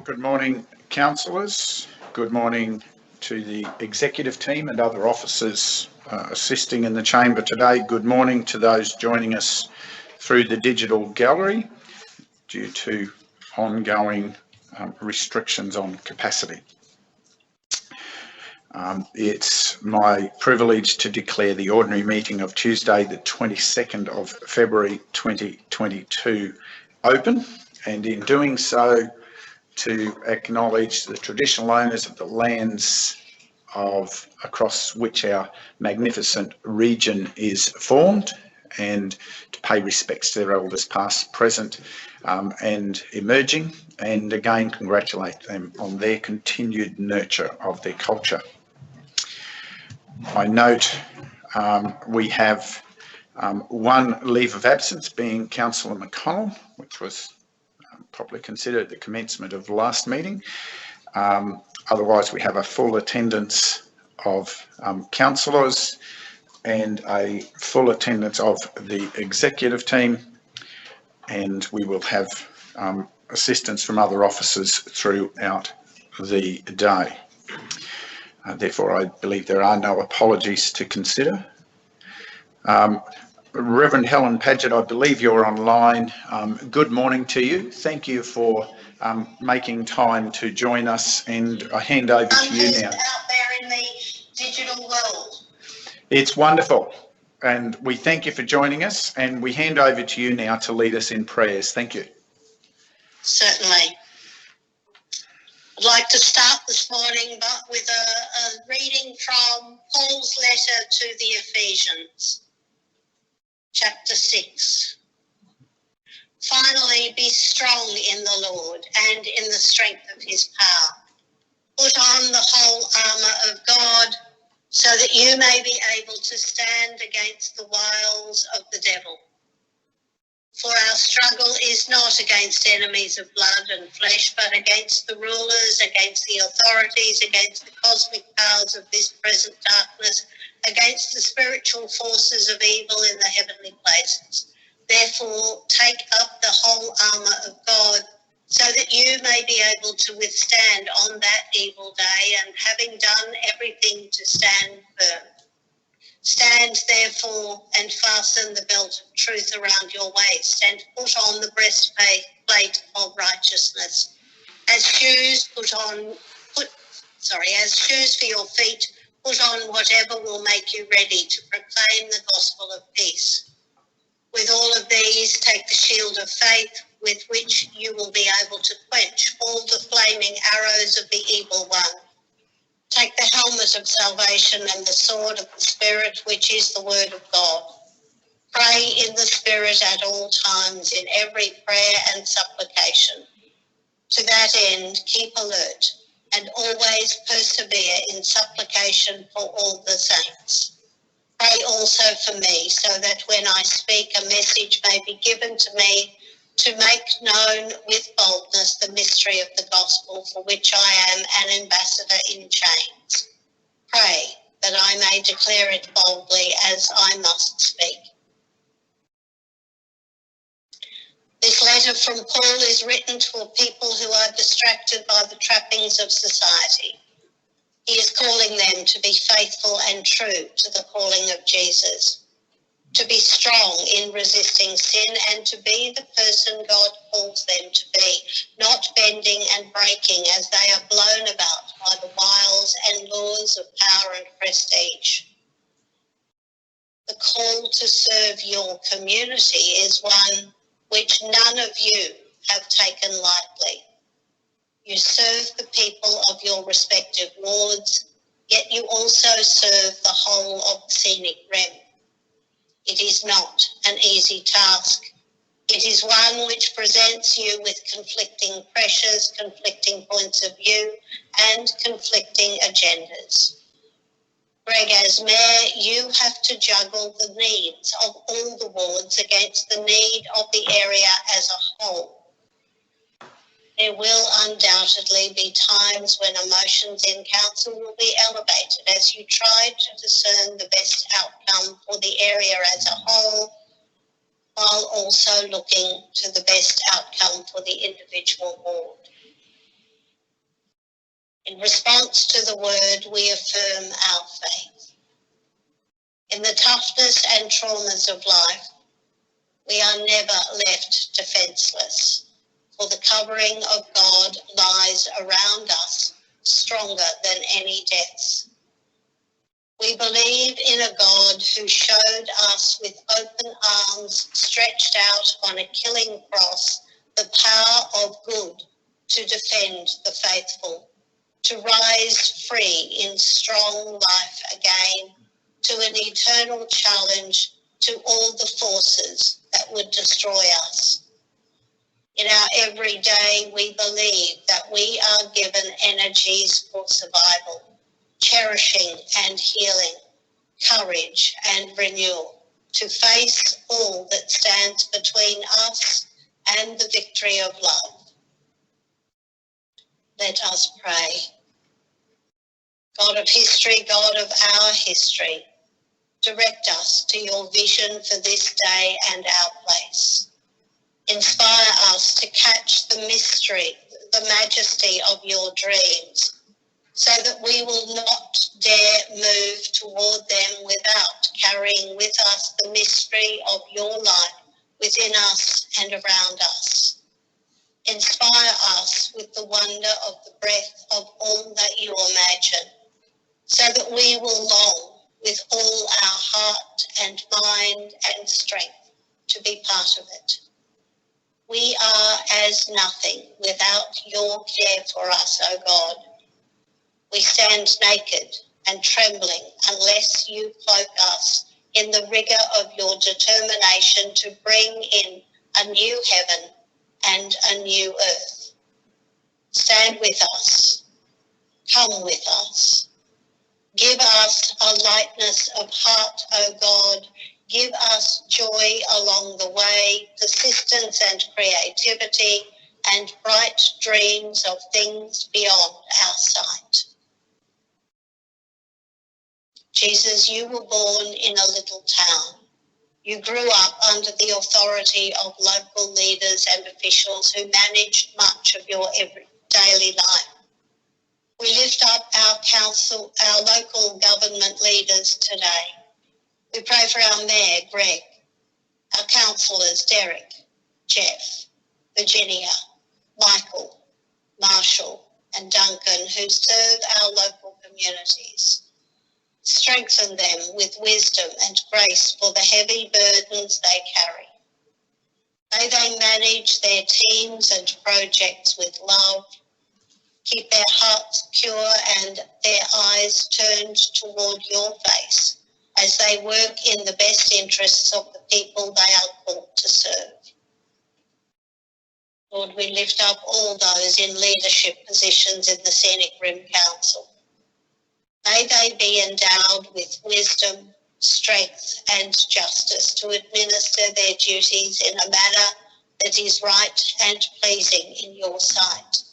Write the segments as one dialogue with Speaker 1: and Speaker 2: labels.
Speaker 1: Good morning, councillors. Good morning to the executive team and other officers assisting in the chamber today. Good morning to those joining us through the digital gallery due to ongoing restrictions on capacity. It's my privilege to declare the ordinary meeting of Tuesday, the 22nd of February 2022 open, and in doing so, to acknowledge the traditional owners of the lands across which our magnificent region is formed, and to pay respects to their elders past, present and emerging, and again congratulate them on their continued nurture of their culture. I note we have one leave of absence, being Councillor McConnell, which was properly considered at the commencement of the last meeting. Otherwise, we have a full attendance of councillors and a full attendance of the executive team, and we will have assistance from other officers throughout the day. Therefore, I believe there are no apologies to consider. Reverend Helen Paget, I believe you're online. Good morning to you. Thank you for making time to join us, and I hand over to you now.
Speaker 2: Out there in the digital world.
Speaker 1: It's wonderful, and we thank you for joining us, and we hand over to you now to lead us in prayers. Thank you.
Speaker 2: Certainly. I'd like to start this morning with a reading from Paul's letter to the Ephesians. Chapter 6. Finally, be strong in the Lord and in the strength of his power. Put on the whole armour of God, so that you may be able to stand against the wiles of the devil. For our struggle is not against enemies of blood and flesh, but against the rulers, against the authorities, against the cosmic powers of this present darkness, against the spiritual forces of evil in the heavenly places. Therefore, take up the whole armour of God, so that you may be able to withstand on that evil day, and having done everything, to stand firm. Stand therefore, and fasten the belt of truth around your waist, and put on the breastplate of righteousness. As shoes for your feet, put on whatever will make you ready to proclaim the gospel of peace. With all of these, take the shield of faith, with which you will be able to quench all the flaming arrows of the evil one. Take the helmet of salvation and the sword of the Spirit, which is the word of God. Pray in the Spirit at all times, in every prayer and supplication. To that end, keep alert and always persevere in supplication for all the saints. Pray also for me, so that when I speak, a message may be given to me to make known with boldness the mystery of the gospel, for which I am an ambassador in chains. Pray that I may declare it boldly as I must speak. This letter from Paul is written to a people who are distracted by the trappings of society. He is calling them to be faithful and true to the calling of Jesus, to be strong in resisting sin, and to be the person God calls them to be, not bending and breaking as they are blown about by the wiles and lures of power and prestige. The call to serve your community is one which none of you have taken lightly. You serve the people of your respective wards, yet you also serve the whole of the Scenic Rem. It is not an easy task. It is one which presents you with conflicting pressures, conflicting points of view, and conflicting agendas. Greg, as mayor, you have to juggle the needs of all the wards against the need of the area as a whole. There will undoubtedly be times when emotions in council will be elevated as you try to discern the best outcome for the area as a whole, while also looking to the best outcome for the individual ward. In response to the word, we affirm our faith. In the toughness and traumas of life, we are never left defenseless, for the covering of God lies around us, stronger than any deaths. We believe in a God who showed us with open arms stretched out on a killing cross the power of good to defend the faithful, to rise free in strong life again, to an eternal challenge to all the forces that would destroy us. In our everyday, we believe that we are given energies for survival, cherishing and healing, courage and renewal, to face all that stands between us and the victory of love. Let us pray. God of history, God of our history, direct us to your vision for this day and our place. Inspire us to catch the mystery, the majesty of your dreams, so that we will not dare move toward them without carrying with us the mystery of your life within us and around us. Inspire us with the wonder of the breath of all that you imagine, so that we will long with all our heart and mind and strength to be part of it. We are as nothing without your care for us, O God. We stand naked and trembling unless you cloak us in the rigour of your determination to bring in a new heaven and a new earth. Stand with us. Come with us. Give us a lightness of heart, O God. Give us joy along the way, persistence and creativity, and bright dreams of things beyond our sight. Jesus, you were born in a little town. You grew up under the authority of local leaders and officials who managed much of your daily life. We lift up our council, our local government leaders today. We pray for our mayor, Greg, our councillors, Derek, Jeff, Virginia, Michael, Marshall, and Duncan, who serve our local communities. Strengthen them with wisdom and grace for the heavy burdens they carry. May they manage their teams and projects with love, keep their hearts pure and their eyes turned toward your face as they work in the best interests of the people they are called to serve. Lord, we lift up all those in leadership positions in the Scenic Rim Council. May they be endowed with wisdom, strength and justice to administer their duties in a manner that is right and pleasing in your sight.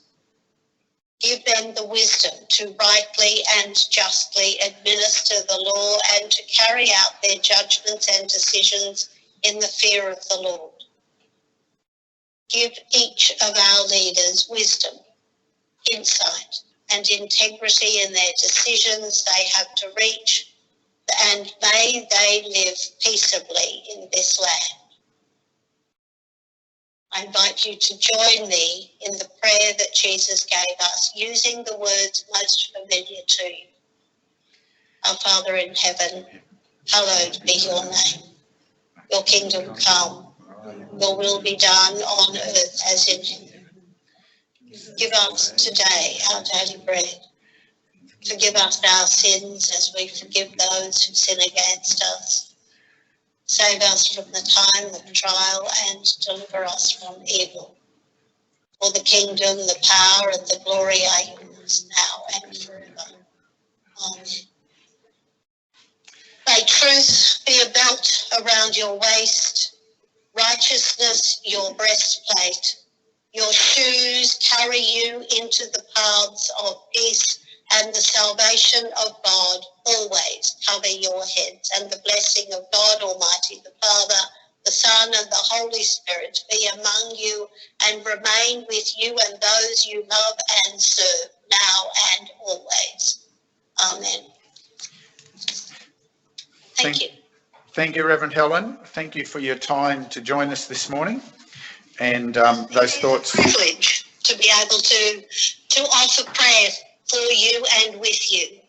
Speaker 2: Give them the wisdom to rightly and justly administer the law and to carry out their judgments and decisions in the fear of the Lord. Give each of our leaders wisdom, insight, and integrity in their decisions they have to reach, and may they live peaceably in this land. I invite you to join me in the prayer that Jesus gave us, using the words most familiar to you. Our Father in heaven, hallowed be your name. Your kingdom come, your will be done on earth as in heaven. Give us today our daily bread. Forgive us our sins as we forgive those who sin against us. Save us from the time of trial and deliver us from evil. For the kingdom, the power and the glory are yours now and forever. Amen. May truth be a belt around your waist, righteousness your breastplate. Your shoes carry you into the paths of peace, and the salvation of God always cover your heads. And the blessing of God Almighty, the Father, the Son, and the Holy Spirit be among you and remain with you and those you love and serve now and always. Amen. Thank you.
Speaker 1: Thank you, Reverend Helen. Thank you for your time to join us this morning. And those thoughts.
Speaker 2: It's a privilege to be able to offer prayer for you and with you.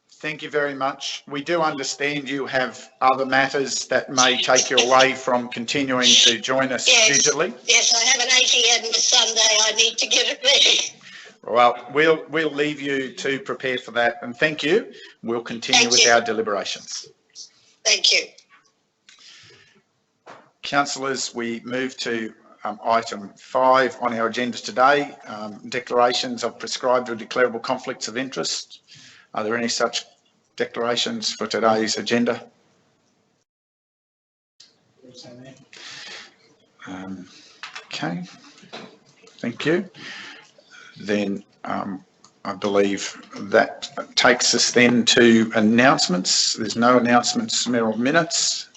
Speaker 1: Thank you very much. We do understand you have other matters that may take you away from continuing to join us digitally.
Speaker 2: Yes, I have an ATM this Sunday. I need to get it ready.
Speaker 1: Well, we'll leave you to prepare for that. And thank you. We'll continue with our deliberations.
Speaker 2: Thank you.
Speaker 1: Councillors, we move to item 5 on our agenda today, declarations of prescribed or declarable conflicts of interest. Are there any such declarations for today's agenda? Okay, thank you. Then I believe that takes us then to announcements. There's no announcements or minutes.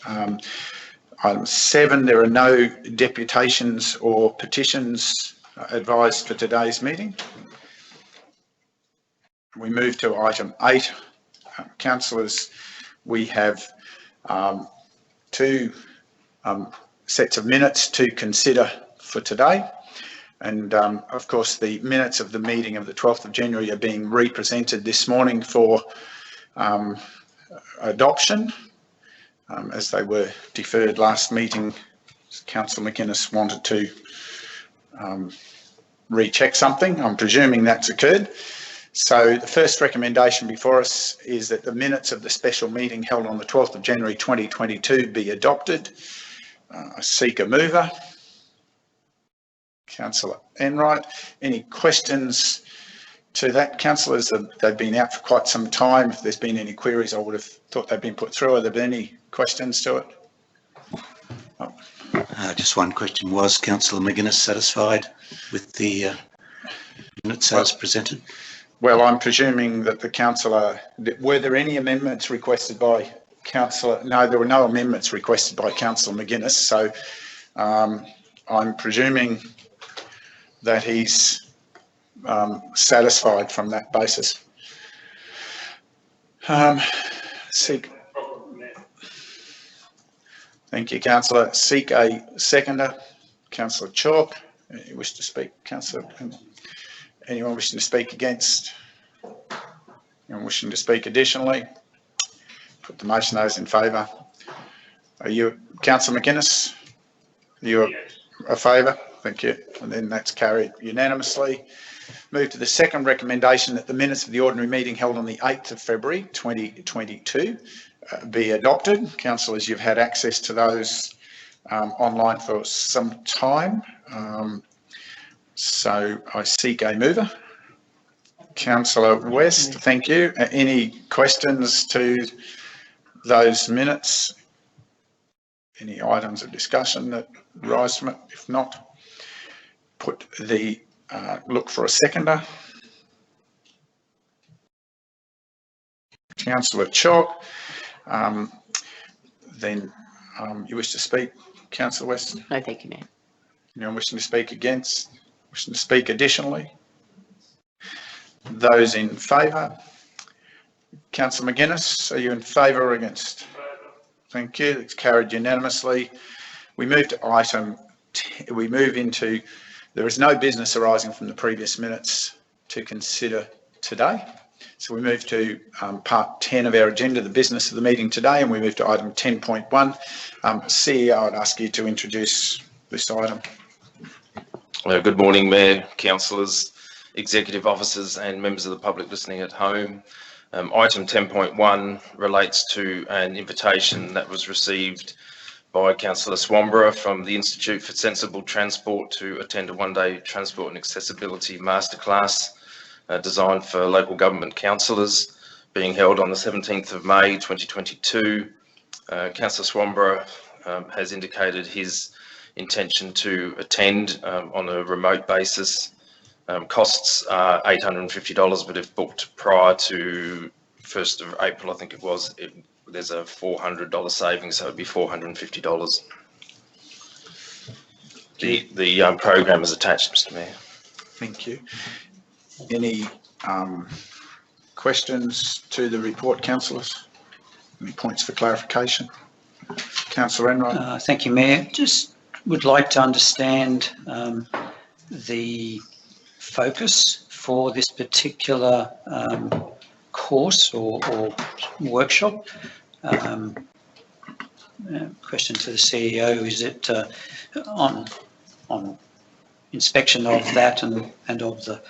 Speaker 1: Item 7, there are no deputations or petitions advised for today's meeting. We move to item 8. Councillors, we have 2 sets of minutes to consider for today. And of course, the minutes of the meeting of the 12th of January are being represented this morning for adoption, as they were deferred last meeting. Councillor McInnes wanted to recheck something. I'm presuming that's occurred. So the first recommendation before us is that the minutes of the special meeting held on the 12th of January 2022 be adopted. I seek a mover. Councillor Enright. Any questions to that? Councillors, they've been out for quite some time. If there's been any queries, I would have thought they've been put through. Are there any questions to it? Oh.
Speaker 3: Just one question. Was Councillor McGuinness satisfied with the minutes as presented?
Speaker 1: Well, I'm presuming that the councillor, were there any amendments requested by councillor? No, there were no amendments requested by councillor McGuinness. So I'm presuming that he's satisfied from that basis. Seek. Thank you, councillor. Seek a seconder. Councillor Chalk, you wish to speak? Councillor, anyone wishing to speak against? Anyone wishing to speak additionally? Put the motion. Those in favour. Are you, Councillor McInnes? Are you a favour? Thank you. And then that's carried unanimously. Move to the second recommendation that the minutes of the ordinary meeting held on the 8th of February 2022 be adopted. Councillors, you've had access to those online for some time. So I seek a mover. Councillor West, thank you. Any questions to those minutes? Any items of discussion that rise from it? If not, put the look for a seconder. Councillor Chalk. Then you wish to speak, Councillor West?
Speaker 4: No, thank you, Mayor.
Speaker 1: Anyone wishing to speak against? Wishing to speak additionally? Those in favour? Councillor McGuinness, are you in favour or against? Thank you. It's carried unanimously. We move to item. We move into. There is no business arising from the previous minutes to consider today. So we move to part 10 of our agenda, the business of the meeting today, and we move to item 10.1. CEO, I'd ask you to introduce this item.
Speaker 5: Good morning, Mayor, councillors, executive officers and members of the public listening at home. Item 10.1 relates to an invitation that was received by Councillor Swamborough from the Institute for Sensible Transport to attend a one-day transport and accessibility masterclass designed for local government councillors, being held on the 17th of May 2022. Councillor Swamborough has indicated his intention to attend on a remote basis. Costs are $850, but if booked prior to 1st of April, I think it was, there's a $400 saving, so it'd be $450. The program is attached, Mr. Mayor.
Speaker 1: Thank you. Any questions to the report, councillors? Any points for clarification? Councillor Enright.
Speaker 4: Thank you, Mayor. Just would like to understand the focus for this particular course or workshop. Question to the CEO, is it on inspection of that and of the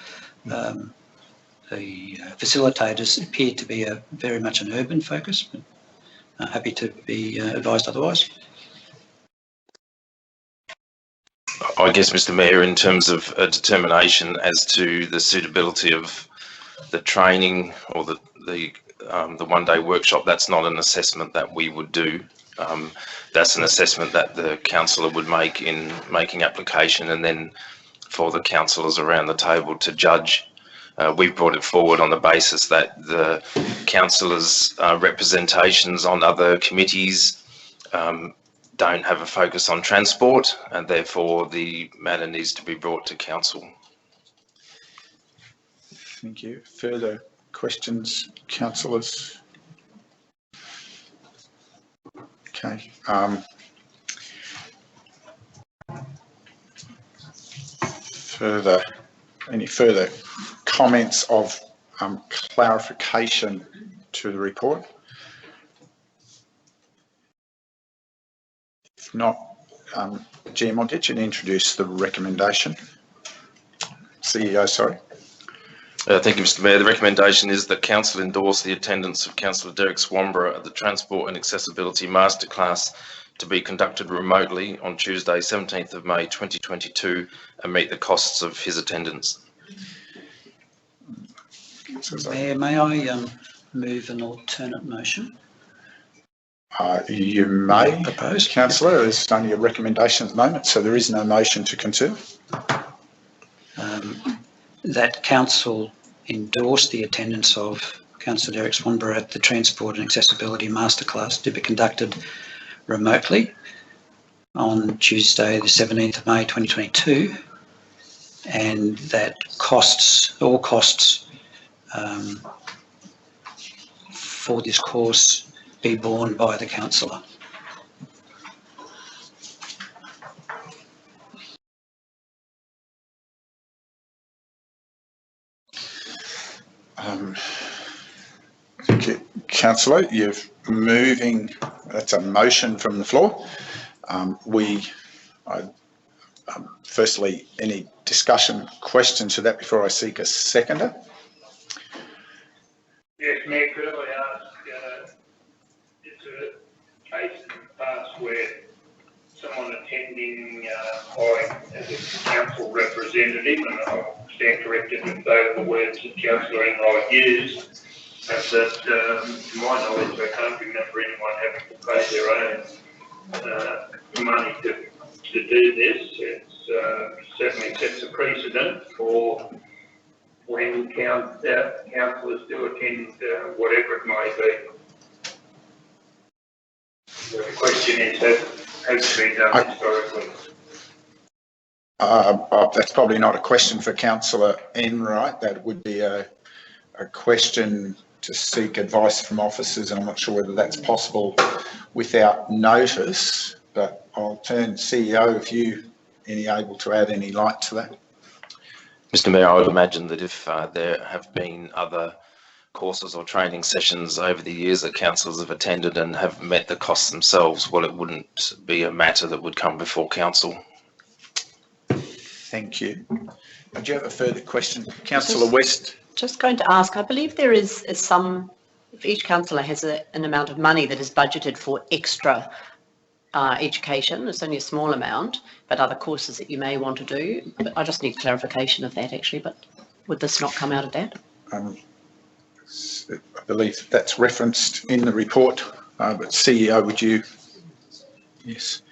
Speaker 4: facilitators appear to be very much an urban focus, but happy to be advised otherwise.
Speaker 5: I guess, Mr. Mayor, in terms of a determination as to the suitability of the training or the one-day workshop, that's not an assessment that we would do. That's an assessment that the councillor would make in making application, and then for the councillors around the table to judge. We've brought it forward on the basis that the councillors' representations on other committees don't have a focus on transport, and therefore the matter needs to be brought to council.
Speaker 1: Thank you. Further questions, councillors? Okay. Any further comments of clarification to the report? If not, Jim, I'll get you to introduce the recommendation. CEO, sorry.
Speaker 5: Thank you, Mr. Mayor. The recommendation is that council endorse the attendance of Councillor Derek Swanborough at the Transport and Accessibility Masterclass to be conducted remotely on Tuesday, 17th of May 2022, and meet the costs of his attendance.
Speaker 4: Mayor, may I move an alternate motion?
Speaker 1: You may,
Speaker 4: propose,
Speaker 1: councillor. There's only a recommendation at the moment, so there is no motion to consider.
Speaker 4: That council endorse the attendance of Councillor Derek Swanborough at the Transport and Accessibility Masterclass to be conducted remotely on Tuesday, the 17th of May 2022, and that all costs for this course be borne by the councillor.
Speaker 1: Thank you, councillor. You're moving. That's a motion from the floor. Firstly, any discussion, questions to that before I seek a seconder?
Speaker 6: Yes, Mayor, could I ask, it's a case in the past where someone attending as a council representative, and I'll stand corrected if those are the words that Councillor Enright used, but that, to my knowledge, I can't remember anyone having to pay their own money to do this. It certainly sets a precedent for when councillors do attend whatever it may be. So the question is, has it been done historically?
Speaker 1: That's probably not a question for Councillor Enright. That would be a question to seek advice from officers, and I'm not sure whether that's possible without notice, but I'll turn CEO if you able to add any light to that.
Speaker 5: Mr. Mayor, I would imagine that if there have been other courses or training sessions over the years that councillors have attended and have met the costs themselves, well, it wouldn't be a matter that would come before council.
Speaker 1: Thank you. Do you have a further question? Councillor West.
Speaker 7: Just going to ask, I believe there is some, if each councillor has an amount of money that is budgeted for extra education. It's only a small amount, but other courses that you may want to do. But I just need clarification of that actually, but would this not come out of that?
Speaker 1: I believe that's referenced in the report, but CEO, would you? Yes.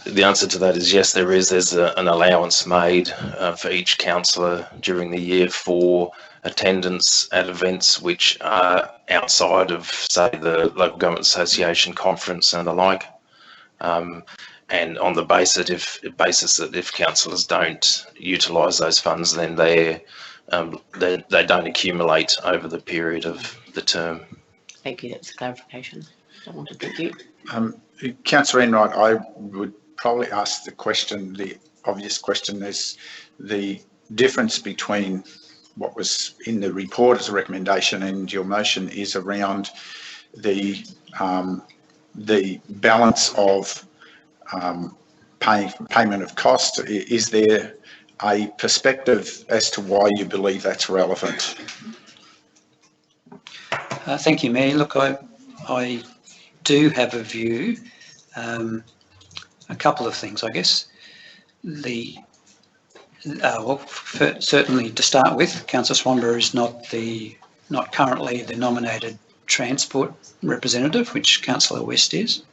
Speaker 5: The answer to that is yes, there is. There's an allowance made for each councillor during the year for attendance at events which are outside of, say, the Local Government Association conference and the like. and on the basis that if councillors don't utilise those funds, then they don't accumulate over the period of the term.
Speaker 7: Thank you, that's clarification. I wanted to thank you.
Speaker 1: Councillor Enright, I would probably ask the obvious question is the difference between what was in the report as a recommendation and your motion is around the balance of payment of cost. Is there a perspective as to why you believe that's relevant?
Speaker 4: Thank you, Mayor. Look, I do have a view. A couple of things, I guess. Certainly to start with, Councillor Swanborough is not currently the nominated transport representative, which Councillor West is.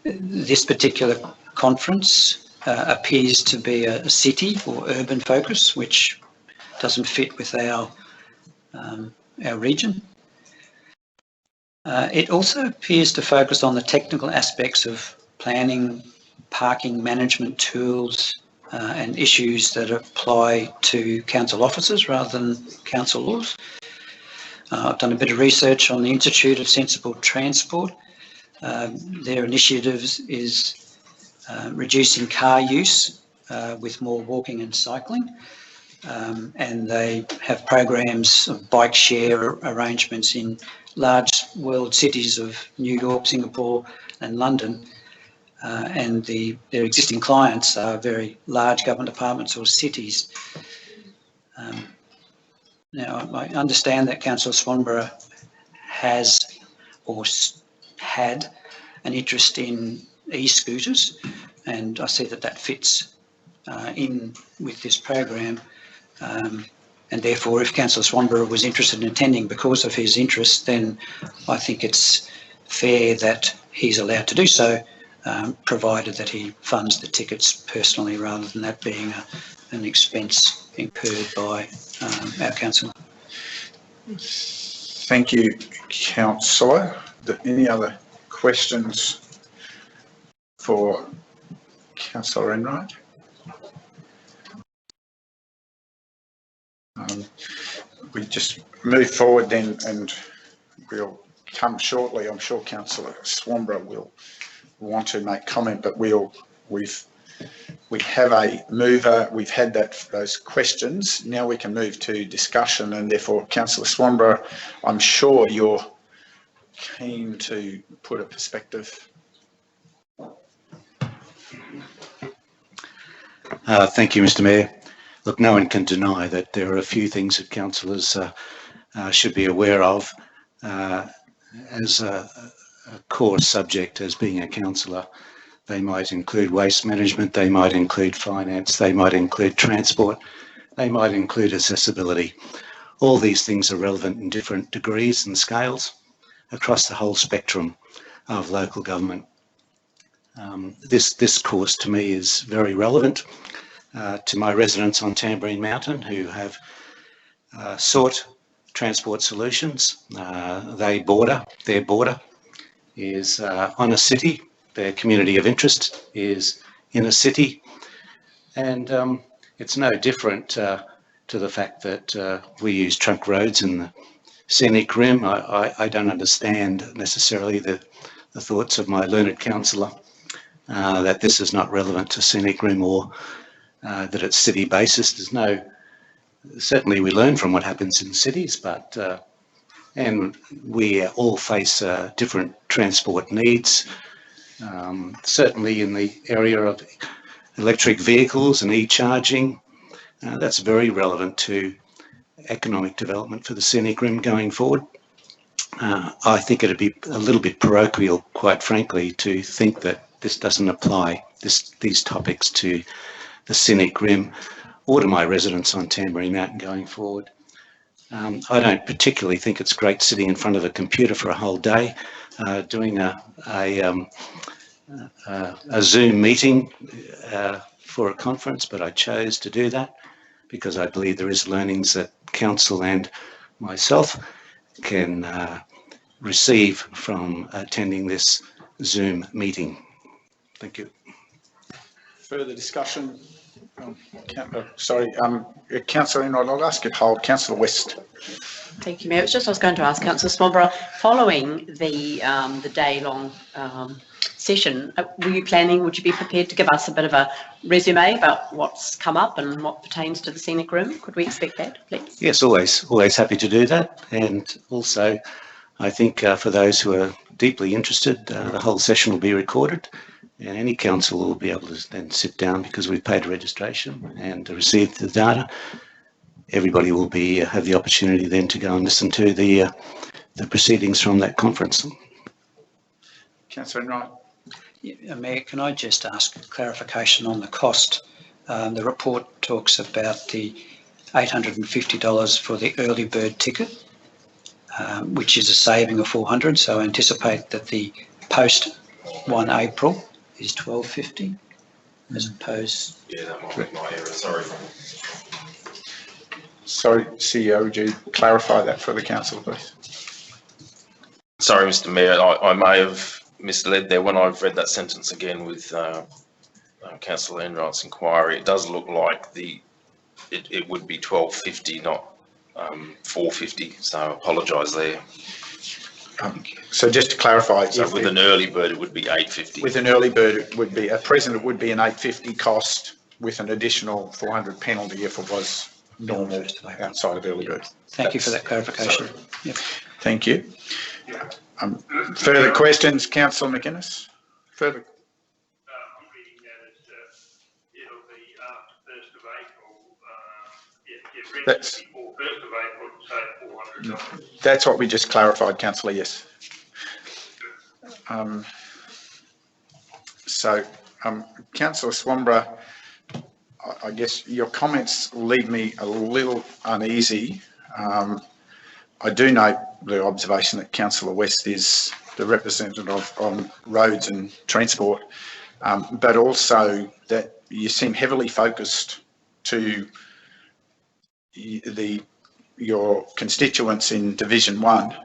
Speaker 4: This particular conference appears to be a city or urban focus, which doesn't fit with our region. It also appears to focus on the technical aspects of planning, parking management tools, and issues that apply to council officers rather than council laws. I've done a bit of research on the Institute of Sensible Transport. Their initiatives is reducing car use with more walking and cycling. And they have programs of bike share arrangements in large world cities of New York, Singapore and London. And their existing clients are very large government departments or cities. Now, I understand that Councillor Swanborough has or had an interest in e-scooters, and I see that fits in with this program. And therefore, if Councillor Swanborough was interested in attending because of his interest, then I think it's fair that he's allowed to do so, provided that he funds the tickets personally rather than that being an expense incurred by our council.
Speaker 1: Thank you, Councillor. Any other questions for Councillor Enright? We just move forward then, and we'll come shortly. I'm sure Councillor Swanborough will want to make comment, but we have a mover. We've had those questions. Now we can move to discussion, and therefore, Councillor Swanborough, I'm sure you're keen to put a perspective.
Speaker 3: Thank you, Mr. Mayor. Look, no one can deny that there are a few things that councillors should be aware of as a core subject as being a councillor. They might include waste management, they might include finance, they might include transport, they might include accessibility. All these things are relevant in different degrees and scales across the whole spectrum of local government. This course to me is very relevant to my residents on Tambourine Mountain who have sought transport solutions. Their border is on a city, their community of interest is in a city, and it's no different to the fact that we use trunk roads in the Scenic Rim. I don't understand necessarily the thoughts of my learned councillor that this is not relevant to Scenic Rim or that it's city basis. Certainly we learn from what happens in cities, but and we all face different transport needs. Certainly in the area of electric vehicles and e-charging, that's very relevant to economic development for the Scenic Rim going forward. I think it'd be a little bit parochial, quite frankly, to think that this doesn't apply, these topics to the Scenic Rim or to my residents on Tambourine Mountain going forward. I don't particularly think it's great sitting in front of a computer for a whole day doing a Zoom meeting for a conference, but I chose to do that because I believe there is learnings that council and myself can receive from attending this Zoom meeting. Thank you.
Speaker 1: Further discussion? Councillor Enright, I'll ask you to hold. Councillor West.
Speaker 7: Thank you, Mayor. It's just I was going to ask Councillor Swanborough, following the day-long session, would you be prepared to give us a bit of a resume about what's come up and what pertains to the Scenic Room? Could we expect that, please?
Speaker 3: Yes, always happy to do that. And also, I think for those who are deeply interested, the whole session will be recorded, and any council will be able to then sit down, because we've paid registration and received the data. Everybody will have the opportunity then to go and listen to the proceedings from that conference.
Speaker 1: Councillor Enright.
Speaker 4: Yeah, Mayor, can I just ask clarification on the cost? The report talks about the $850 for the early bird ticket, which is a saving of $400. So I anticipate that the post 1 April is $1250 as opposed.
Speaker 5: Yeah, that might be my error, sorry.
Speaker 1: Sorry, CEO, would you clarify that for the council, please?
Speaker 5: Sorry, Mr. Mayor, I may have misled there when I've read that sentence again with Councillor Enright's inquiry. It does look like it would be $1250, not $450. So I apologise there.
Speaker 1: So just to clarify,
Speaker 5: so with an early bird, it would be $850.
Speaker 1: With an early bird, it would be at present it would be an $850 cost with an additional $400 penalty if it was normal outside of early bird.
Speaker 4: Thank you for that clarification. Yep.
Speaker 1: Thank you. Further questions, Councillor McInnes? Further.
Speaker 6: I'm reading that as it'll be after 1st of April. You've written
Speaker 1: That's,
Speaker 6: before 1st of April to say $400.
Speaker 1: that's what we just clarified, Councillor, yes. Councillor Swanborough, I guess your comments leave me a little uneasy. I do note the observation that Councillor West is the representative on roads and transport, but also that you seem heavily focused to your constituents in Division 1,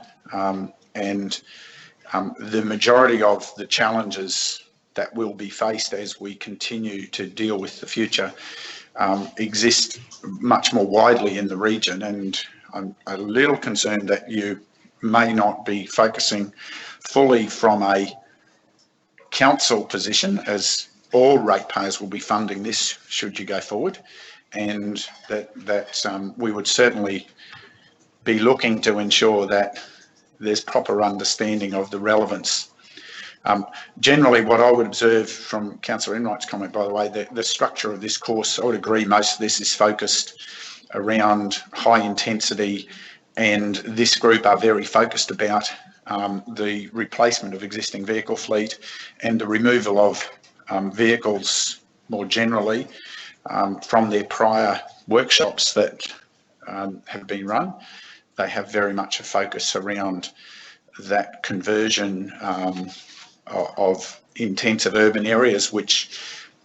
Speaker 1: and the majority of the challenges that will be faced as we continue to deal with the future exist much more widely in the region, and I'm a little concerned that you may not be focusing fully from a council position, as all ratepayers will be funding this should you go forward, and that we would certainly be looking to ensure that there's proper understanding of the relevance. Generally, what I would observe from Councillor Enright's comment, by the way, the structure of this course, I would agree most of this is focused around high intensity, and this group are very focused about the replacement of existing vehicle fleet and the removal of vehicles more generally from their prior workshops that have been run. They have very much a focus around that conversion of intensive urban areas, which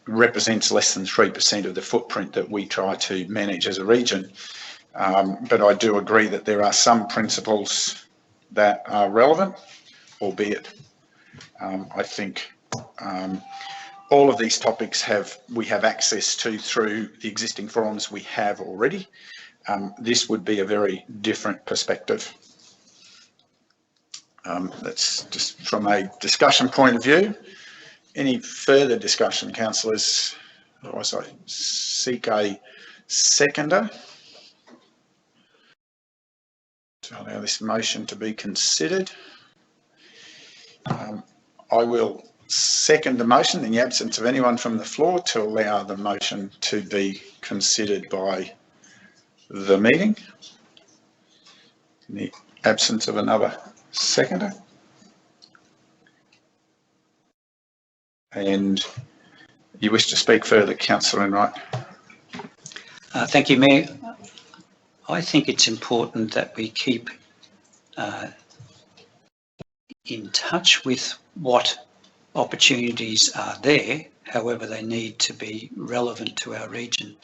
Speaker 1: represents less than 3% of the footprint that we try to manage as a region. But I do agree that there are some principles that are relevant, albeit I think all of these topics we have access to through the existing forums we have already. This would be a very different perspective. That's just from a discussion point of view. Any further discussion, councillors? Otherwise, I seek a seconder to allow this motion to be considered. I will second the motion in the absence of anyone from the floor to allow the motion to be considered by the meeting. In the absence of another seconder. And you wish to speak further, Councillor Enright?
Speaker 4: Thank you, Mayor. I think it's important that we keep in touch with what opportunities are there, however they need to be relevant to our region.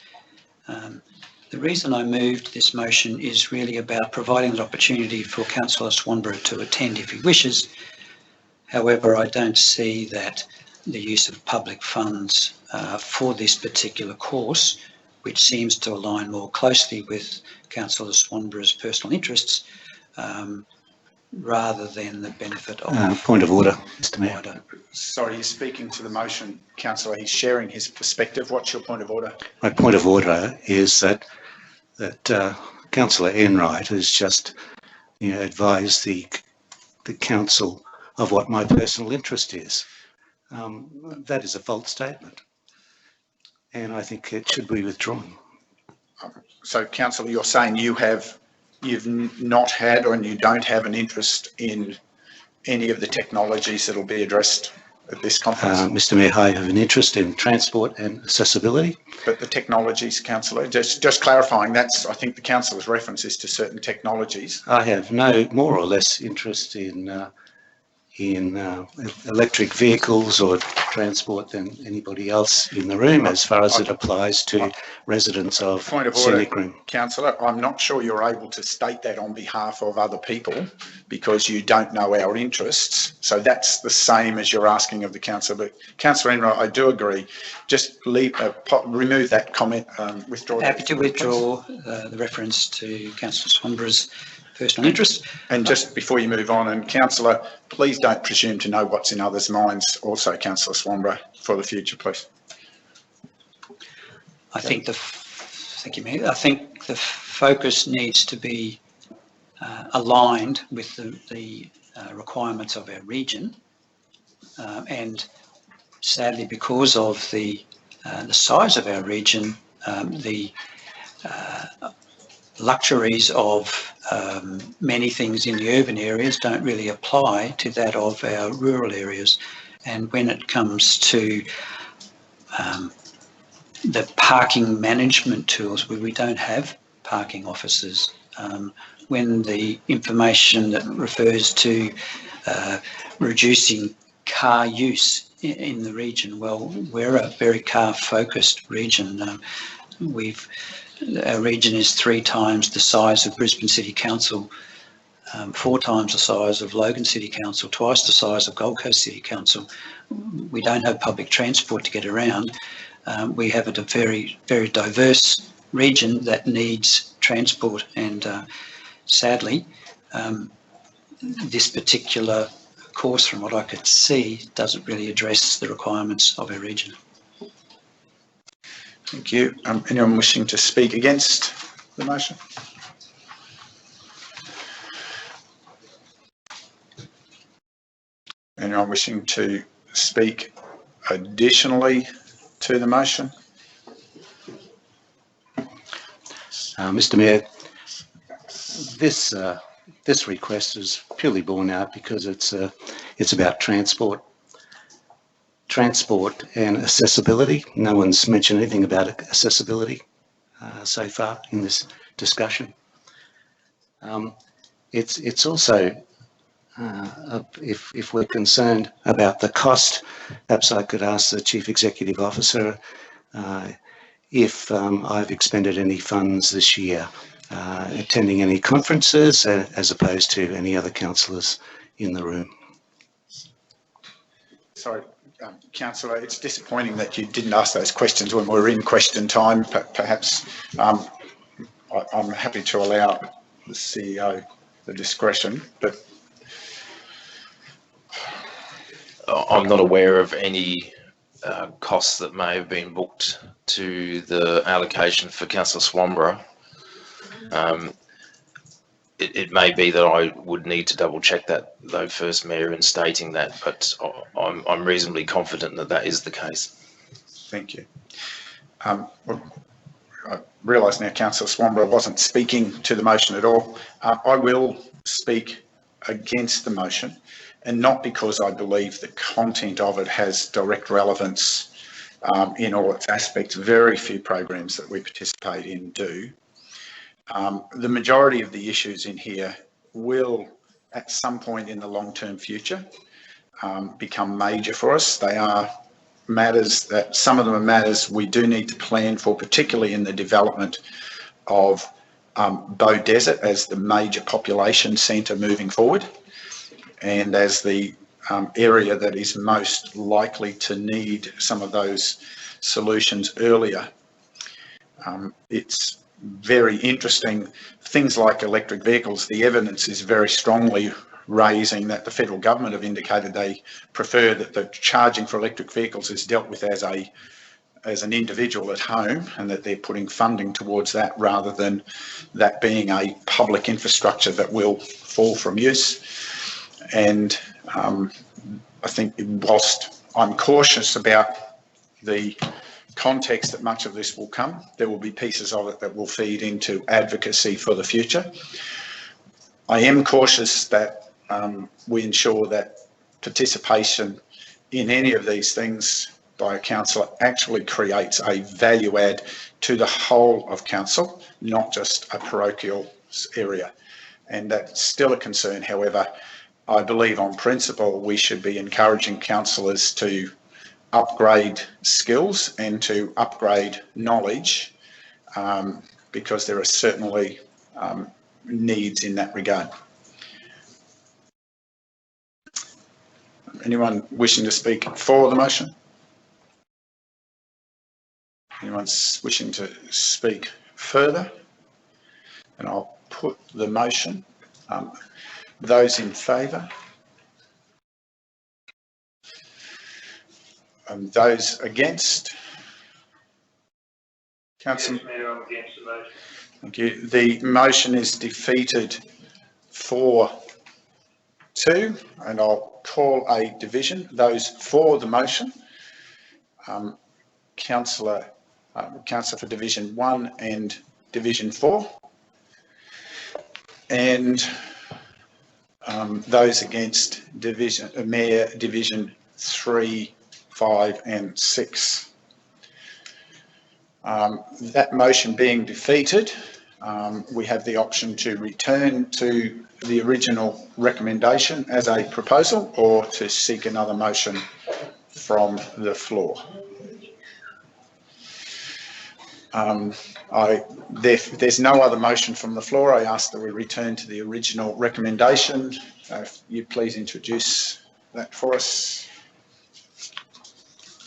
Speaker 4: The reason I moved this motion is really about providing an opportunity for Councillor Swanborough to attend if he wishes. However, I don't see that the use of public funds for this particular course, which seems to align more closely with Councillor Swanborough's personal interests, rather than the benefit of...
Speaker 3: Point of order, Mr Mayor.
Speaker 4: wider.
Speaker 1: Sorry, he's speaking to the motion, councillor. He's sharing his perspective. What's your point of order?
Speaker 3: My point of order is that Councillor Enright has just advised the council of what my personal interest is. That is a false statement, and I think it should be withdrawn.
Speaker 1: So, councillor, you're saying you've not had or you don't have an interest in any of the technologies that will be addressed at this conference?
Speaker 3: Mr Mayor, I have an interest in transport and accessibility.
Speaker 1: But the technologies, councillor, just clarifying, I think the councillor's reference is to certain technologies.
Speaker 3: I have no more or less interest in electric vehicles or transport than anybody else in the room, as far as it applies to residents of Scenic Room.
Speaker 1: Councillor, I'm not sure you're able to state that on behalf of other people because you don't know our interests. So that's the same as you're asking of the councillor. But Councillor Enright, I do agree. Just remove that comment, withdraw.
Speaker 4: Happy to withdraw the reference to Councillor Swanborough's personal interest.
Speaker 1: And just before you move on, and councillor, please don't presume to know what's in others' minds. Also, councillor Swanborough, for the future, please.
Speaker 4: Thank you, Mayor. I think the focus needs to be aligned with the requirements of our region, and sadly, because of the size of our region, the luxuries of many things in the urban areas don't really apply to that of our rural areas. And when it comes to the parking management tools, where we don't have parking officers, when the information that refers to reducing car use in the region, well, we're a very car-focused region. Our region is 3 times the size of Brisbane City Council, 4 times the size of Logan City Council, twice the size of Gold Coast City Council. We don't have public transport to get around. We have a very, very diverse region that needs transport, and sadly, this particular course, from what I could see, doesn't really address the requirements of our region.
Speaker 1: Thank you. Anyone wishing to speak against the motion? Anyone wishing to speak additionally to the motion?
Speaker 3: Mr Mayor, this request is purely borne out because it's about transport and accessibility. No one's mentioned anything about accessibility so far in this discussion. It's also, if we're concerned about the cost, perhaps I could ask the Chief Executive Officer if I've expended any funds this year attending any conferences as opposed to any other councillors in the room.
Speaker 1: Sorry. Councillor, it's disappointing that you didn't ask those questions when we're in question time. Perhaps I'm happy to allow the CEO the discretion, but
Speaker 5: I'm not aware of any costs that may have been booked to the allocation for Councillor Swanborough. It may be that I would need to double check that though first, Mayor, in stating that, but I'm reasonably confident that that is the case.
Speaker 1: Thank you. Well, I realise now Councillor Swanborough wasn't speaking to the motion at all. I will speak against the motion, and not because I believe the content of it has direct relevance in all its aspects. Very few programs that we participate in do. The majority of the issues in here will, at some point in the long-term future, become major for us. They are matters that, some of them are matters we do need to plan for, particularly in the development of Bow Desert as the major population centre moving forward, and as the area that is most likely to need some of those solutions earlier. It's very interesting. Things like electric vehicles, the evidence is very strongly raising that the federal government have indicated they prefer that the charging for electric vehicles is dealt with as an individual at home, and that they're putting funding towards that rather than that being a public infrastructure that will fall from use. And I think whilst I'm cautious about the context that much of this will come, there will be pieces of it that will feed into advocacy for the future. I am cautious that we ensure that participation in any of these things by a councillor actually creates a value add to the whole of council, not just a parochial area. And that's still a concern. However, I believe on principle we should be encouraging councillors to upgrade skills and to upgrade knowledge, because there are certainly needs in that regard. Anyone wishing to speak for the motion? Anyone wishing to speak further? And I'll put the motion. Those in favour? Those against? Councillor?
Speaker 6: Yes, Mayor, I'm against the motion.
Speaker 1: Thank you. The motion is defeated 4-2, and I'll call a division. Those for the motion, Councillor for Division 1 and Division 4, and those against Mayor Division 3, 5 and 6. That motion being defeated, we have the option to return to the original recommendation as a proposal, or to seek another motion from the floor. There's no other motion from the floor. I ask that we return to the original recommendation. If you please introduce that for us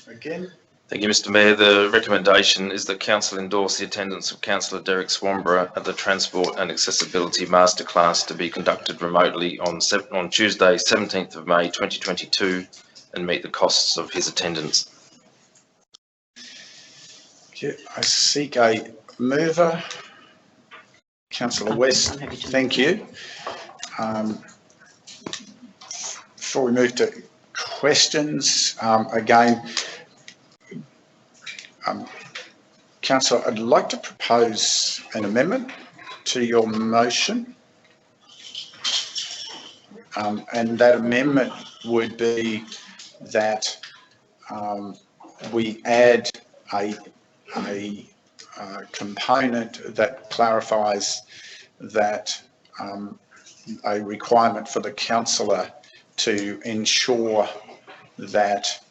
Speaker 1: again.
Speaker 5: Thank you, Mr. Mayor. The recommendation is that Council endorse the attendance of Councillor Derek Swanborough at the Transport and Accessibility Masterclass to be conducted remotely on Tuesday, 17th of May 2022, and meet the costs of his attendance.
Speaker 1: I seek a mover. Councillor West, thank you. Before we move to questions, again, Councillor, I'd like to propose an amendment to your motion, and that amendment would be that we add a component that clarifies that a requirement for the councillor to ensure that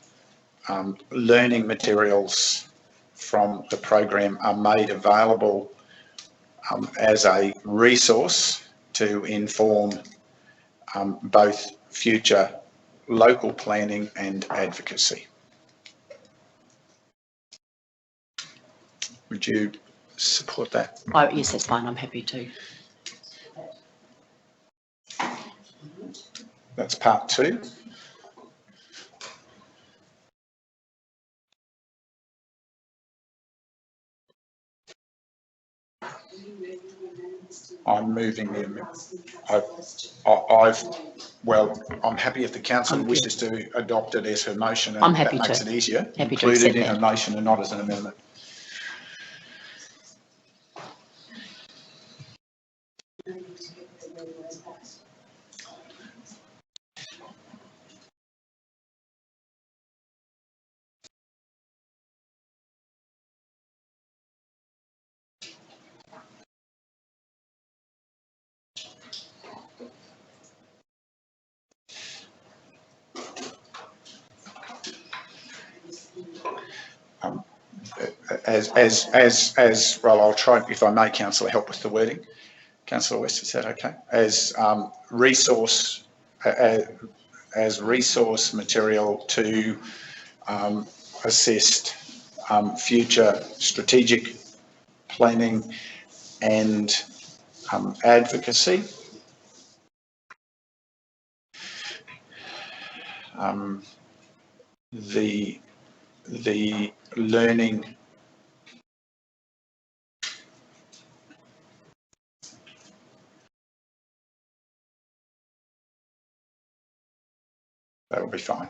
Speaker 1: learning materials from the program are made available as a resource to inform both future local planning and advocacy. Would you support that?
Speaker 7: Oh, yes, that's fine. I'm happy to.
Speaker 1: That's part 2. I'm moving the amendment. I'm happy if the council wishes to adopt it as her motion, and that makes it easier. Include it in her motion and not as an amendment. Well, I'll try, if I may, Councillor, help with the wording. Councillor West, is that okay? As resource, as resource material to assist future strategic planning and advocacy. The learning that will be fine.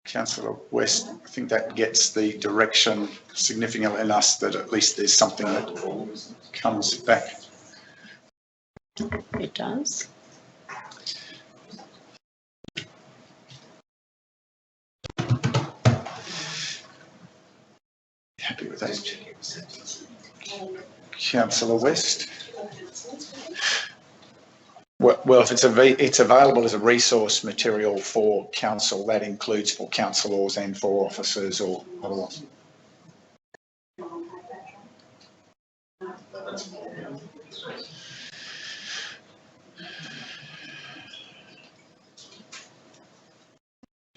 Speaker 1: Councillor West, I think that gets the direction significantly enough that at least there's something that comes back.
Speaker 7: It does.
Speaker 1: Happy with that. Councillor West. Well, if it's available as a resource material for council, that includes for councillors and for officers or otherwise.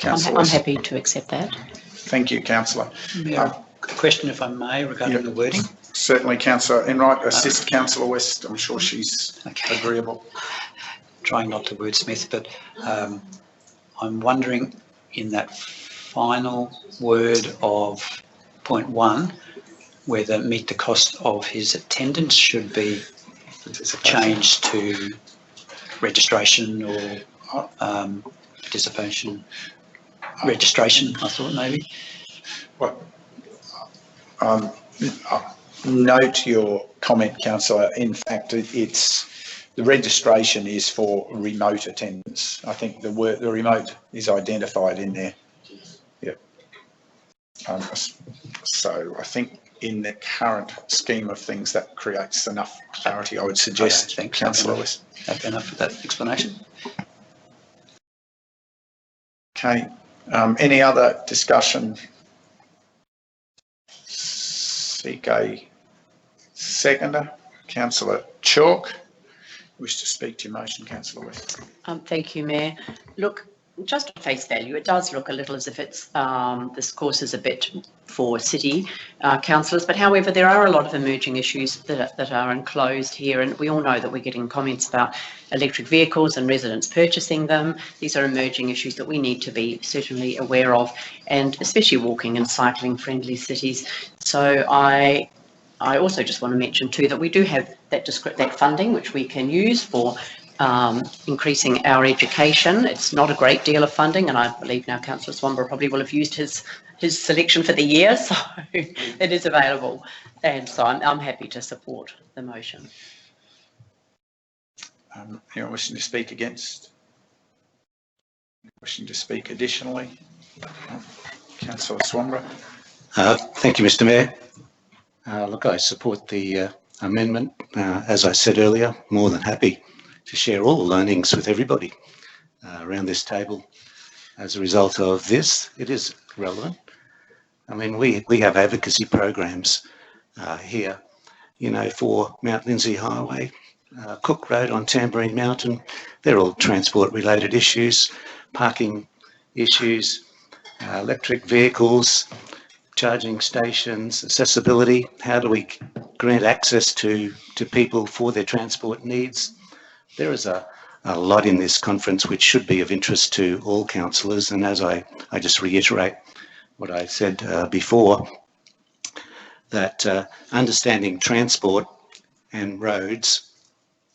Speaker 7: I'm happy to accept that.
Speaker 1: Thank you, Councillor.
Speaker 4: A question, if I may, regarding the wording.
Speaker 1: Certainly, Councillor Enright, assist Councillor West. I'm sure she's agreeable.
Speaker 4: Trying not to wordsmith, but I'm wondering in that final word of point 1, whether meet the cost of his attendance should be changed to registration or participation. Registration, I thought maybe.
Speaker 1: Well, note your comment, Councillor. In fact, it's the registration is for remote attendance. I think the remote is identified in there. Yep. So I think in the current scheme of things that creates enough clarity. I would suggest, Councillor West.
Speaker 4: Happy enough with that explanation.
Speaker 1: Okay. Any other discussion? Seek a seconder. Councillor Chalk. Wish to speak to your motion, Councillor West.
Speaker 7: Thank you, Mayor. Look, just on face value, it does look a little as if it's this course is a bit for city councillors, but however, there are a lot of emerging issues that are enclosed here, and we all know that we're getting comments about electric vehicles and residents purchasing them. These are emerging issues that we need to be certainly aware of, and especially walking and cycling friendly cities. So I also just want to mention too that we do have that funding which we can use for increasing our education. It's not a great deal of funding, and I believe now Councillor Swanborough probably will have used his selection for the year, so it is available, and so I'm happy to support the motion.
Speaker 1: Anyone wishing to speak against? Wishing to speak additionally? Councillor Swanborough.
Speaker 3: Thank you, Mr. Mayor. Look, I support the amendment. As I said earlier, more than happy to share all the learnings with everybody around this table. As a result of this, it is relevant. I mean, we have advocacy programs here, you know, for Mount Lindesay Highway, Cook Road on Tambourine Mountain. They're all transport related issues, parking issues, electric vehicles, charging stations, accessibility. How do we grant access to people for their transport needs? There is a lot in this conference which should be of interest to all councillors, and as I just reiterate what I said before, that understanding transport and roads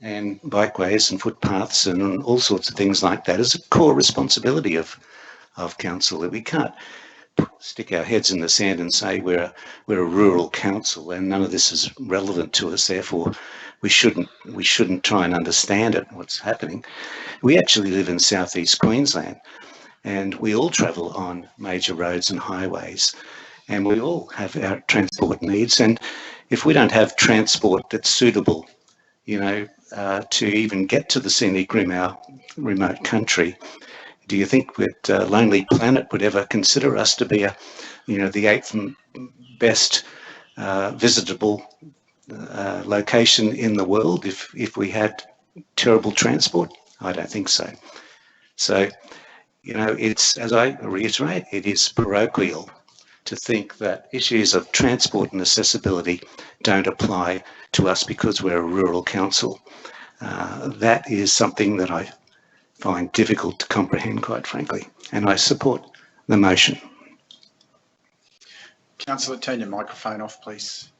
Speaker 3: and bikeways and footpaths and all sorts of things like that is a core responsibility of council. That we can't stick our heads in the sand and say we're a rural council and none of this is relevant to us, therefore we shouldn't try and understand it, what's happening. We actually live in southeast Queensland and we all travel on major roads and highways and we all have our transport needs, and if we don't have transport that's suitable, you know, to even get to the scenic rim, our remote country, do you think that Lonely Planet would ever consider us to be the 8th best visitable location in the world if we had terrible transport? I don't think so. So, you know, it's, as I reiterate, it is parochial to think that issues of transport and accessibility don't apply to us because we're a rural council. That is something that I find difficult to comprehend, quite frankly, and I support the motion.
Speaker 1: Councillor, turn your microphone off, please.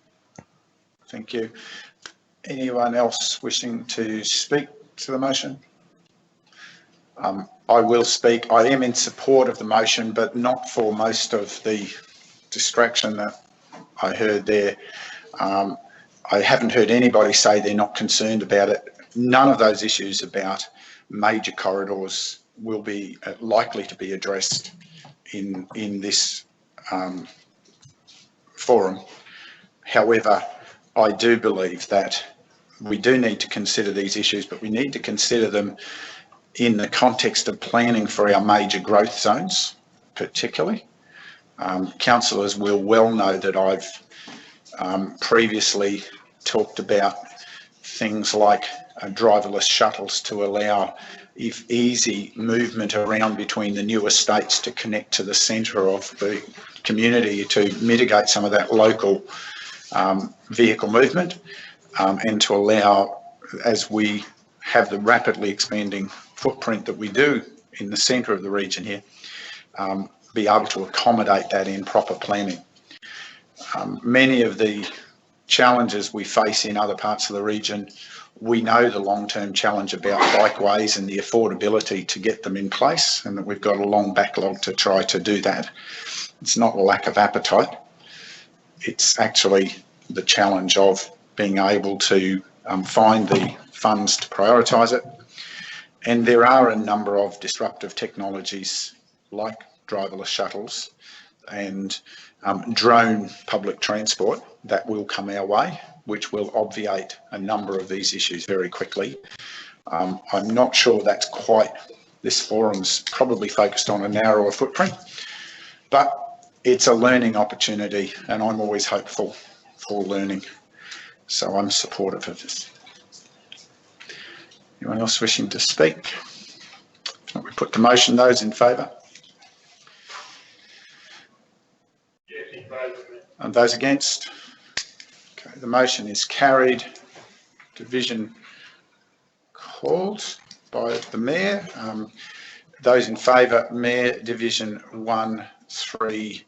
Speaker 1: Thank you. Anyone else wishing to speak to the motion? I will speak. I am in support of the motion, but not for most of the distraction that I heard there. I haven't heard anybody say they're not concerned about it. None of those issues about major corridors will be likely to be addressed in this forum. However, I do believe that we do need to consider these issues, but we need to consider them in the context of planning for our major growth zones, particularly. Councillors will well know that I've previously talked about things like driverless shuttles to allow easy movement around between the new estates to connect to the centre of the community to mitigate some of that local vehicle movement, and to allow, as we have the rapidly expanding footprint that we do in the centre of the region here, be able to accommodate that in proper planning. Many of the challenges we face in other parts of the region, we know the long-term challenge about bikeways and the affordability to get them in place, and that we've got a long backlog to try to do that. It's not a lack of appetite. It's actually the challenge of being able to find the funds to prioritise it. And there are a number of disruptive technologies like driverless shuttles and drone public transport that will come our way, which will obviate a number of these issues very quickly. I'm not sure that's quite, this forum's probably focused on a narrower footprint, but it's a learning opportunity and I'm always hopeful for learning. So I'm supportive of this. Anyone else wishing to speak? If not, we put the motion. Those in favour?
Speaker 6: Yes, in favour.
Speaker 1: And those against? Okay, the motion is carried. Division called by the Mayor. Those in favour, Mayor, Division 1, 3,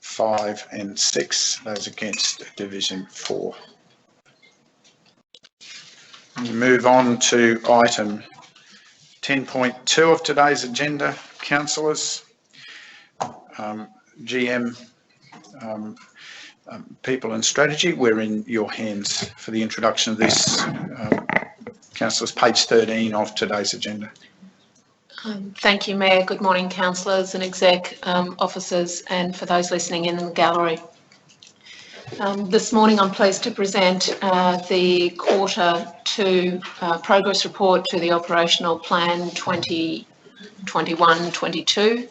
Speaker 1: 5 and 6. Those against, Division 4. We move on to item 10.2 of today's agenda, councillors. GM, People and Strategy, we're in your hands for the introduction of this. Councillors, page 13 of today's agenda.
Speaker 8: Thank you, Mayor. Good morning, councillors and exec officers, and for those listening in the gallery. This morning I'm pleased to present the Q2 progress report to the operational plan 2021-22.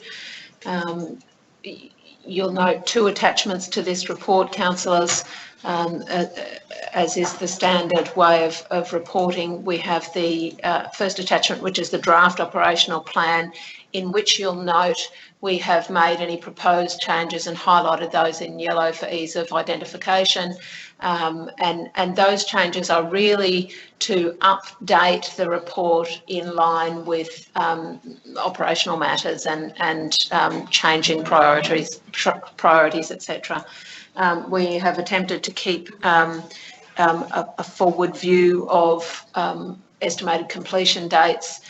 Speaker 8: You'll note two attachments to this report, councillors. As is the standard way of reporting, we have the first attachment, which is the draft operational plan, in which you'll note we have made any proposed changes and highlighted those in yellow for ease of identification. And those changes are really to update the report in line with operational matters and changing priorities, etc. We have attempted to keep a forward view of estimated completion dates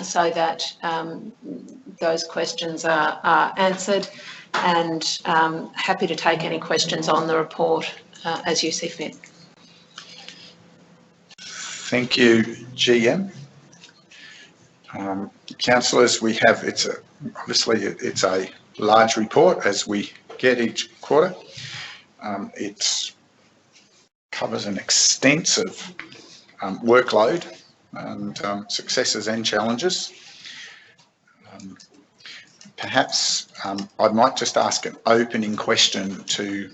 Speaker 8: so that those questions are answered, and happy to take any questions on the report as you see fit.
Speaker 1: Thank you, GM. Councillors, we have, obviously it's a large report as we get each quarter. It covers an extensive workload and successes and challenges. Perhaps I might just ask an opening question to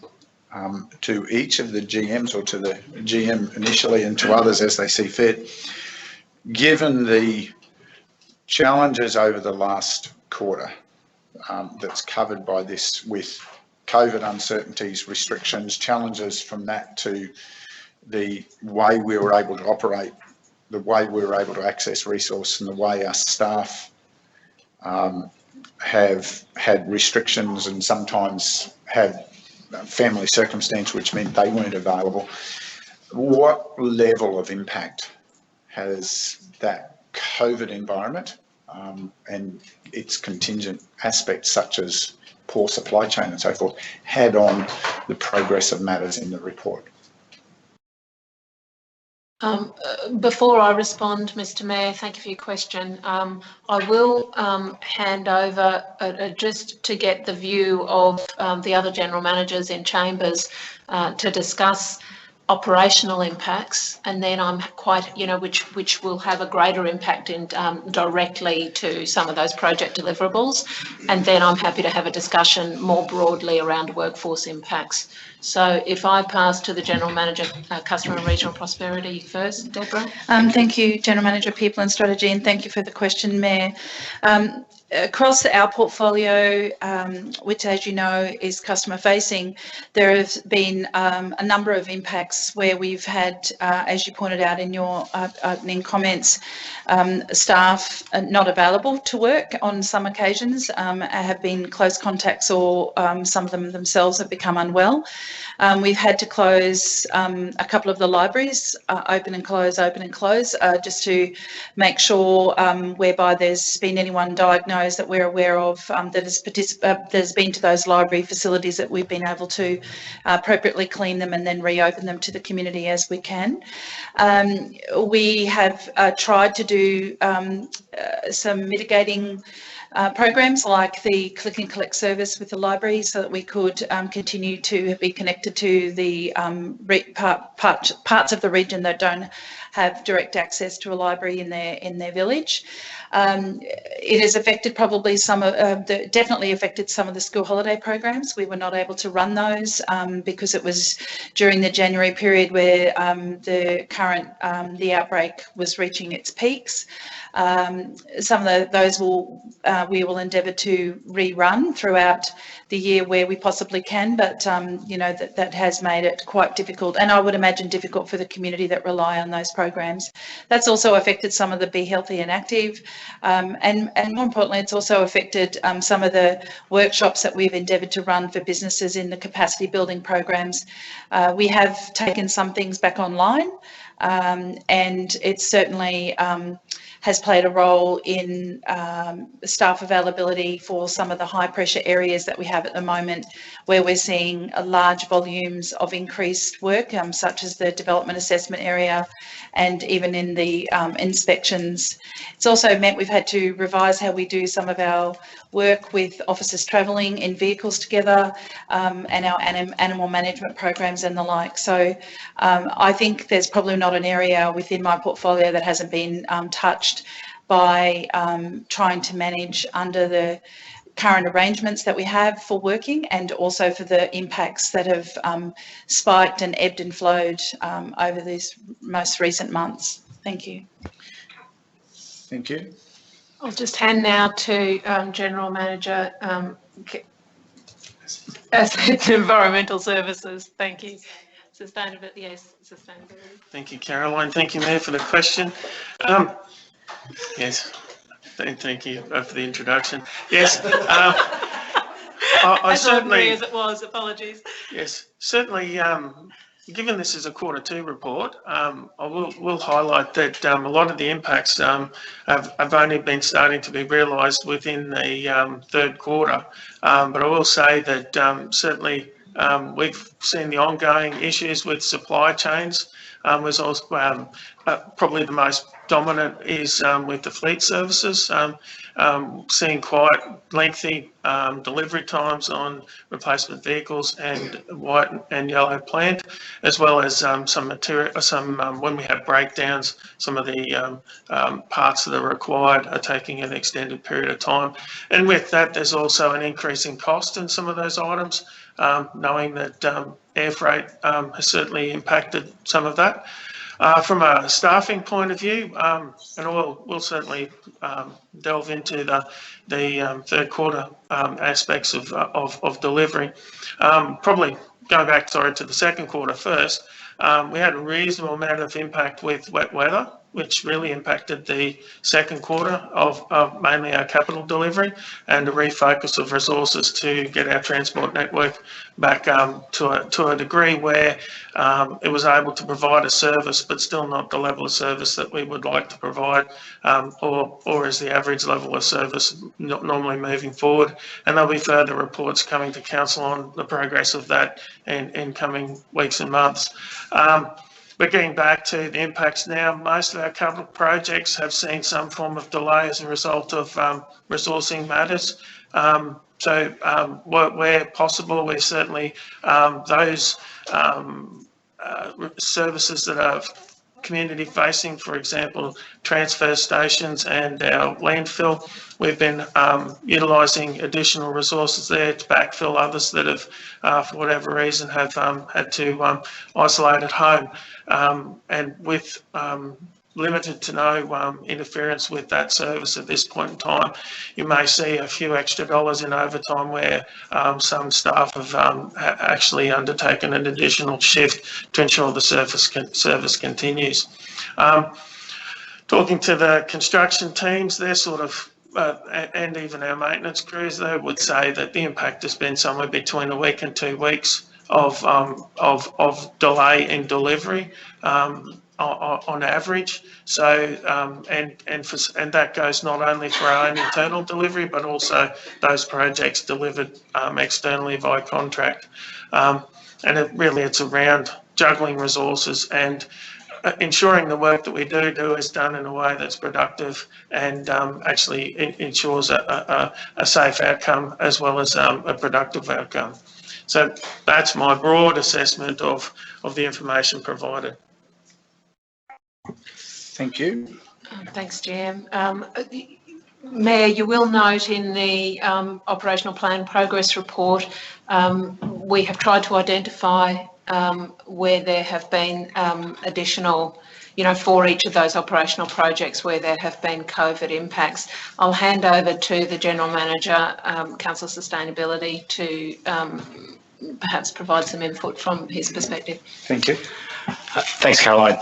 Speaker 1: to each of the GMs, or to the GM initially and to others as they see fit, given the challenges over the last quarter that's covered by this, with COVID uncertainties, restrictions, challenges from that to the way we were able to operate, the way we were able to access resource, and the way our staff have had restrictions and sometimes had family circumstance which meant they weren't available. What level of impact has that COVID environment and its contingent aspects, such as poor supply chain and so forth, had on the progress of matters in the report?
Speaker 8: Before I respond, Mr. Mayor, thank you for your question. I will hand over just to get the view of the other general managers in chambers to discuss operational impacts, and then I'm quite, which will have a greater impact in directly to some of those project deliverables, and then I'm happy to have a discussion more broadly around workforce impacts. So if I pass to the General Manager, Customer and Regional Prosperity first, Deborah.
Speaker 9: Thank you, General Manager, People and Strategy, and thank you for the question, Mayor. Across our portfolio, which, as you know, is customer facing, there have been a number of impacts where we've had, as you pointed out in your opening comments, staff not available to work on some occasions, have been close contacts, or some of them themselves have become unwell. We've had to close a couple of the libraries, open and close, just to make sure whereby there's been anyone diagnosed that we're aware of that has been to those library facilities, that we've been able to appropriately clean them and then reopen them to the community as we can. We have tried to do some mitigating programs like the click and collect service with the library, so that we could continue to be connected to the parts of the region that don't have direct access to a library in their village. It has affected probably definitely affected some of the school holiday programs. We were not able to run those because it was during the January period where the outbreak was reaching its peaks. Some of those we will endeavour to rerun throughout the year where we possibly can, but that has made it quite difficult, and I would imagine difficult for the community that rely on those programs. That's also affected some of the Be Healthy and Active, and more importantly, it's also affected some of the workshops that we've endeavoured to run for businesses in the capacity building programs. We have taken some things back online, and it certainly has played a role in staff availability for some of the high pressure areas that we have at the moment, where we're seeing large volumes of increased work, such as the development assessment area and even in the inspections. It's also meant we've had to revise how we do some of our work with officers travelling in vehicles together, and our animal management programs and the like. So I think there's probably not an area within my portfolio that hasn't been touched by trying to manage under the current arrangements that we have for working, and also for the impacts that have spiked and ebbed and flowed over these most recent months. Thank you.
Speaker 1: Thank you.
Speaker 8: I'll just hand now to General Manager Assets and Environmental Services. Thank you. Sustainability, yes, sustainability.
Speaker 10: Thank you, Caroline. Thank you, Mayor, for the question. Yes, thank you for the introduction. Yes, I certainly,
Speaker 8: as it was, apologies.
Speaker 10: Yes, certainly. Given this is a Q2 report, I will highlight that a lot of the impacts have only been starting to be realised within the third quarter. But I will say that certainly we've seen the ongoing issues with supply chains was also probably the most dominant is with the fleet services, seeing quite lengthy delivery times on replacement vehicles and white and yellow plant, as well as some material, when we have breakdowns, some of the parts that are required are taking an extended period of time. And with that, there's also an increase in cost in some of those items, knowing that air freight has certainly impacted some of that. From a staffing point of view, and we'll certainly delve into the third quarter aspects of delivery. Probably going back, to the second quarter first, we had a reasonable amount of impact with wet weather, which really impacted the second quarter of mainly our capital delivery, and a refocus of resources to get our transport network back to a degree where it was able to provide a service, but still not the level of service that we would like to provide, or is the average level of service normally moving forward. And there'll be further reports coming to council on the progress of that in coming weeks and months. But getting back to the impacts now, most of our capital projects have seen some form of delay as a result of resourcing matters. So where possible, we're certainly those services that are community facing, for example, transfer stations and our landfill, we've been utilising additional resources there to backfill others that have, for whatever reason, have had to isolate at home. And with limited to no interference with that service at this point in time, you may see a few extra dollars in overtime where some staff have actually undertaken an additional shift to ensure the service continues. Talking to the construction teams, they're sort of, and even our maintenance crews, they would say that the impact has been somewhere between a week and 2 weeks of delay in delivery on average. So and that goes not only for our own internal delivery, but also those projects delivered externally via contract. And it's around juggling resources and ensuring the work that we do is done in a way that's productive and actually ensures a safe outcome as well as a productive outcome. So that's my broad assessment of the information provided.
Speaker 1: Thank you.
Speaker 8: Thanks, Jim. Mayor, you will note in the operational plan progress report, we have tried to identify where there have been additional, for each of those operational projects where there have been COVID impacts. I'll hand over to the General Manager, Council Sustainability, to perhaps provide some input from his perspective.
Speaker 3: Thank you. Thanks, Caroline.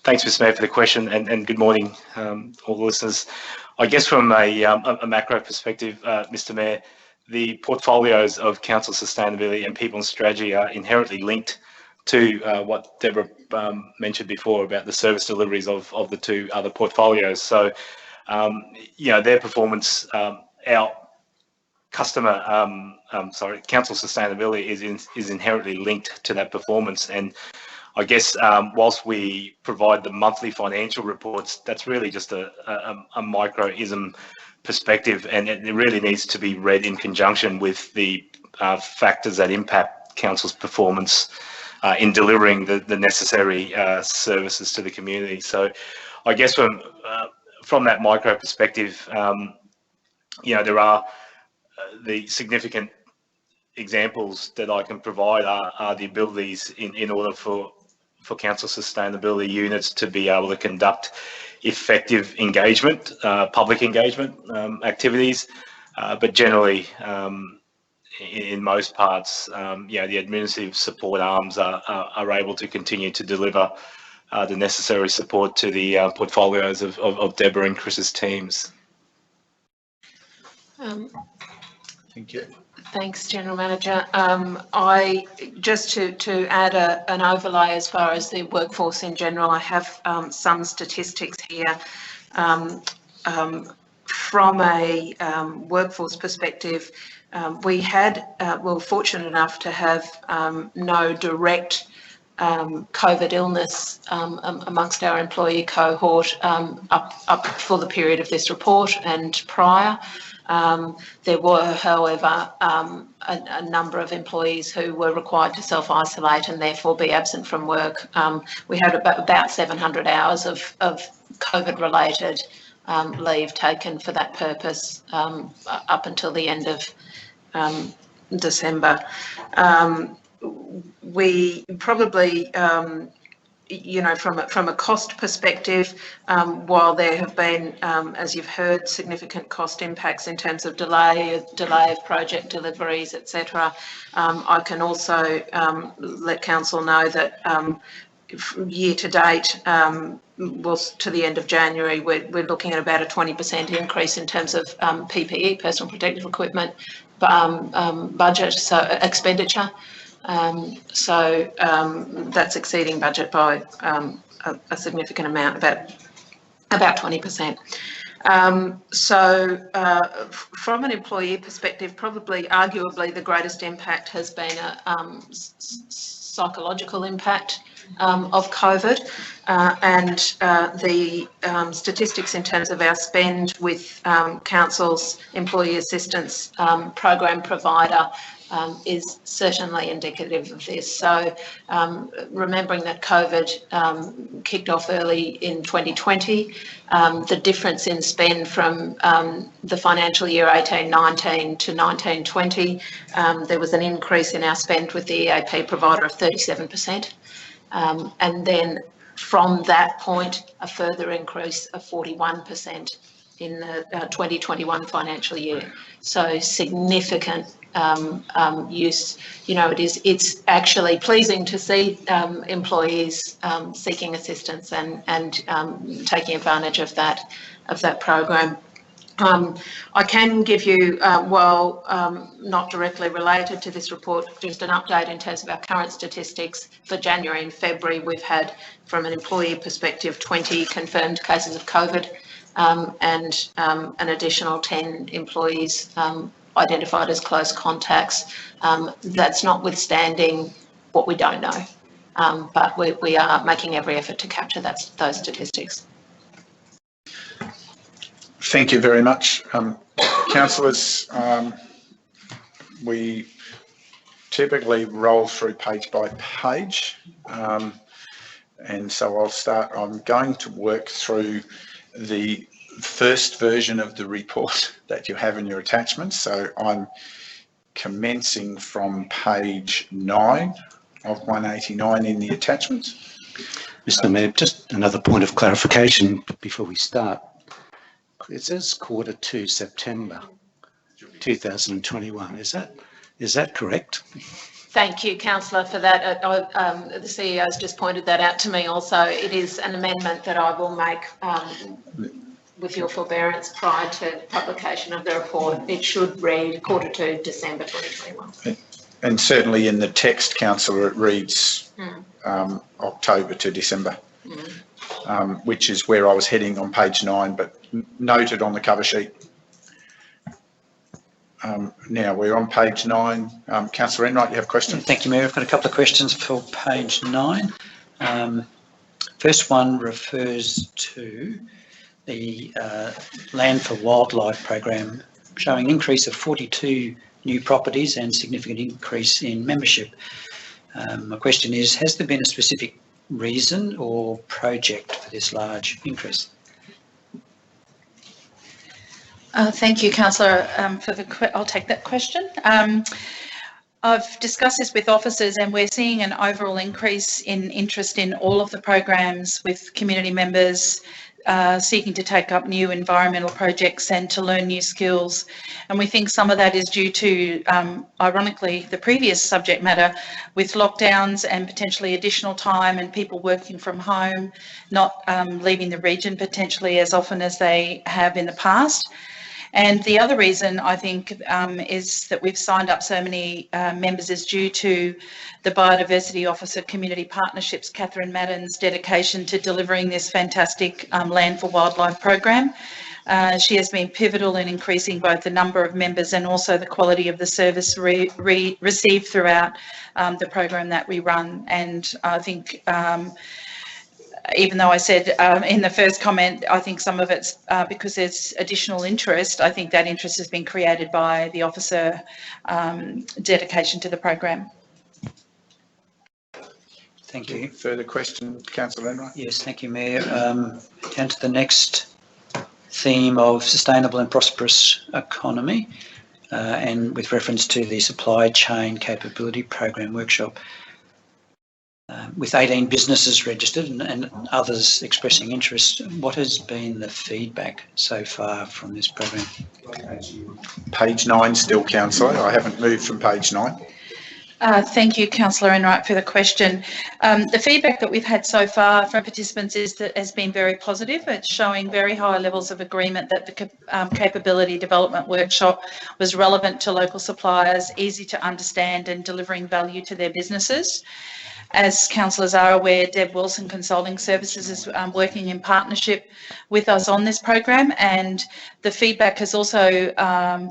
Speaker 3: Thanks, Mr. Mayor, for the question, and good morning, all the listeners. I guess from a macro perspective, Mr. Mayor, the portfolios of council sustainability and people and strategy are inherently linked to what Deborah mentioned before about the service deliveries of the two other portfolios. So, their performance, our customer, council sustainability is inherently linked to that performance. And I guess whilst we provide the monthly financial reports, that's really just a microism perspective, and it really needs to be read in conjunction with the factors that impact council's performance in delivering the necessary services to the community. So I guess from that micro perspective, there are the significant examples that I can provide are the abilities in order for council sustainability units to be able to conduct effective engagement, public engagement activities, but generally in most parts, the administrative support arms are able to continue to deliver the necessary support to the portfolios of Deborah and Chris's teams.
Speaker 1: Thank you.
Speaker 8: Thanks, General Manager. I just to add an overlay as far as the workforce in general, I have some statistics here. From a workforce perspective, we were fortunate enough to have no direct COVID illness amongst our employee cohort up for the period of this report and prior. There were, however, a number of employees who were required to self-isolate and therefore be absent from work. We had about 700 hours of COVID-related leave taken for that purpose up until the end of December. We probably, from a cost perspective, while there have been, as you've heard, significant cost impacts in terms of delay of project deliveries, etc., I can also let council know that year to date, to the end of January, we're looking at about a 20% increase in terms of PPE, personal protective equipment, budget, so expenditure. That's exceeding budget by a significant amount, about 20%. From an employee perspective, probably arguably the greatest impact has been a psychological impact of COVID, and the statistics in terms of our spend with council's employee assistance program provider is certainly indicative of this. So remembering that COVID kicked off early in 2020, the difference in spend from the financial year 18-19 to 19-20, there was an increase in our spend with the EAP provider of 37%. And then from that point, a further increase of 41% in the 2021 financial year. So significant use. It's actually pleasing to see employees seeking assistance and taking advantage of that program. I can give you, while not directly related to this report, just an update in terms of our current statistics. For January and February, we've had, from an employee perspective, 20 confirmed cases of COVID and an additional 10 employees identified as close contacts. That's notwithstanding what we don't know, but we are making every effort to capture those statistics.
Speaker 1: Thank you very much. Councillors, we typically roll through page by page, and so I'll start. I'm going to work through the first version of the report that you have in your attachments. So I'm commencing from page 9 of 189 in the attachments.
Speaker 3: Mr. Mayor, just another point of clarification before we start. It says Q2 September 2021. Is that correct?
Speaker 8: Thank you, Councillor, for that. The CEO has just pointed that out to me also. It is an amendment that I will make with your forbearance prior to publication of the report. It should read Q2 December 2021.
Speaker 1: And certainly in the text, Councillor, it reads October to December, which is where I was heading on page 9, but noted on the cover sheet. Now we're on page 9. Councillor Enright, you have a question?
Speaker 4: Thank you, Mayor. I've got a couple of questions for page 9. First one refers to the Land for Wildlife program, showing an increase of 42 new properties and significant increase in membership. My question is, has there been a specific reason or project for this large increase?
Speaker 9: Thank you, Councillor, I'll take that question. I've discussed this with officers, and we're seeing an overall increase in interest in all of the programs, with community members seeking to take up new environmental projects and to learn new skills. And we think some of that is due to, ironically, the previous subject matter with lockdowns and potentially additional time and people working from home, not leaving the region potentially as often as they have in the past. And the other reason, I think, is that we've signed up so many members is due to the Biodiversity Officer Community Partnerships, Catherine Madden's dedication to delivering this fantastic Land for Wildlife program. She has been pivotal in increasing both the number of members and also the quality of the service received throughout the program that we run. And I think even though I said in the first comment, I think some of it's because there's additional interest, I think that interest has been created by the officer dedication to the program.
Speaker 4: Thank you.
Speaker 1: Further question, Councillor Enright?
Speaker 4: Yes, thank you, Mayor. Down to the next theme of sustainable and prosperous economy, and with reference to the supply chain capability program workshop. With 18 businesses registered and others expressing interest, what has been the feedback so far from this program?
Speaker 1: Page 9 still, Councillor. I haven't moved from page 9.
Speaker 9: Thank you, Councillor Enright, for the question. The feedback that we've had so far from participants has been very positive. It's showing very high levels of agreement that the capability development workshop was relevant to local suppliers, easy to understand and delivering value to their businesses. As councillors are aware, Deb Wilson Consulting Services is working in partnership with us on this program, and the feedback has also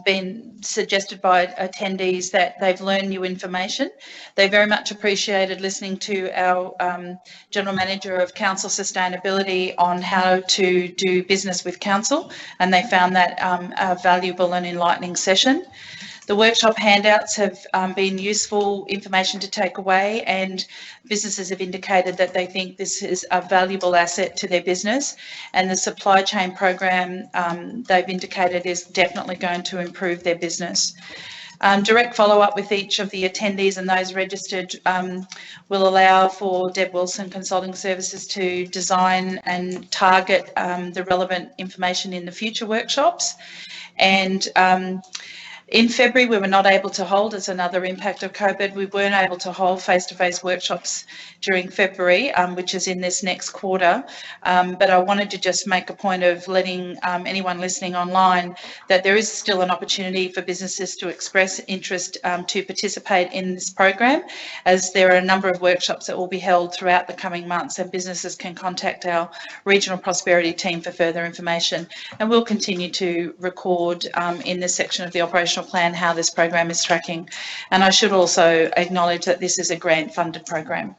Speaker 9: been suggested by attendees that they've learned new information. They very much appreciated listening to our General Manager of Council Sustainability on how to do business with council, and they found that a valuable and enlightening session. The workshop handouts have been useful information to take away, and businesses have indicated that they think this is a valuable asset to their business, and the supply chain program they've indicated is definitely going to improve their business. Direct follow-up with each of the attendees and those registered will allow for Deb Wilson Consulting Services to design and target the relevant information in the future workshops. And in February, we were not able to hold, as another impact of COVID, we weren't able to hold face-to-face workshops during February, which is in this next quarter. But I wanted to just make a point of letting anyone listening online that there is still an opportunity for businesses to express interest to participate in this program, as there are a number of workshops that will be held throughout the coming months, and businesses can contact our Regional Prosperity team for further information. And we'll continue to record in this section of the operational plan how this program is tracking. And I should also acknowledge that this is a grant funded program.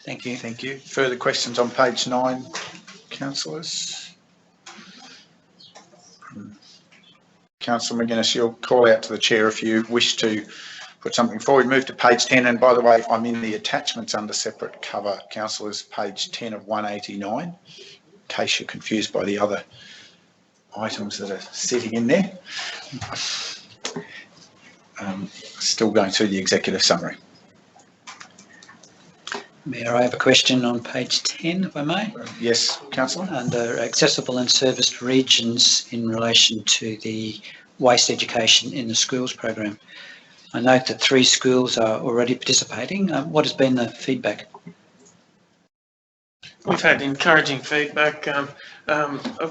Speaker 4: Thank you.
Speaker 1: Thank you. Further questions on page 9, councillors? Councillor McGuinness, you'll call out to the chair if you wish to put something forward. Move to page 10, and by the way, I'm in the attachments under separate cover, councillors, page 10 of 189, in case you're confused by the other items that are sitting in there. Still going through the executive summary.
Speaker 4: Mayor, I have a question on page 10, if I may.
Speaker 1: Yes, councillor.
Speaker 4: Under accessible and serviced regions in relation to the waste education in the schools program. I note that 3 schools are already participating. What has been the feedback?
Speaker 10: We've had encouraging feedback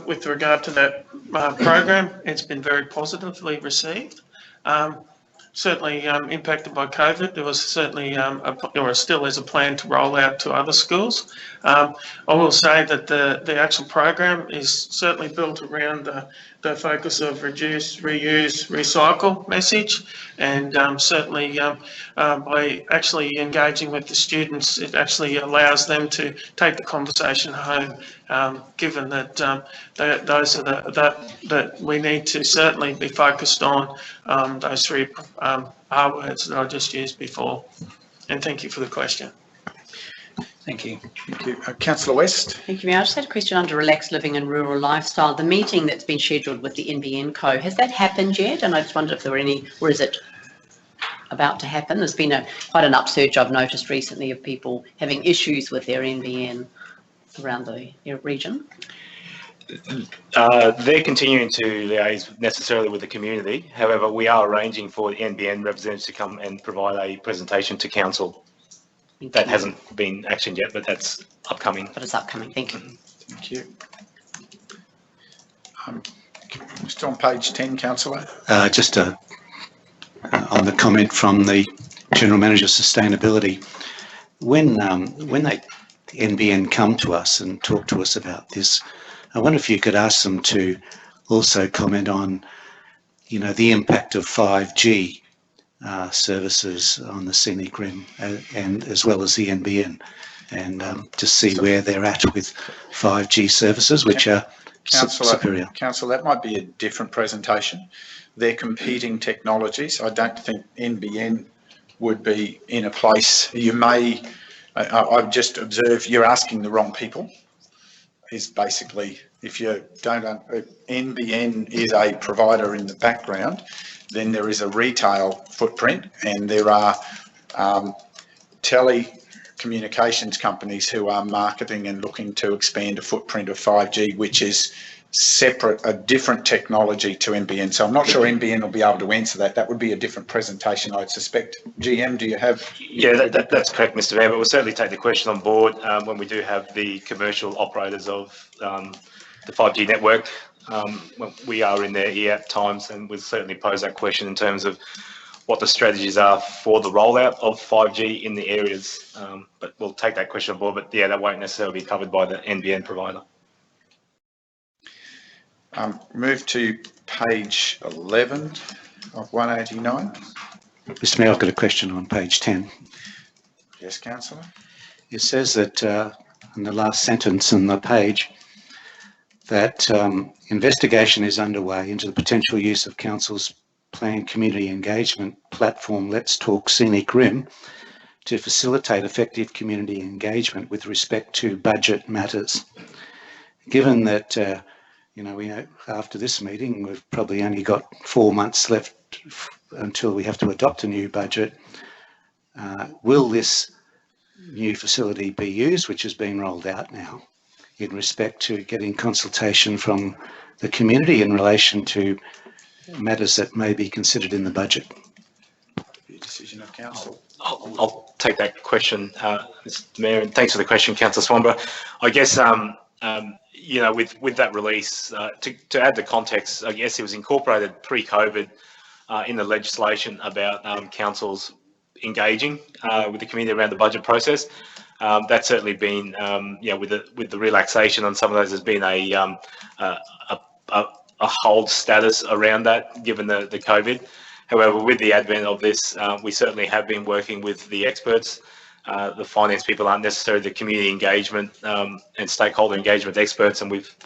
Speaker 10: with regard to that program. It's been very positively received. Certainly impacted by COVID. There was certainly, or still is a plan to roll out to other schools. I will say that the actual program is certainly built around the focus of reduce, reuse, recycle message, and certainly by actually engaging with the students, it actually allows them to take the conversation home, given that those are that we need to certainly be focused on those 3 R words that I just used before. And thank you for the question.
Speaker 4: Thank you.
Speaker 1: Thank you. Councillor West.
Speaker 7: Thank you, Mayor. I just had a question under relaxed living and rural lifestyle. The meeting that's been scheduled with the NBN Co, has that happened yet? And I just wondered if there were any, or is it about to happen? There's been quite an upsurge I've noticed recently of people having issues with their NBN around the region.
Speaker 11: They're continuing to liaise necessarily with the community. However, we are arranging for the NBN representatives to come and provide a presentation to council. That hasn't been actioned yet, but that's upcoming.
Speaker 7: But it's upcoming. Thank you.
Speaker 1: Thank you. Still on page 10, councillor.
Speaker 3: Just on the comment from the General Manager of Sustainability, when the NBN come to us and talk to us about this, I wonder if you could ask them to also comment on, you know, the impact of 5G services on the Scenic Rim and as well as the NBN, and to see where they're at with 5G services, which are superior.
Speaker 1: Councillor, that might be a different presentation. They're competing technologies. I don't think NBN would be in a place. You may, I've just observed you're asking the wrong people, is basically, if you don't, NBN is a provider in the background, then there is a retail footprint, and there are telecommunications companies who are marketing and looking to expand a footprint of 5G, which is separate, a different technology to NBN. So I'm not sure NBN will be able to answer that. That would be a different presentation, I'd suspect. GM, do you have?
Speaker 11: Yeah, that's correct, Mr. Mayor, but we'll certainly take the question on board when we do have the commercial operators of the 5G network. When we are in their ear at times, and we'll certainly pose that question in terms of what the strategies are for the rollout of 5G in the areas. But we'll take that question on board, but yeah, that won't necessarily be covered by the NBN provider.
Speaker 1: Move to page 11 of 189.
Speaker 3: Mr. Mayor, I've got a question on page 10.
Speaker 1: Yes, Councillor.
Speaker 3: It says that in the last sentence on the page that investigation is underway into the potential use of Council's planned community engagement platform, Let's Talk Scenic Rim, to facilitate effective community engagement with respect to budget matters. Given that you know, after this meeting, we've probably only got 4 months left until we have to adopt a new budget. Will this new facility be used, which has been rolled out now, in respect to getting consultation from the community in relation to matters that may be considered in the budget?
Speaker 1: Decision of council.
Speaker 11: I'll take that question, Mr. Mayor, and thanks for the question, Councillor Swanborough. I guess you know, with that release, to add the context, I guess it was incorporated pre-COVID in the legislation about councils engaging with the community around the budget process. That's certainly been, you know, with the relaxation on some of those, there's been a hold status around that, given the COVID. However, with the advent of this, we certainly have been working with the experts. The finance people aren't necessarily the community engagement and stakeholder engagement experts, and we've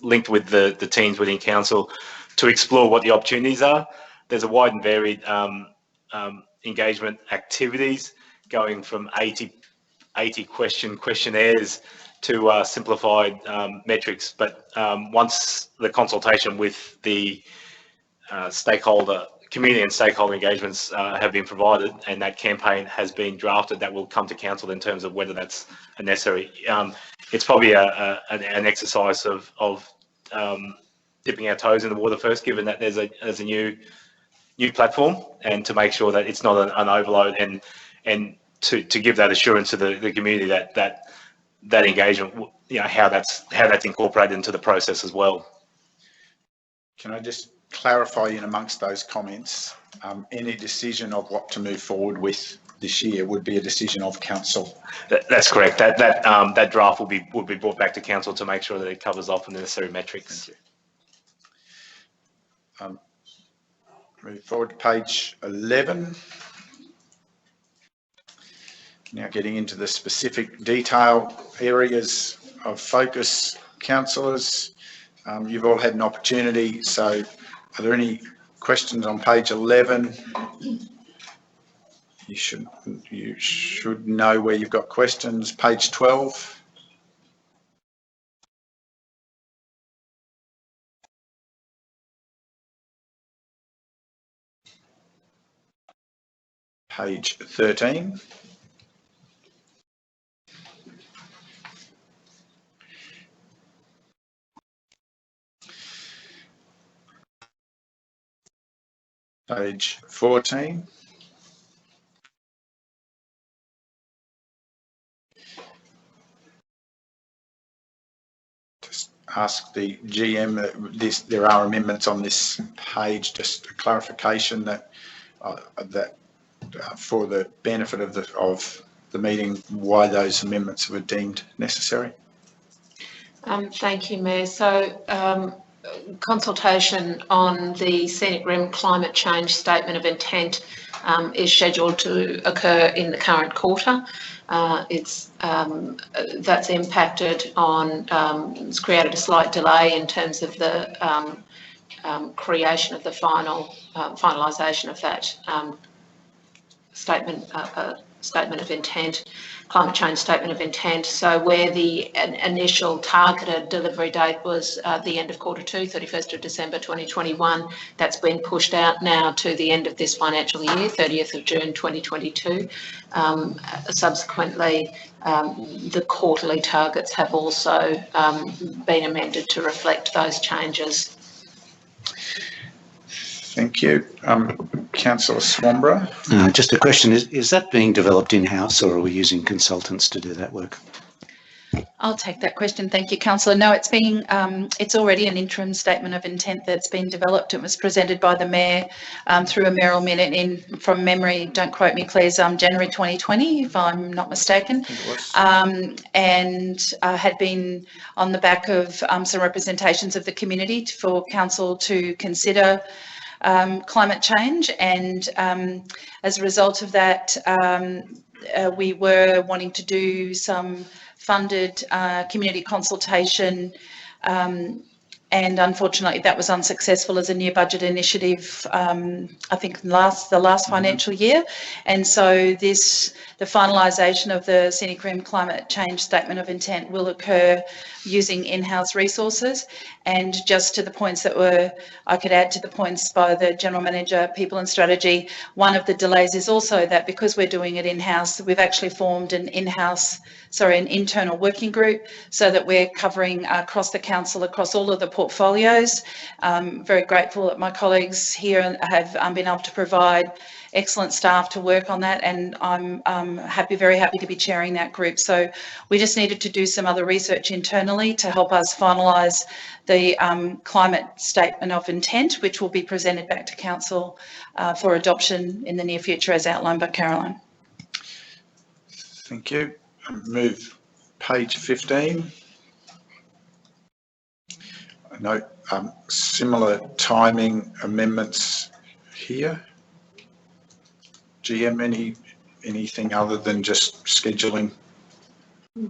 Speaker 11: linked with the teams within council to explore what the opportunities are. There's a wide and varied engagement activities, going from 80 questionnaires to simplified metrics. But once the consultation with the community and stakeholder engagements have been provided, and that campaign has been drafted, that will come to council in terms of whether that's necessary. It's probably an exercise of dipping our toes in the water first, given that there's a new platform, and to make sure that it's not an overload, and to give that assurance to the community that engagement, you know, how that's incorporated into the process as well.
Speaker 1: Can I just clarify in amongst those comments, any decision of what to move forward with this year would be a decision of council?
Speaker 11: That's correct. That draft will be brought back to council to make sure that it covers off the necessary metrics.
Speaker 1: Move forward to page 11. Now getting into the specific detail areas of focus, councillors. You've all had an opportunity, so are there any questions on page 11? You should know where you've got questions. Page 12. Page 13. Page 14. Just ask the GM, there are amendments on this page, just a clarification that for the benefit of the meeting, why those amendments were deemed necessary.
Speaker 8: Thank you, Mayor. So consultation on the Scenic Rim climate change statement of intent is scheduled to occur in the current quarter. That's impacted on, it's created a slight delay in terms of the creation of the finalisation of that statement of intent, climate change statement of intent. So where the initial targeted delivery date was the end of quarter two, 31st of December 2021, that's been pushed out now to the end of this financial year, 30th of June 2022. Subsequently, the quarterly targets have also been amended to reflect those changes.
Speaker 1: Thank you. Councillor Swanborough.
Speaker 3: Just a question, is that being developed in-house or are we using consultants to do that work?
Speaker 9: I'll take that question. Thank you, Councillor. No, it's already an interim statement of intent that's been developed. It was presented by the Mayor through a mayoral minute in, from memory, don't quote me please, January 2020, if I'm not mistaken, and had been on the back of some representations of the community for Council to consider climate change, and as a result of that, we were wanting to do some funded community consultation, and unfortunately that was unsuccessful as a new budget initiative, I think the last financial year. And so the finalisation of the Scenic Rim climate change statement of intent will occur using in-house resources. And just to the points that I could add to the points by the General Manager, People and Strategy, one of the delays is also that because we're doing it in-house, we've actually formed an internal working group so that we're covering across the council, across all of the portfolios. Very grateful that my colleagues here have been able to provide excellent staff to work on that, and I'm very happy to be chairing that group. So we just needed to do some other research internally to help us finalise the climate statement of intent, which will be presented back to Council for adoption in the near future as outlined by Caroline.
Speaker 1: Thank you. Move page 15. I note similar timing amendments here. GM, anything other than just scheduling?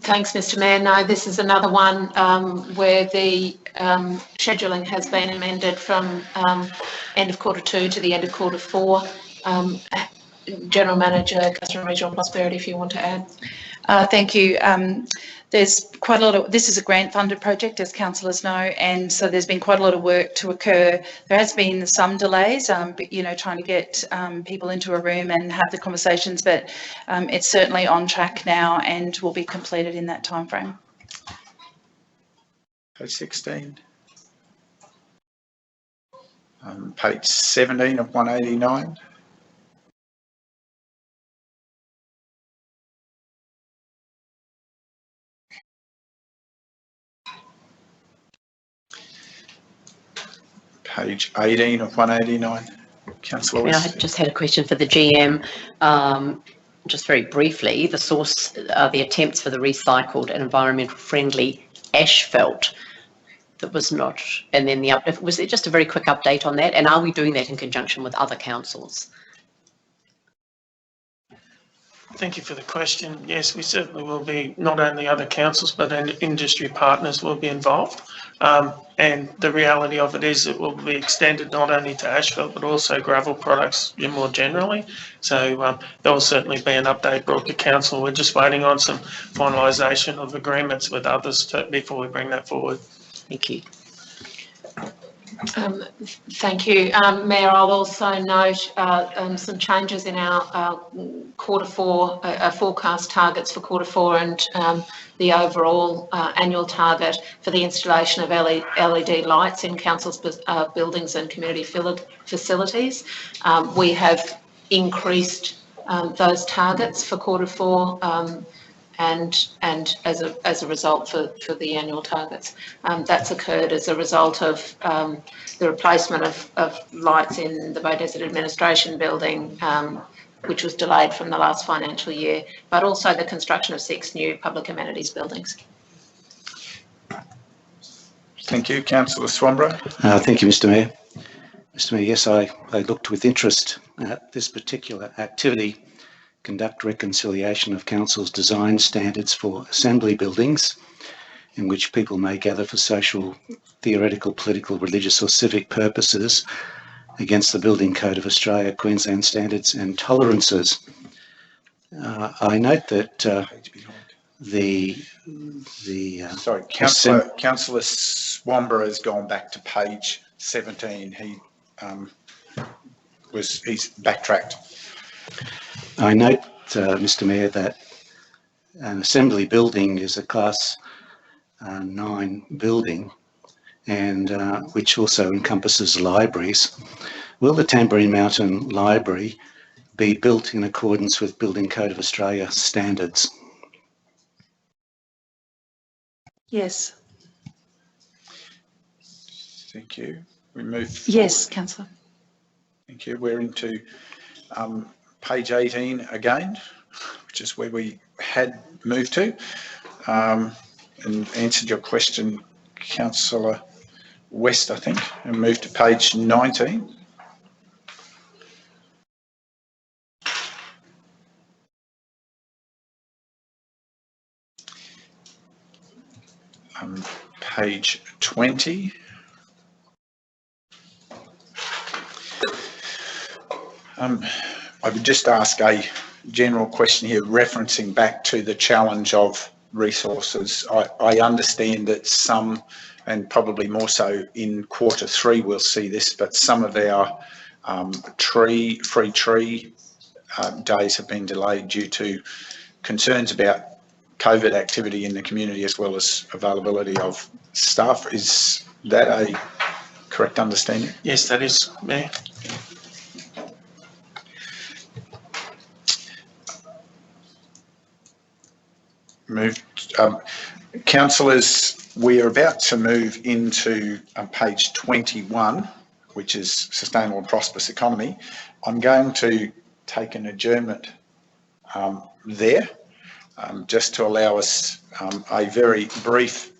Speaker 8: Thanks, Mr. Mayor. No, this is another one where the scheduling has been amended from end of quarter two to the end of quarter four. General Manager, Customer and Regional Prosperity, if you want to add.
Speaker 9: Thank you. There's quite a lot of, this is a grant funded project, as councillors know, and so there's been quite a lot of work to occur. There has been some delays, but, you know, trying to get people into a room and have the conversations, but it's certainly on track now and will be completed in that time frame.
Speaker 1: Page 16. Page 17 of 189. Page 18 of 189. Councillor West.
Speaker 7: I just had a question for the GM. Just very briefly, the source are the attempts for the recycled and environmental friendly asphalt that was not, and then was there just a very quick update on that? And are we doing that in conjunction with other councils?
Speaker 10: Thank you for the question. Yes, we certainly will be, not only other councils, but industry partners will be involved. And the reality of it is it will be extended not only to asphalt, but also gravel products more generally. So there will certainly be an update brought to council. We're just waiting on some finalisation of agreements with others before we bring that forward.
Speaker 7: Thank you.
Speaker 8: Thank you. Mayor, I'll also note some changes in our quarter four, forecast targets for quarter four, and the overall annual target for the installation of LED lights in council's buildings and community facilities. We have increased those targets for quarter four and as a result for the annual targets. That's occurred as a result of the replacement of lights in the Bay Desert Administration building, which was delayed from the last financial year, but also the construction of 6 new public amenities buildings.
Speaker 1: Thank you. Councillor Swanborough.
Speaker 3: Thank you, Mr Mayor. Mr Mayor, yes, I looked with interest at this particular activity, conduct reconciliation of council's design standards for assembly buildings in which people may gather for social, theoretical, political, religious or civic purposes against the Building Code of Australia, Queensland standards and tolerances. I note that
Speaker 1: Sorry, Councillor Swanborough has gone back to page 17. He's backtracked.
Speaker 3: I note, Mr Mayor, that an assembly building is a Class 9 building, and which also encompasses libraries. Will the Tambourine Mountain Library be built in accordance with Building Code of Australia standards?
Speaker 9: Yes.
Speaker 1: Thank you. We move.
Speaker 9: Yes, Councillor.
Speaker 1: Thank you. We're into page 18 again, which is where we had moved to, and answered your question, Councillor West, I think, and moved to page 19. Page 20. I would just ask a general question here, referencing back to the challenge of resources. I understand that some, and probably more so in Q3 we'll see this, but some of our free tree days have been delayed due to concerns about COVID activity in the community as well as availability of staff. Is that a correct understanding?
Speaker 10: Yes, that is, Mayor.
Speaker 1: Councillors, we are about to move into page 21, which is Sustainable and Prosperous Economy. I'm going to take an adjournment there, just to allow us a very brief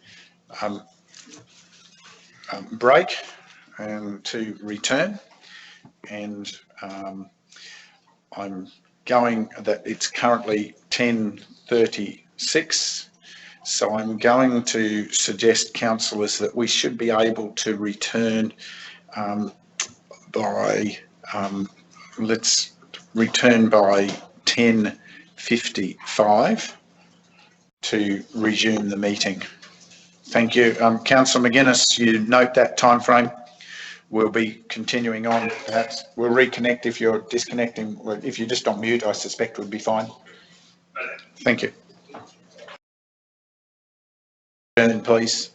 Speaker 1: break and to return. And I'm going that it's currently 10:36. So I'm going to suggest, councillors, that we should be able to return let's return by 10:55 to resume the meeting. Thank you. Councillor McGuinness, you note that time frame. We'll be continuing on. Perhaps we'll reconnect if you're disconnecting. If you're just on mute, I suspect would be fine. Thank you. Please.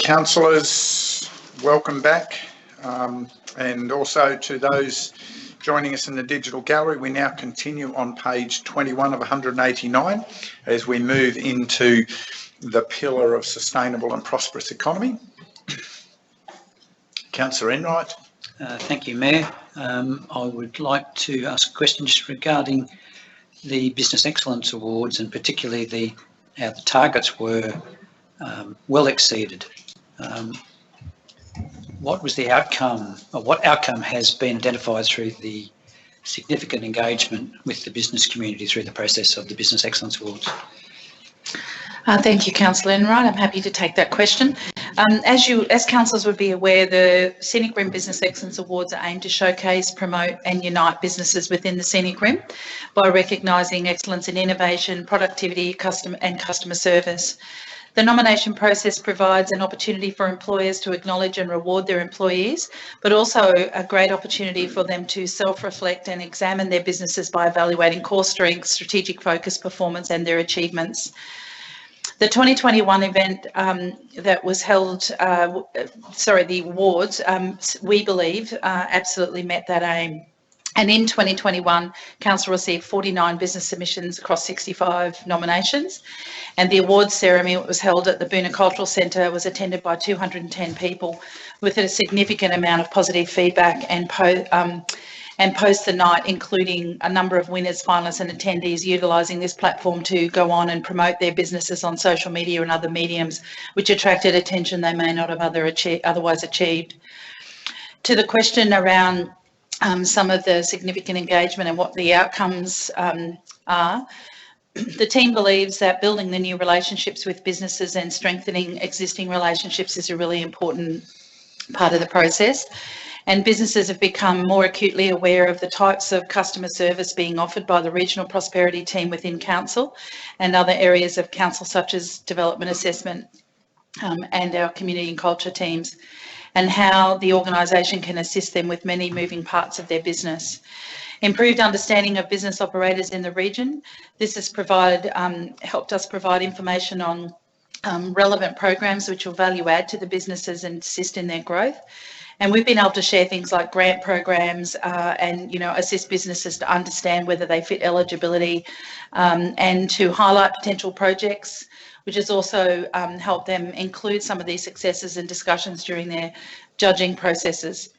Speaker 1: Councillors, welcome back. And also to those joining us in the digital gallery, we now continue on page 21 of 189 as we move into the pillar of sustainable and prosperous economy. Councillor Enright.
Speaker 4: Thank you, Mayor. I would like to ask a question just regarding the Business Excellence Awards, and particularly how the targets were well exceeded. What was the outcome, or what outcome has been identified through the significant engagement with the business community through the process of the Business Excellence Awards?
Speaker 9: Thank you, Councillor Enright. I'm happy to take that question. As councillors would be aware, the Scenic Rim Business Excellence Awards are aimed to showcase, promote and unite businesses within the Scenic Rim by recognising excellence in innovation, productivity, customer service. The nomination process provides an opportunity for employers to acknowledge and reward their employees, but also a great opportunity for them to self-reflect and examine their businesses by evaluating core strengths, strategic focus, performance and their achievements. The 2021 event that was held, the awards, we believe absolutely met that aim. And in 2021, Council received 49 business submissions across 65 nominations. And the awards ceremony was held at the Boona Cultural Centre, was attended by 210 people with a significant amount of positive feedback, and post the night, including a number of winners, finalists and attendees utilising this platform to go on and promote their businesses on social media and other mediums, which attracted attention they may not have otherwise achieved. To the question around some of the significant engagement and what the outcomes are, the team believes that building the new relationships with businesses and strengthening existing relationships is a really important part of the process. And businesses have become more acutely aware of the types of customer service being offered by the Regional Prosperity Team within Council and other areas of Council, such as development assessment and our community and culture teams, and how the organisation can assist them with many moving parts of their business. Improved understanding of business operators in the region. This has helped us provide information on relevant programs which will value add to the businesses and assist in their growth. And we've been able to share things like grant programs and, assist businesses to understand whether they fit eligibility and to highlight potential projects, which has also helped them include some of these successes and discussions during their judging processes.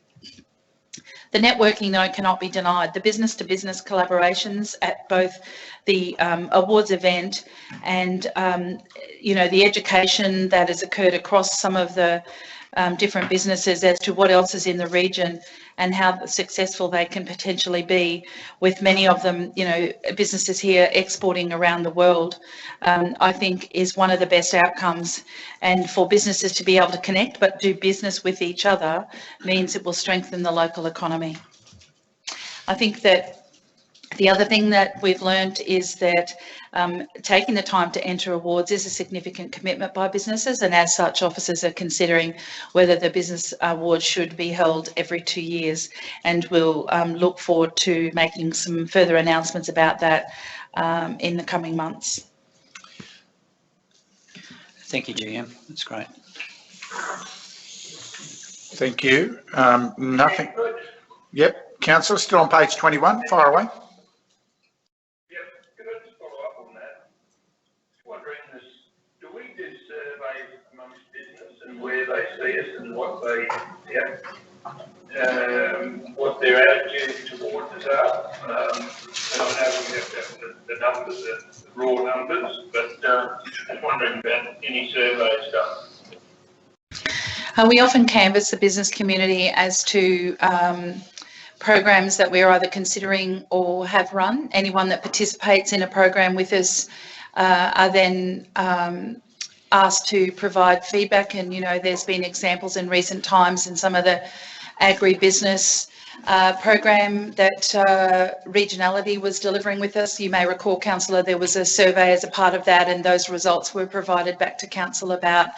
Speaker 9: The networking, though, cannot be denied. The business-to-business collaborations at both the awards event and, the education that has occurred across some of the different businesses as to what else is in the region and how successful they can potentially be, with many of them, businesses here exporting around the world, I think is one of the best outcomes. And for businesses to be able to connect but do business with each other means it will strengthen the local economy. I think that the other thing that we've learned is that taking the time to enter awards is a significant commitment by businesses, and as such, officers are considering whether the business awards should be held every 2 years, and we'll look forward to making some further announcements about that in the coming months.
Speaker 4: Thank you, GM. That's great.
Speaker 1: Thank you. Nothing. Yep. Councillor, still on page 21. Fire away.
Speaker 6: Where they see us and what their attitude towards us are. And I know we have to have the numbers, the raw numbers, but just wondering about any surveys done.
Speaker 9: We often canvass the business community as to programs that we're either considering or have run. Anyone that participates in a program with us are then asked to provide feedback, and there's been examples in recent times in some of the agribusiness program that Regionality was delivering with us. You may recall, Councillor, there was a survey as a part of that, and those results were provided back to Council about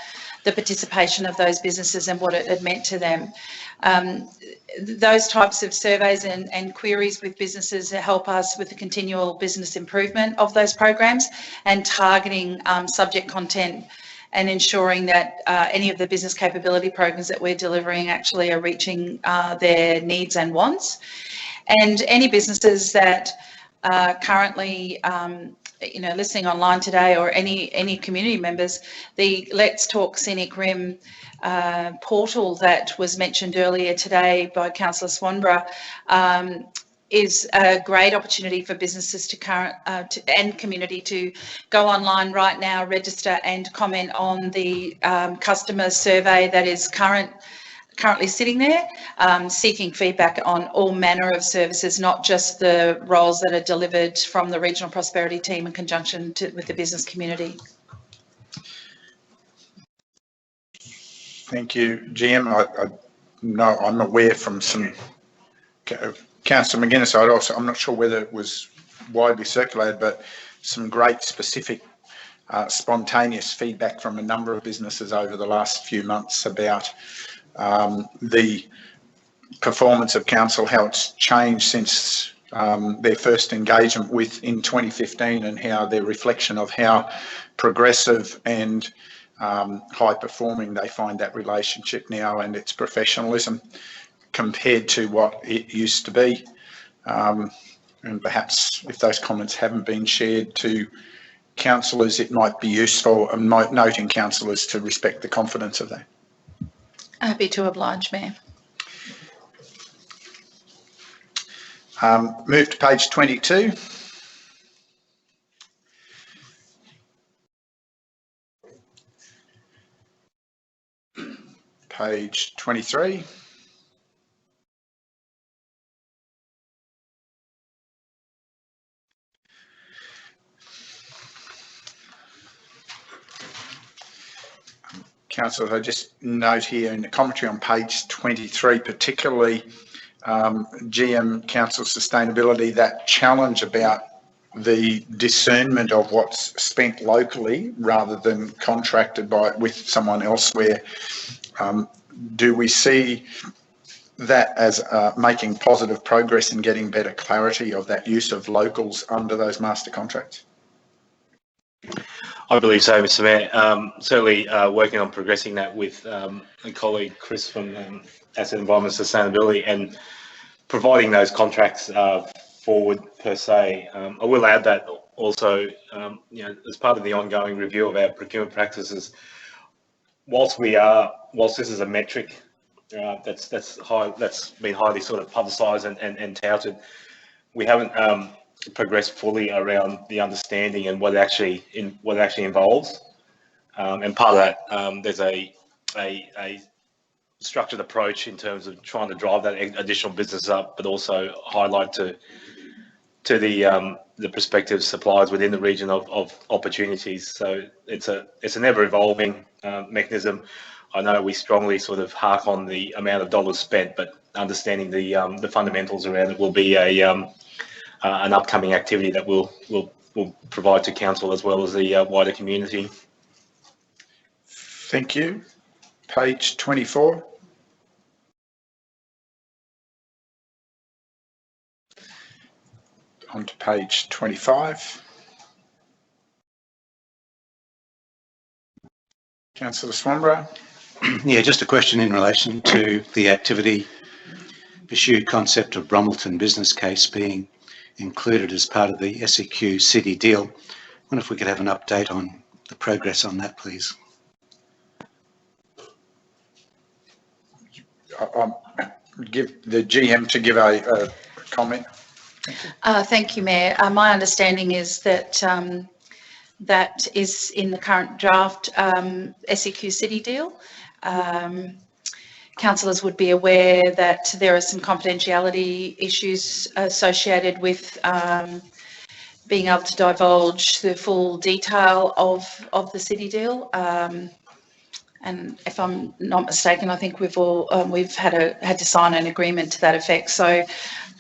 Speaker 9: the participation of those businesses and what it had meant to them. Those types of surveys and queries with businesses help us with the continual business improvement of those programs and targeting subject content and ensuring that any of the business capability programs that we're delivering actually are reaching their needs and wants. And any businesses that are currently listening online today, or any community members, the Let's Talk Scenic Rim portal that was mentioned earlier today by Councillor Swanborough is a great opportunity for businesses and community to go online right now, register and comment on the customer survey that is currently sitting there, seeking feedback on all manner of services, not just the roles that are delivered from the Regional Prosperity Team in conjunction with the business community.
Speaker 1: Thank you, GM. I'm aware from some Councillor McGuinness. I'm not sure whether it was widely circulated, but some great specific spontaneous feedback from a number of businesses over the last few months about the performance of council, how it's changed since their first engagement in 2015, and how their reflection of how progressive and high performing they find that relationship now, and its professionalism compared to what it used to be. And perhaps if those comments haven't been shared to councillors, it might be useful, noting councillors to respect the confidence of that.
Speaker 9: Happy to oblige, Mayor.
Speaker 1: Move to page 22. Page 23. Councillors, I just note here in the commentary on page 23, particularly GM Council Sustainability, that challenge about the discernment of what's spent locally rather than contracted with someone elsewhere. Do we see that as making positive progress in getting better clarity of that use of locals under those master contracts?
Speaker 11: I believe so, Mr. Mayor. Certainly working on progressing that with a colleague, Chris, from Asset Environment Sustainability, and providing those contracts forward per se. I will add that also, as part of the ongoing review of our procurement practices, whilst this is a metric that's been highly sort of publicised and touted, we haven't progressed fully around the understanding and what it actually involves. And part of that, there's a structured approach in terms of trying to drive that additional business up, but also highlight to the prospective suppliers within the region of opportunities. So it's an ever evolving mechanism. I know we strongly sort of hark on the amount of dollars spent, but understanding the fundamentals around it will be an upcoming activity that we'll provide to council as well as the wider community.
Speaker 1: Thank you. Page 24. On to page 25. Councillor Swanborough.
Speaker 3: Yeah, just a question in relation to the activity pursued concept of Brommelton business case being included as part of the SEQ City deal. I wonder if we could have an update on the progress on that, please.
Speaker 1: I'll give the GM to give a comment.
Speaker 9: Thank you, Mayor. My understanding is that that is in the current draft SEQ City deal. Councillors would be aware that there are some confidentiality issues associated with being able to divulge the full detail of the city deal. And if I'm not mistaken, I think we've had to sign an agreement to that effect. So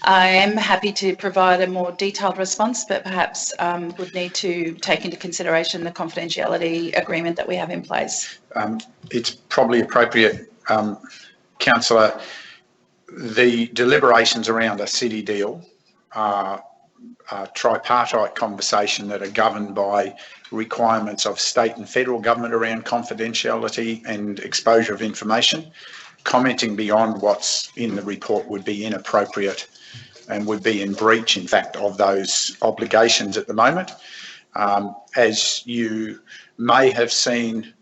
Speaker 9: I am happy to provide a more detailed response, but perhaps would need to take into consideration the confidentiality agreement that we have in place.
Speaker 1: It's probably appropriate, Councillor, the deliberations around a city deal are tripartite conversation that are governed by requirements of state and federal government around confidentiality and exposure of information. Commenting beyond what's in the report would be inappropriate and would be in breach, in fact, of those obligations at the moment. As you may have seen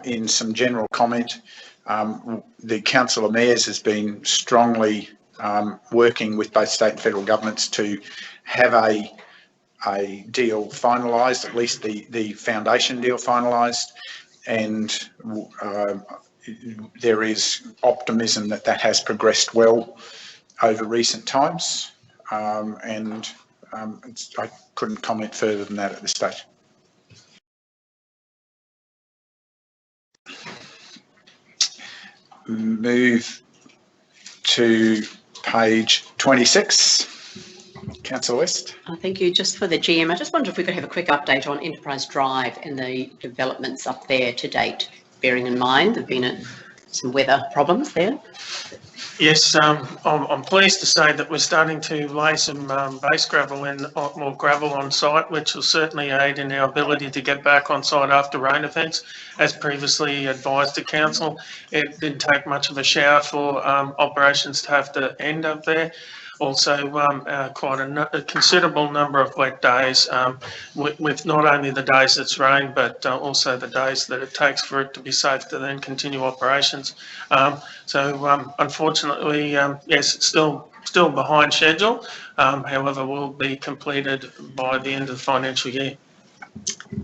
Speaker 1: in some general comment, the Council of Mayors has been strongly working with both state and federal governments to have a deal finalised, at least the foundation deal finalised, and there is optimism that that has progressed well over recent times, and I couldn't comment further than that at this stage. Move to page 26. Councillor West.
Speaker 7: Thank you. Just for the GM, I just wondered if we could have a quick update on Enterprise Drive and the developments up there to date, bearing in mind there have been some weather problems there.
Speaker 10: Yes, I'm pleased to say that we're starting to lay some base gravel and more gravel on site, which will certainly aid in our ability to get back on site after rain events. As previously advised to council, it didn't take much of a shower for operations to have to end up there. Also, quite a considerable number of wet days, with not only the days it's rained, but also the days that it takes for it to be safe to then continue operations. Unfortunately, yes, it's still behind schedule. However, will be completed by the end of the financial year.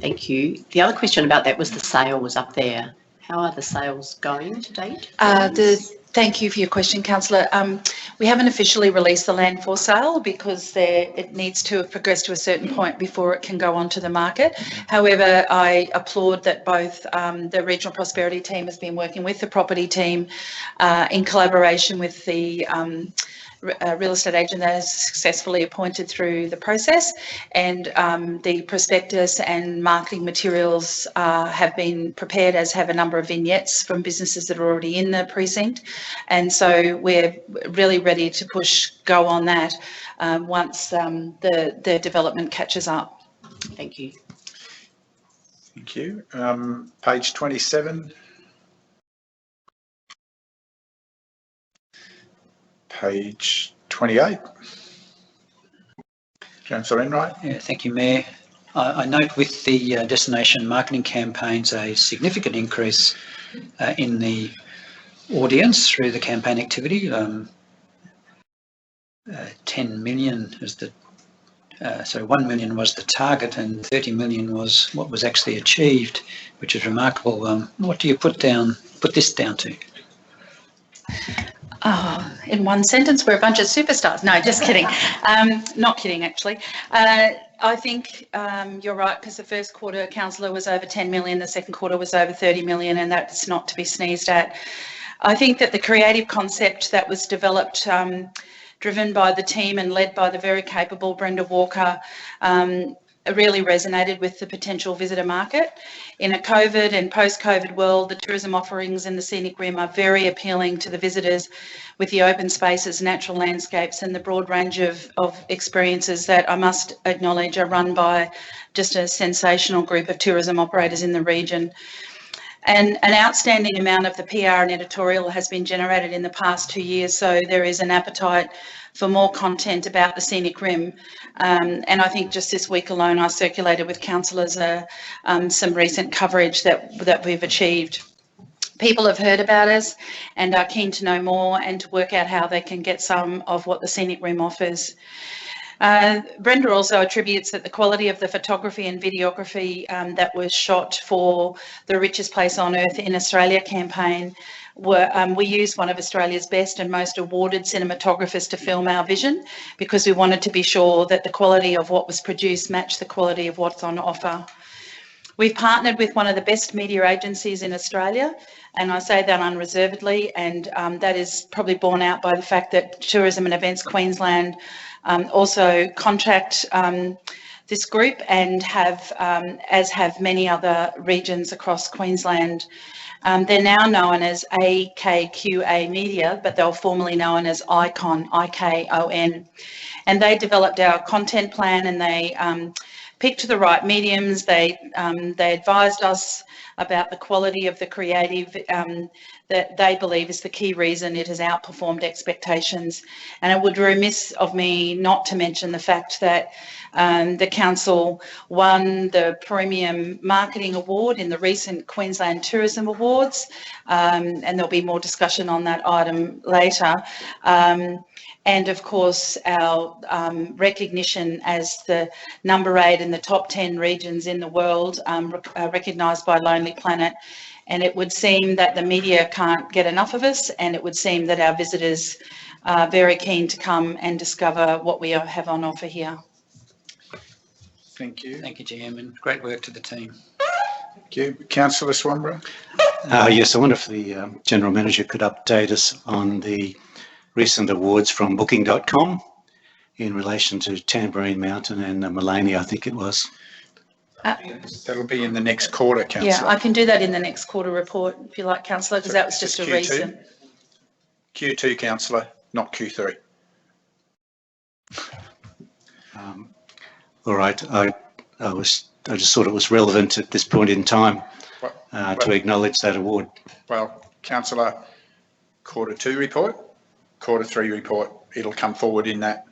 Speaker 7: Thank you. The other question about that was the sales up there. How are the sales going to date?
Speaker 9: Thank you for your question, Councillor. We haven't officially released the land for sale because it needs to have progressed to a certain point before it can go onto the market. However, I applaud that both the Regional Prosperity team has been working with the property team in collaboration with the real estate agent that is successfully appointed through the process, and the prospectus and marketing materials have been prepared, as have a number of vignettes from businesses that are already in the precinct, and so we're really ready to push go on that once the development catches up.
Speaker 7: Thank you.
Speaker 1: Thank you. Page 27. Page 28. Councillor Enright.
Speaker 4: Yeah, thank you, Mayor. I note with the destination marketing campaigns a significant increase in the audience through the campaign activity. 10 million is the, 1 million was the target and 30 million was what was actually achieved, which is remarkable. What do you put this down to?
Speaker 9: Oh, in one sentence, we're a bunch of superstars. No, just kidding. Not kidding, actually. I think you're right, because the first quarter, Councillor, was over 10 million, the second quarter was over 30 million, and that's not to be sneezed at. I think that the creative concept that was developed, driven by the team and led by the very capable Brenda Walker, really resonated with the potential visitor market. In a COVID and post-COVID world, the tourism offerings in the Scenic Rim are very appealing to the visitors, with the open spaces, natural landscapes and the broad range of experiences that I must acknowledge are run by just a sensational group of tourism operators in the region. And an outstanding amount of the PR and editorial has been generated in the past 2 years, so there is an appetite for more content about the Scenic Rim. And I think just this week alone, I circulated with councillors some recent coverage that we've achieved. People have heard about us and are keen to know more and to work out how they can get some of what the Scenic Rim offers. Brenda also attributes that the quality of the photography and videography that was shot for the Richest Place on Earth in Australia campaign we used one of Australia's best and most awarded cinematographers to film our vision, because we wanted to be sure that the quality of what was produced matched the quality of what's on offer. We've partnered with one of the best media agencies in Australia, and I say that unreservedly, and that is probably borne out by the fact that Tourism and Events Queensland also contract this group and have, as have many other regions across Queensland. They're now known as AKQA Media, but they were formerly known as ICON, IKON. And they developed our content plan, and they picked the right mediums. They advised us about the quality of the creative that they believe is the key reason it has outperformed expectations. And it would be remiss of me not to mention the fact that the council won the Premium Marketing Award in the recent Queensland Tourism Awards, and there'll be more discussion on that item later. And of course, our recognition as the number 8 in the top 10 regions in the world, recognised by Lonely Planet. And it would seem that the media can't get enough of us, and it would seem that our visitors are very keen to come and discover what we have on offer here.
Speaker 1: Thank you.
Speaker 4: Thank you, GM, and great work to the team.
Speaker 1: Thank you. Councillor Swanborough.
Speaker 3: Yes, I wonder if the General Manager could update us on the recent awards from Booking.com in relation to Tambourine Mountain and Mullaney, I think it was.
Speaker 1: That'll be in the next quarter, Councillor.
Speaker 9: Yeah, I can do that in the next quarter report, if you like, Councillor, because that was just a
Speaker 1: Q2?
Speaker 9: recent.
Speaker 1: Q2, Councillor, not Q3.
Speaker 3: All right, I just thought it was relevant at this point in time to acknowledge that award.
Speaker 1: Well, Councillor, Q2 report, Q3 report, it'll come forward in that.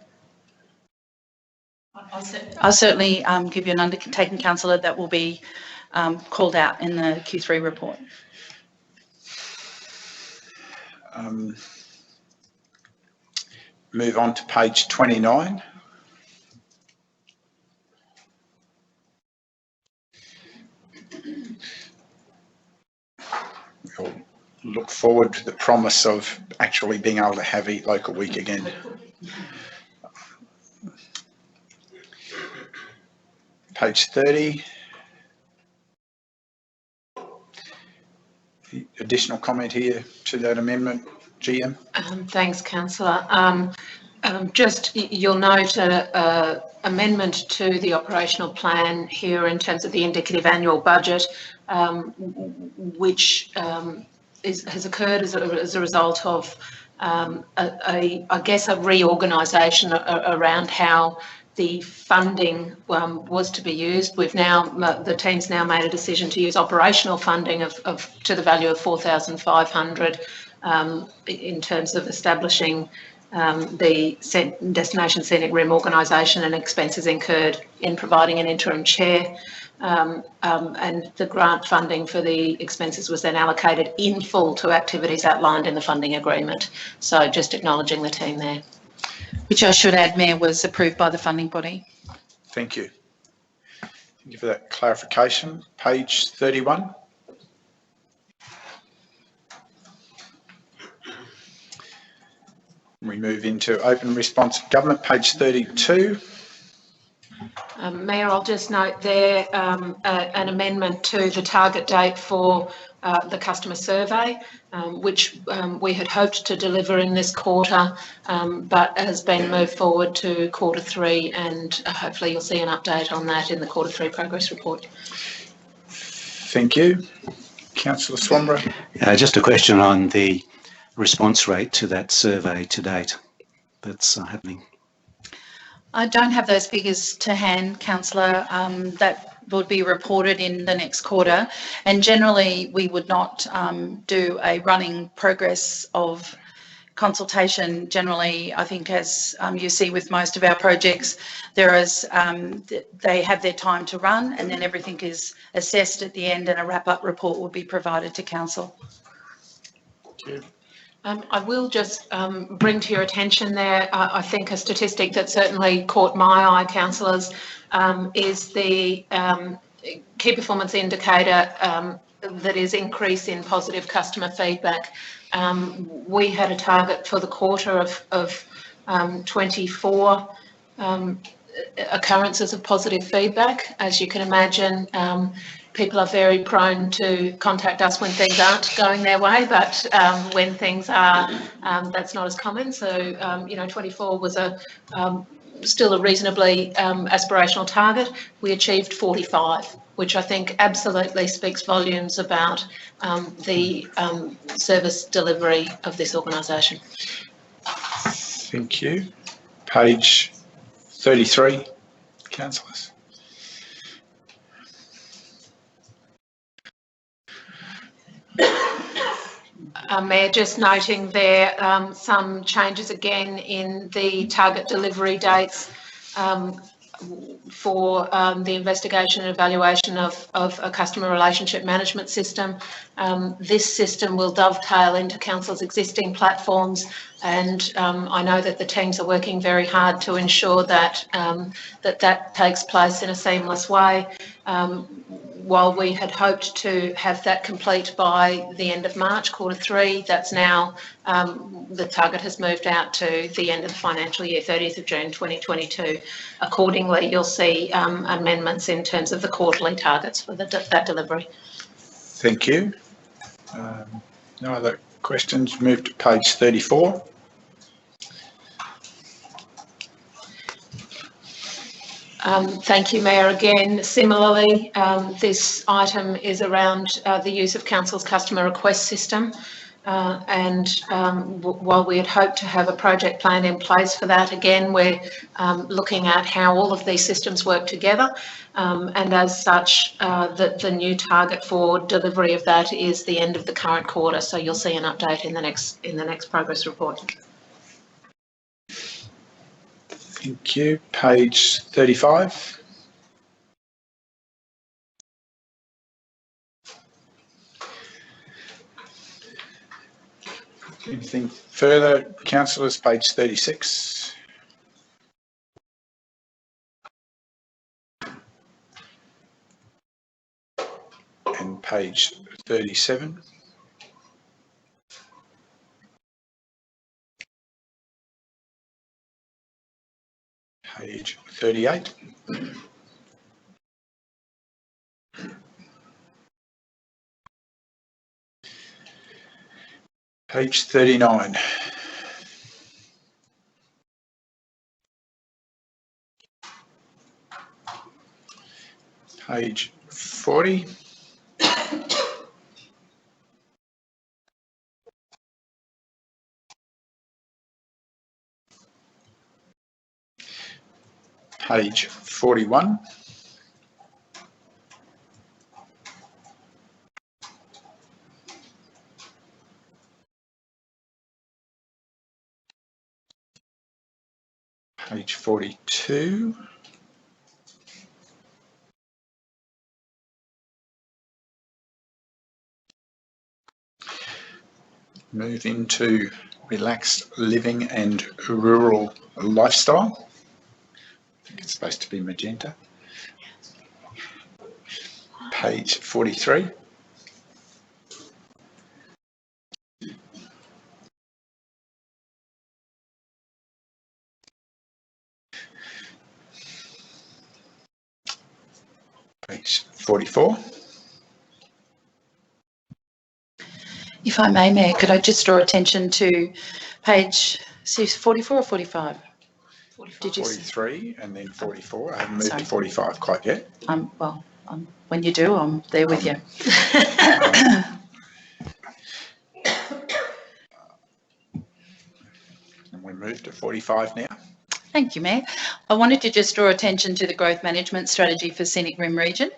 Speaker 9: I'll certainly give you an undertaking, Councillor, that will be called out in the Q3 report.
Speaker 1: Move on to page 29. We'll look forward to the promise of actually being able to have Eat Local Week again. Page 30. Additional comment here to that amendment, GM?
Speaker 8: Thanks, Councillor. Just you'll note an amendment to the operational plan here in terms of the indicative annual budget, which has occurred as a result of, I guess, a reorganisation around how the funding was to be used. We've now, the team's now made a decision to use operational funding to the value of 4,500 in terms of establishing the Destination Scenic Room organisation and expenses incurred in providing an interim chair. And the grant funding for the expenses was then allocated in full to activities outlined in the funding agreement. So just acknowledging the team there.
Speaker 9: Which I should add, Mayor, was approved by the funding body.
Speaker 1: Thank you. Thank you for that clarification. Page 31. We move into open responsive government, page 32.
Speaker 8: Mayor, I'll just note there an amendment to the target date for the customer survey, which we had hoped to deliver in this quarter, but has been moved forward to Q3, and hopefully you'll see an update on that in the Q3 progress report.
Speaker 1: Thank you. Councillor Swanborough.
Speaker 3: Just a question on the response rate to that survey to date that's happening.
Speaker 9: I don't have those figures to hand, Councillor. That would be reported in the next quarter. And generally, we would not do a running progress of consultation. Generally, I think as you see with most of our projects, there is they have their time to run, and then everything is assessed at the end, and a wrap-up report will be provided to Council.
Speaker 8: I will just bring to your attention there, I think a statistic that certainly caught my eye, councillors, is the key performance indicator that is increase in positive customer feedback. We had a target for the quarter of 24 occurrences of positive feedback. As you can imagine, people are very prone to contact us when things aren't going their way, but when things are, that's not as common. So, 24 was still a reasonably aspirational target. We achieved 45, which I think absolutely speaks volumes about the service delivery of this organisation.
Speaker 1: Thank you. Page 33, councillors.
Speaker 8: Mayor, just noting there some changes again in the target delivery dates for the investigation and evaluation of a customer relationship management system. This system will dovetail into Council's existing platforms, and I know that the teams are working very hard to ensure that that takes place in a seamless way. While we had hoped to have that complete by the end of March, Q3, that's now, the target has moved out to the end of the financial year, 30th of June 2022. Accordingly, you'll see amendments in terms of the quarterly targets for that delivery.
Speaker 1: Thank you. No other questions. Move to page 34.
Speaker 8: Thank you, Mayor. Again, similarly, this item is around the use of Council's customer request system. While we had hoped to have a project plan in place for that, again, we're looking at how all of these systems work together. And as such, the new target for delivery of that is the end of the current quarter. So you'll see an update in the next progress report.
Speaker 1: Thank you. Page 35. Anything further, councillors? Page 36. And page 37. Page 38. Page 39. Page 40. Page 41. Page 42. Move into relaxed living and rural lifestyle. I think it's supposed to be magenta. Page 43. Page 44.
Speaker 9: If I may, Mayor, could I just draw attention to page 44 or 45?
Speaker 8: 45.
Speaker 9: Did you
Speaker 1: 43 and then 44. I haven't moved to 45 quite yet.
Speaker 9: Well, when you do, I'm there with you.
Speaker 1: And we move to 45 now.
Speaker 9: Thank you, Mayor. I wanted to just draw attention to the growth management strategy for Scenic Rim region.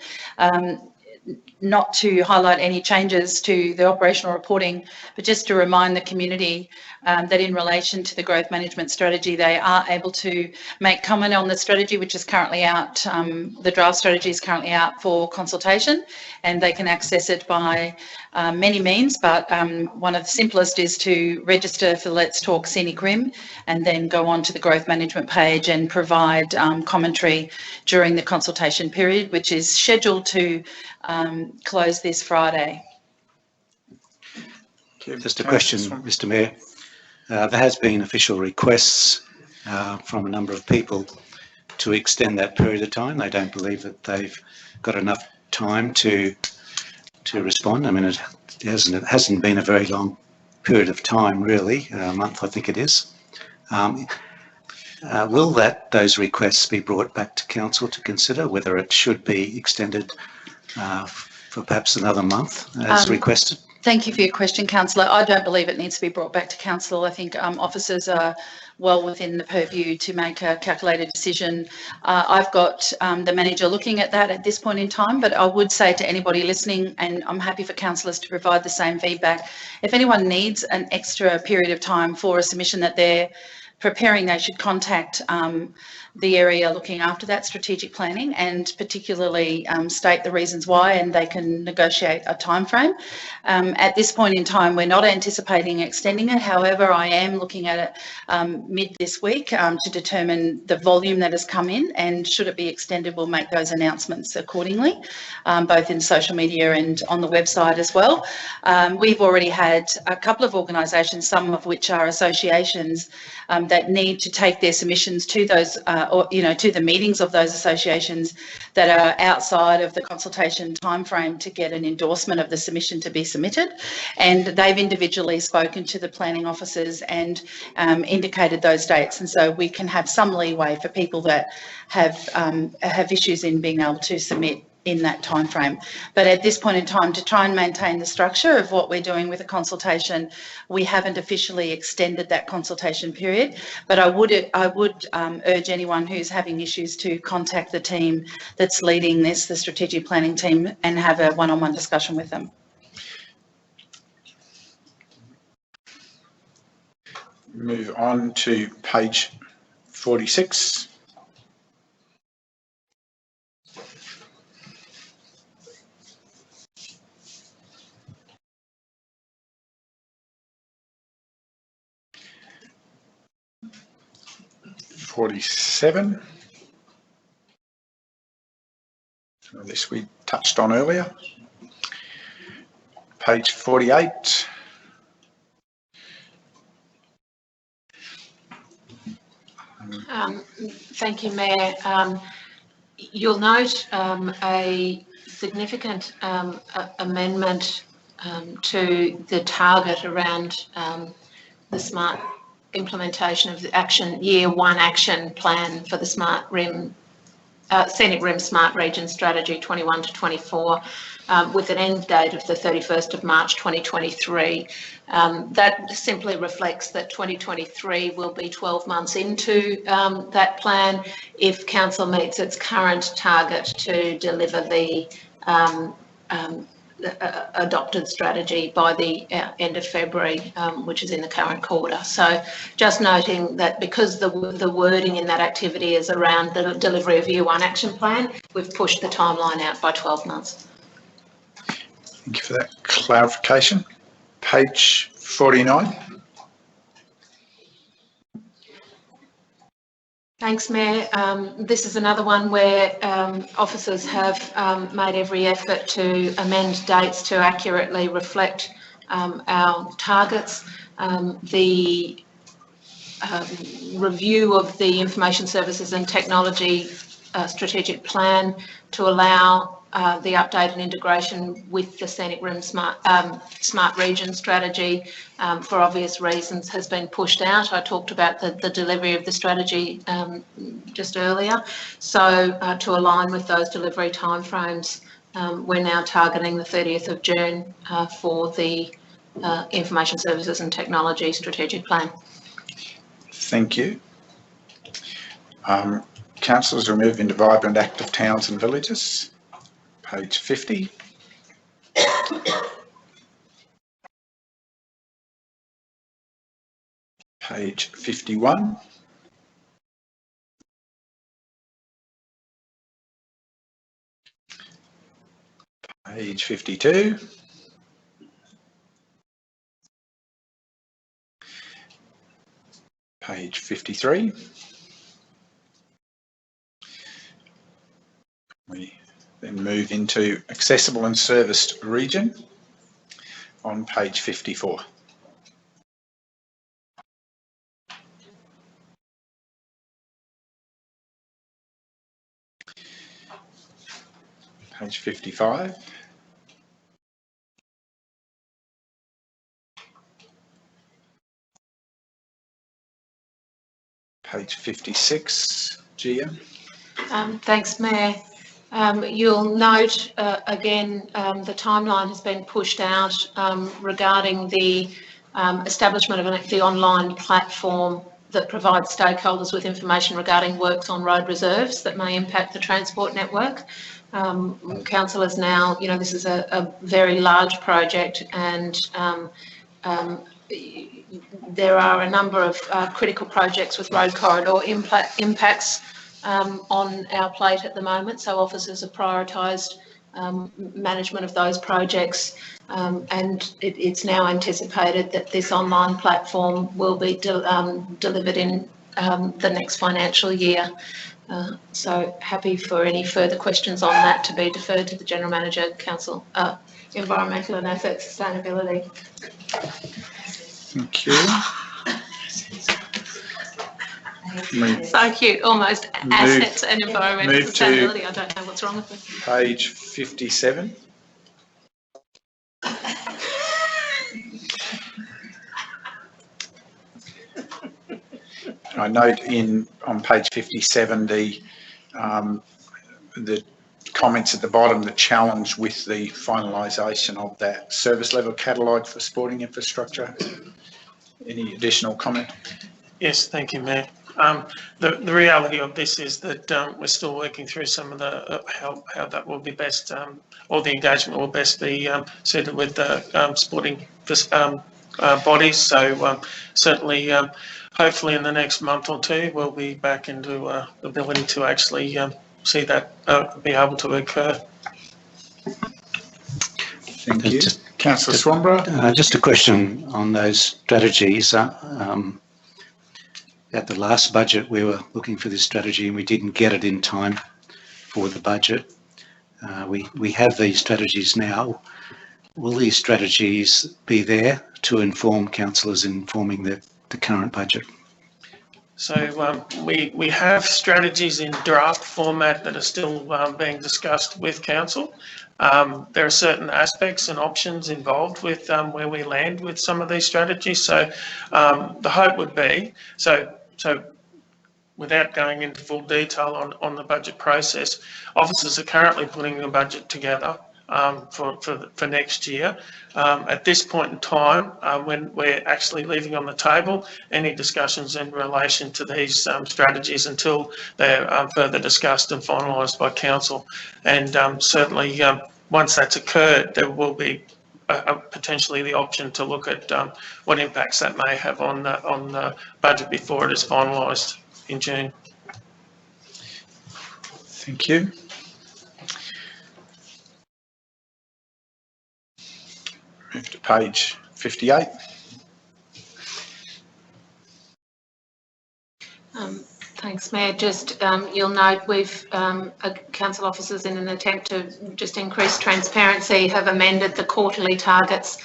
Speaker 9: Not to highlight any changes to the operational reporting, but just to remind the community that in relation to the growth management strategy, they are able to make comment on the strategy, which is currently out. The draft strategy is currently out for consultation, and they can access it by many means, but one of the simplest is to register for Let's Talk Scenic Rim and then go on to the growth management page and provide commentary during the consultation period, which is scheduled to close this Friday.
Speaker 3: Just a question, Mr. Mayor. There has been official requests from a number of people to extend that period of time. They don't believe that they've got enough time to respond. I mean, it hasn't been a very long period of time, really. A month, I think it is. Will those requests be brought back to council to consider whether it should be extended for perhaps another month as requested?
Speaker 9: Thank you for your question, councillor. I don't believe it needs to be brought back to council. I think officers are well within the purview to make a calculated decision. I've got the manager looking at that at this point in time, but I would say to anybody listening, and I'm happy for councillors to provide the same feedback, if anyone needs an extra period of time for a submission that they're preparing, they should contact the area looking after that strategic planning and particularly state the reasons why, and they can negotiate a time frame. At this point in time, we're not anticipating extending it. However, I am looking at it mid this week to determine the volume that has come in, and should it be extended, we'll make those announcements accordingly, both in social media and on the website as well. We've already had a couple of organisations, some of which are associations, that need to take their submissions to those, to the meetings of those associations that are outside of the consultation timeframe to get an endorsement of the submission to be submitted. And they've individually spoken to the planning officers and indicated those dates. And so we can have some leeway for people that have issues in being able to submit in that time frame. But at this point in time, to try and maintain the structure of what we're doing with the consultation, we haven't officially extended that consultation period. But I would urge anyone who's having issues to contact the team that's leading this, the strategic planning team, and have a one-on-one discussion with them.
Speaker 1: Move on to page 46. '47. So this we touched on earlier. Page 48.
Speaker 8: Thank you, Mayor. You'll note a significant amendment to the target around the smart implementation of the year one action plan for the Scenic Rim Smart Region Strategy 21 to 24, with an end date of the 31st of March 2023. That simply reflects that 2023 will be 12 months into that plan if council meets its current target to deliver the adopted strategy by the end of February, which is in the current quarter. So just noting that because the wording in that activity is around the delivery of year one action plan, we've pushed the timeline out by 12 months.
Speaker 1: Thank you for that clarification. Page 49.
Speaker 8: Thanks, Mayor. This is another one where officers have made every effort to amend dates to accurately reflect our targets. The review of the Information Services and Technology strategic plan to allow the update and integration with the Scenic Rim Smart Region strategy, for obvious reasons, has been pushed out. I talked about the delivery of the strategy just earlier. So to align with those delivery timeframes, we're now targeting the 30th of June for the Information Services and Technology strategic plan.
Speaker 1: Thank you. Councillors will move into vibrant active towns and villages. Page 50. Page 51. Page 52. Page 53. We then move into accessible and serviced region on page 54. Page 55. Page 56, Gia.
Speaker 8: Thanks, Mayor. You'll note again the timeline has been pushed out regarding the establishment of the online platform that provides stakeholders with information regarding works on road reserves that may impact the transport network. Councillors now, this is a very large project, and there are a number of critical projects with road corridor impacts on our plate at the moment, so officers have prioritised management of those projects, and it's now anticipated that this online platform will be delivered in the next financial year. So happy for any further questions on that to be deferred to the General Manager, Council, Environmental and Asset Sustainability.
Speaker 1: Thank you.
Speaker 8: So cute, almost assets and environmental sustainability. I don't know what's wrong with it.
Speaker 1: Page 57. I note on page 57 the comments at the bottom, the challenge with the finalisation of that service level catalogue for sporting infrastructure. Any additional comment?
Speaker 10: Yes, thank you, Mayor. The reality of this is that we're still working through some of the how that will be best, or the engagement will best be suited with the sporting bodies. So certainly, hopefully in the next month or two, we'll be back into the ability to actually see that be able to occur.
Speaker 1: Thank you. Councillor Swanborough.
Speaker 3: Just a question on those strategies. At the last budget, we were looking for this strategy and we didn't get it in time for the budget. We have these strategies now. Will these strategies be there to inform councillors in forming the current budget?
Speaker 10: So we have strategies in draft format that are still being discussed with council. There are certain aspects and options involved with where we land with some of these strategies. So the hope would be, so without going into full detail on the budget process, officers are currently putting a budget together for next year. At this point in time, when we're actually leaving on the table any discussions in relation to these strategies until they're further discussed and finalised by council. And certainly once that's occurred, there will be potentially the option to look at what impacts that may have on the budget before it is finalised in June.
Speaker 1: Thank you. Move to page 58.
Speaker 8: Thanks, Mayor. Just you'll note we've council officers, in an attempt to just increase transparency, have amended the quarterly targets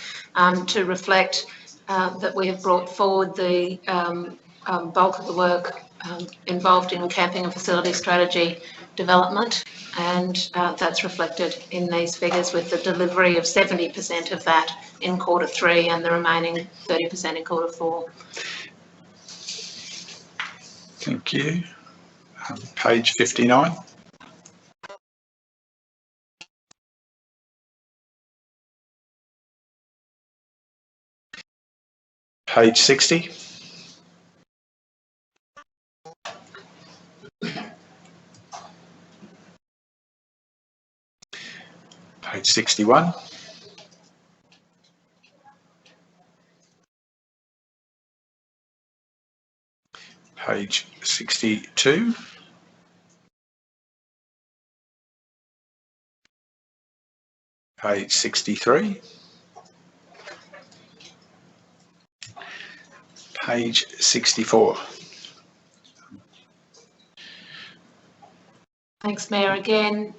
Speaker 8: to reflect that we have brought forward the bulk of the work involved in camping and facility strategy development, and that's reflected in these figures, with the delivery of 70% of that in Q3 and the remaining 30% in Q4.
Speaker 1: Thank you. Page 59. Page 60. Page 61. Page 62. Page 63. Page 64.
Speaker 8: Thanks, Mayor. Again,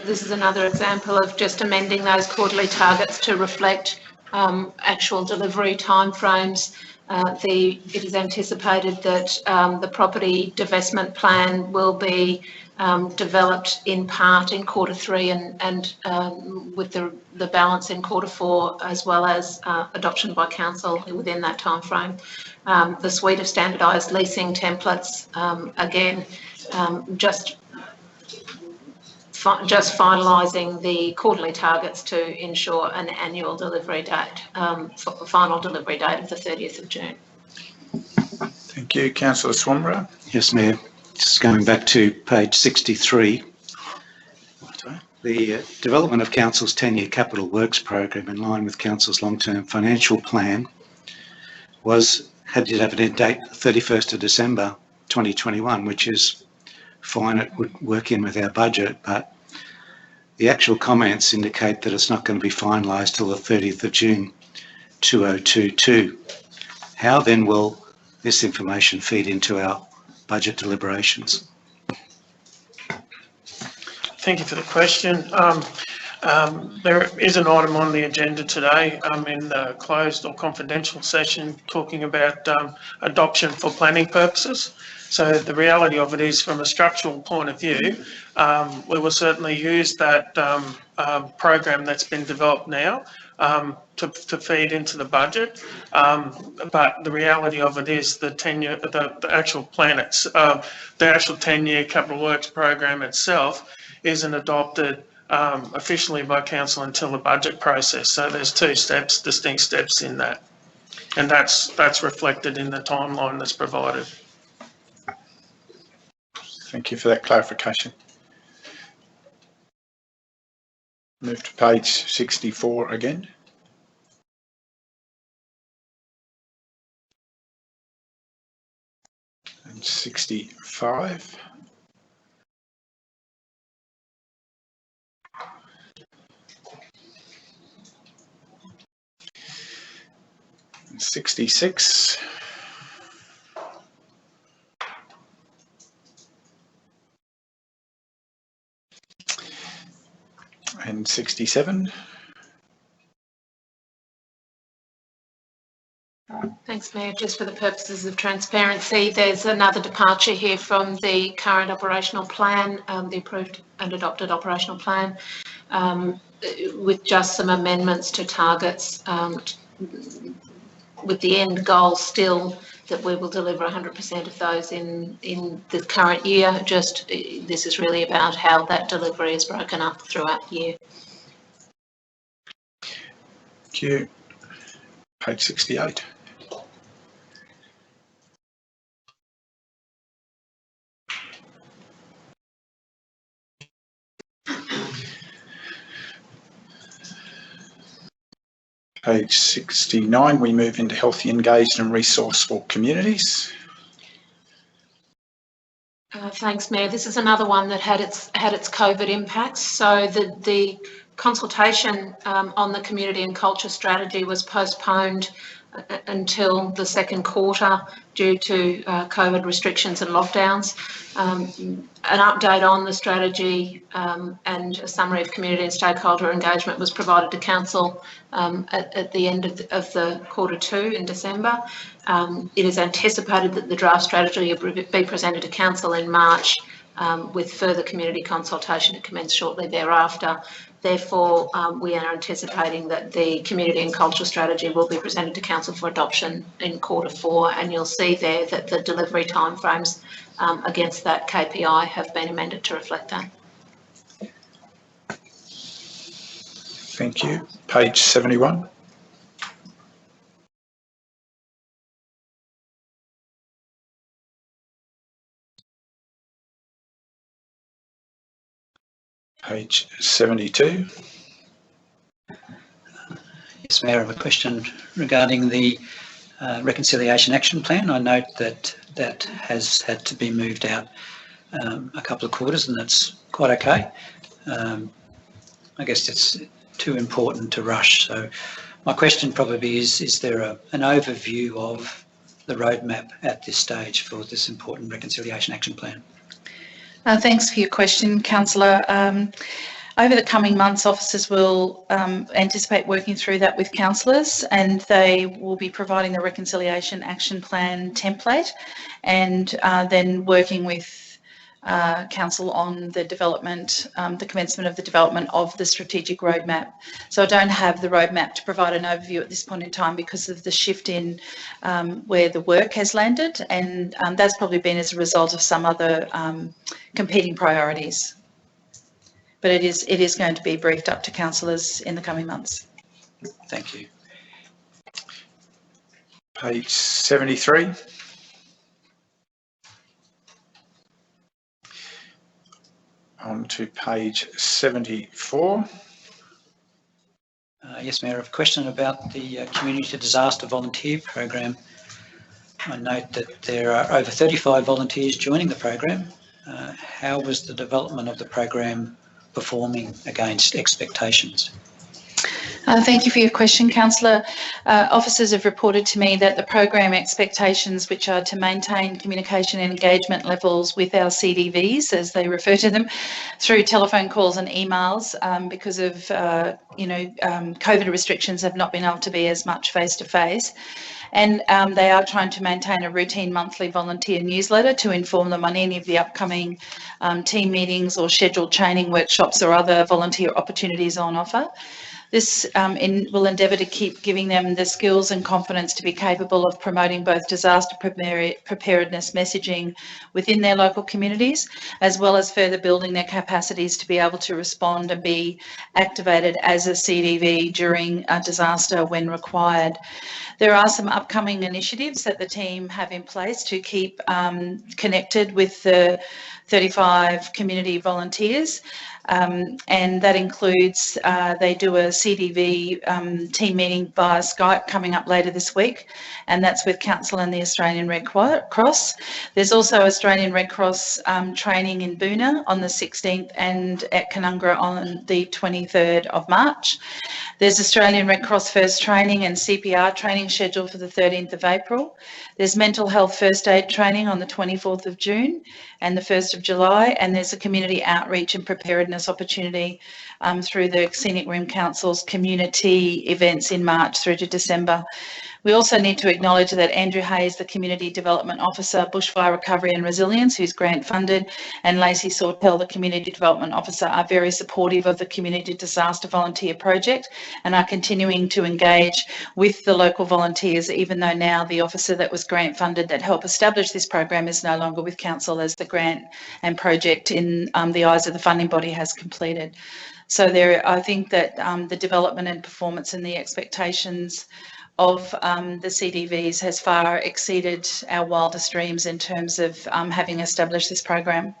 Speaker 8: this is another example of just amending those quarterly targets to reflect actual delivery timeframes. It is anticipated that the property divestment plan will be developed in part in Q3 and with the balance in Q4, as well as adoption by council within that timeframe. The suite of standardised leasing templates, again, just finalising the quarterly targets to ensure an annual delivery date, final delivery date of the 30th of June.
Speaker 1: Thank you. Councillor Swanborough.
Speaker 3: Yes, Mayor. Just going back to page 63. The development of Council's 10-year capital works program in line with Council's long-term financial plan did have an end date 31st of December 2021, which is fine. It would work in with our budget, but the actual comments indicate that it's not going to be finalised till the 30th of June 2022. How then will this information feed into our budget deliberations?
Speaker 10: Thank you for the question. There is an item on the agenda today in the closed or confidential session talking about adoption for planning purposes. So the reality of it is, from a structural point of view, we will certainly use that program that's been developed now to feed into the budget. But the reality of it is the actual plan, the actual 10-year capital works program itself isn't adopted officially by council until the budget process. So there's two steps, distinct steps in that. And that's reflected in the timeline that's provided.
Speaker 1: Thank you for that clarification. Move to page 64 again. And 65. And 66. And 67.
Speaker 8: Thanks, Mayor. Just for the purposes of transparency, there's another departure here from the current operational plan, the approved and adopted operational plan, with just some amendments to targets, with the end goal still that we will deliver 100% of those in the current year. Just this is really about how that delivery is broken up throughout the year.
Speaker 1: Thank you. Page 68. Page 69, we move into healthy, engaged and resourceful communities.
Speaker 8: Thanks, Mayor. This is another one that had its COVID impacts. So the consultation on the community and culture strategy was postponed until the second quarter due to COVID restrictions and lockdowns. An update on the strategy and a summary of community and stakeholder engagement was provided to council at the end of the Q2 in December. It is anticipated that the draft strategy will be presented to council in March, with further community consultation to commence shortly thereafter. Therefore, we are anticipating that the community and culture strategy will be presented to council for adoption in Q4, and you'll see there that the delivery timeframes against that KPI have been amended to reflect that.
Speaker 1: Thank you. Page 71. Page 72.
Speaker 4: Yes, Mayor, I have a question regarding the Reconciliation Action Plan. I note that has had to be moved out a couple of quarters, and that's quite okay. I guess it's too important to rush. So my question probably is there an overview of the roadmap at this stage for this important Reconciliation Action Plan?
Speaker 9: Thanks for your question, Councillor. Over the coming months, officers will anticipate working through that with councillors, and they will be providing the Reconciliation Action Plan template, and then working with Council on the development, the commencement of the development of the strategic roadmap. So I don't have the roadmap to provide an overview at this point in time because of the shift in where the work has landed, and that's probably been as a result of some other competing priorities. But it is going to be briefed up to councillors in the coming months.
Speaker 3: Thank you.
Speaker 1: Page 73. On to page 74.
Speaker 3: Yes, Mayor, I have a question about the Community Disaster Volunteer Program. I note that there are over 35 volunteers joining the program. How was the development of the program performing against expectations?
Speaker 9: Thank you for your question, Councillor. Officers have reported to me that the program expectations, which are to maintain communication and engagement levels with our CDVs, as they refer to them, through telephone calls and emails, because of COVID restrictions, have not been able to be as much face-to-face. And they are trying to maintain a routine monthly volunteer newsletter to inform them on any of the upcoming team meetings or scheduled training workshops or other volunteer opportunities on offer. This will endeavour to keep giving them the skills and confidence to be capable of promoting both disaster preparedness messaging within their local communities, as well as further building their capacities to be able to respond and be activated as a CDV during a disaster when required. There are some upcoming initiatives that the team have in place to keep connected with the 35 community volunteers. And that includes they do a CDV team meeting via Skype coming up later this week, and that's with Council and the Australian Red Cross. There's also Australian Red Cross training in Boona on the 16th and at Canungra on the 23rd of March. There's Australian Red Cross First Training and CPR training scheduled for the 13th of April. There's mental health first aid training on the 24th of June and the 1st of July, and there's a community outreach and preparedness opportunity through the Scenic Council's community events in March through to December. We also need to acknowledge that Andrew Hayes, the Community Development Officer, Bushfire Recovery and Resilience, who's grant funded, and Lacey Sawtell, the Community Development Officer, are very supportive of the Community Disaster Volunteer Project and are continuing to engage with the local volunteers, even though now the officer that was grant funded that helped establish this program is no longer with Council, as the grant and project in the eyes of the funding body has completed. So I think that the development and performance and the expectations of the CDVs has far exceeded our wildest dreams in terms of having established this program.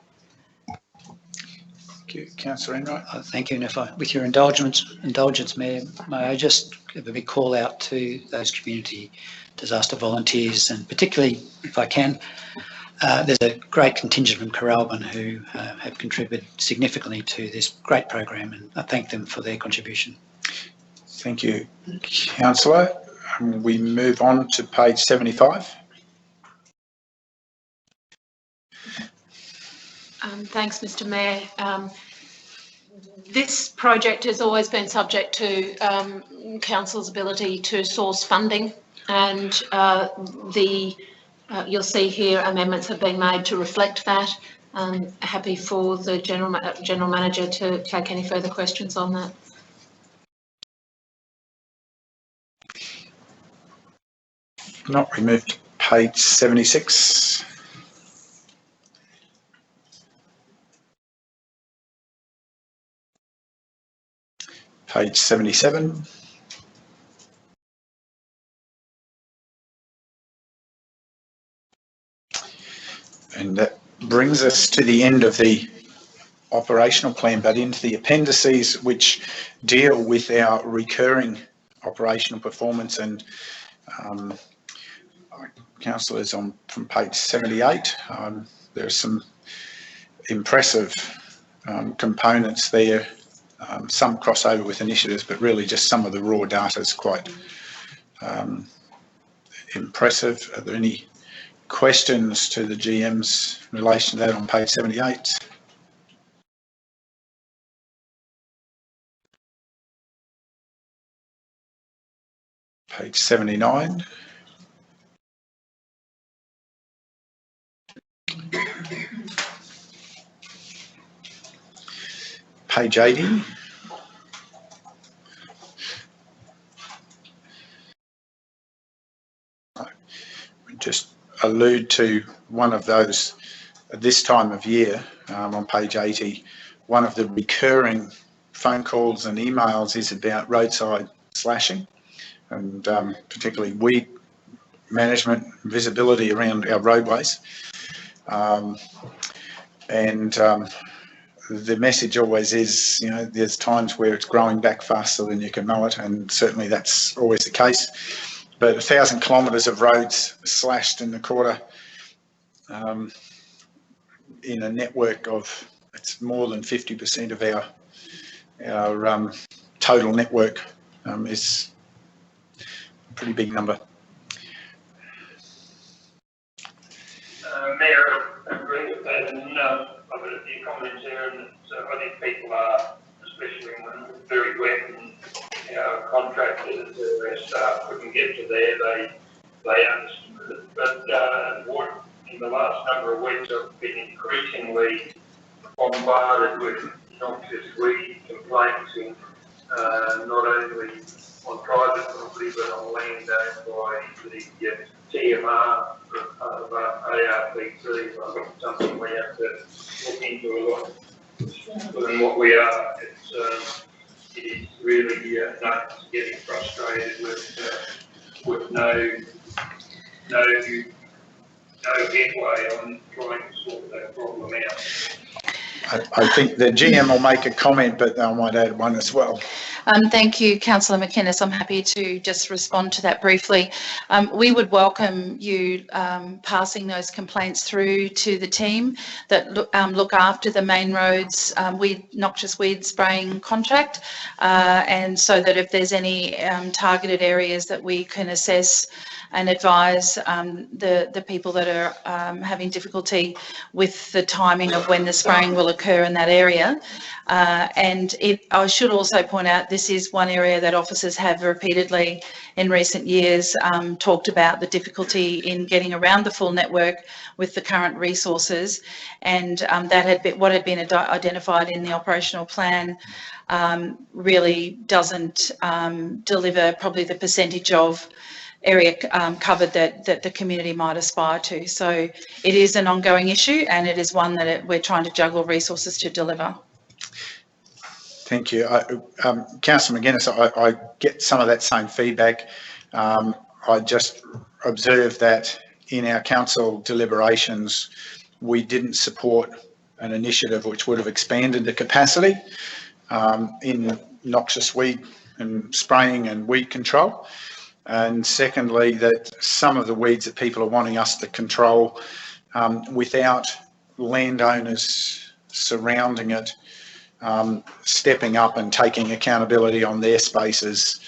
Speaker 1: Thank you. Councillor Enright.
Speaker 3: Thank you. And if with your indulgence, Mayor, may I just give a big call out to those community disaster volunteers, and particularly, if I can, there's a great contingent from Coralban who have contributed significantly to this great program, and I thank them for their contribution.
Speaker 1: Thank you, Councillor. We move on to page 75.
Speaker 8: Thanks, Mr. Mayor. This project has always been subject to Council's ability to source funding, and you'll see here amendments have been made to reflect that. I'm happy for the General Manager to take any further questions on that.
Speaker 1: Not removed. Page 76. Page 77. And that brings us to the end of the operational plan, but into the appendices which deal with our recurring operational performance. And councillors from page 78, there are some impressive components there, some crossover with initiatives, but really just some of the raw data is quite impressive. Are there any questions to the GMs in relation to that on page 78? Page 79. page 80. Just allude to one of those at this time of year, on page 80. One of the recurring phone calls and emails is about roadside slashing, and particularly weed management, visibility around our roadways. The message always is, you know, there's times where it's growing back faster than you can mow it, and certainly that's always the case. But 1,000 kilometres of roads slashed in the quarter, in a network of, it's more than 50% of our total network, is a pretty big number.
Speaker 6: Mayor, I agree with that, and I've got a few comments there, and I think people are, especially when it's very wet and our contractors, their staff couldn't get to there, they understood it. But what in the last number of weeks I've been increasingly bombarded with noxious weed complaints, and not only on private property but on land owned by the TMR of ARPC. I think something we have to look into a lot than what we are. It is really nuts, getting frustrated with no headway on trying to sort that problem out.
Speaker 1: I think the GM will make a comment, but I might add one as well.
Speaker 9: Thank you, Councillor McInnes. I'm happy to just respond to that briefly. We would welcome you passing those complaints through to the team that look after the main roads noxious weed spraying contract, and so that if there's any targeted areas that we can assess and advise the people that are having difficulty with the timing of when the spraying will occur in that area. I should also point out, this is one area that officers have repeatedly in recent years talked about the difficulty in getting around the full network with the current resources, and that had been what had been identified in the operational plan really doesn't deliver probably the percentage of area covered that the community might aspire to. So it is an ongoing issue, and it is one that we're trying to juggle resources to deliver.
Speaker 1: Thank you. Councillor McGuinness, I get some of that same feedback. I just observed that in our council deliberations, we didn't support an initiative which would have expanded the capacity in noxious weed and spraying and weed control. And secondly, that some of the weeds that people are wanting us to control without landowners surrounding it stepping up and taking accountability on their spaces,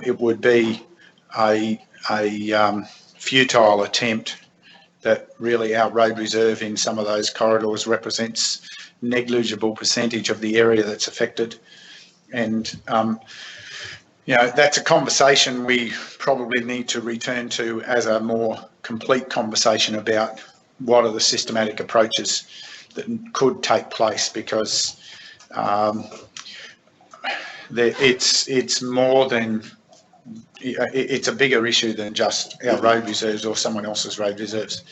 Speaker 1: it would be a futile attempt. That really our road reserve in some of those corridors represents negligible percentage of the area that's affected. And you know, that's a conversation we probably need to return to as a more complete conversation about what are the systematic approaches that could take place, because it's more than, it's a bigger issue than just our road reserves or someone else's road reserves.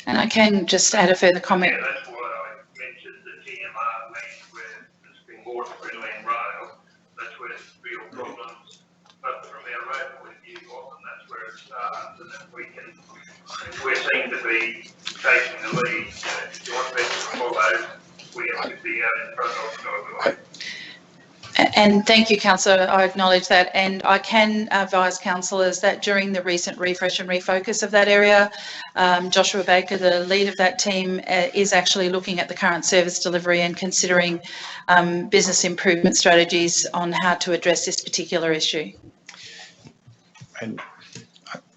Speaker 9: And I can just add a further comment.
Speaker 6: Yeah, that's why I mentioned the TMR land where there's been water friendly and rail. That's where there's real problems. But from our road point of view, often that's where it starts, and then we can, if we seem to be taking the lead, if you want better to follow, we have to be out in front of it.
Speaker 9: And thank you, Councillor. I acknowledge that, and I can advise councillors that during the recent refresh and refocus of that area, Joshua Baker, the lead of that team, is actually looking at the current service delivery and considering business improvement strategies on how to address this particular issue.
Speaker 1: And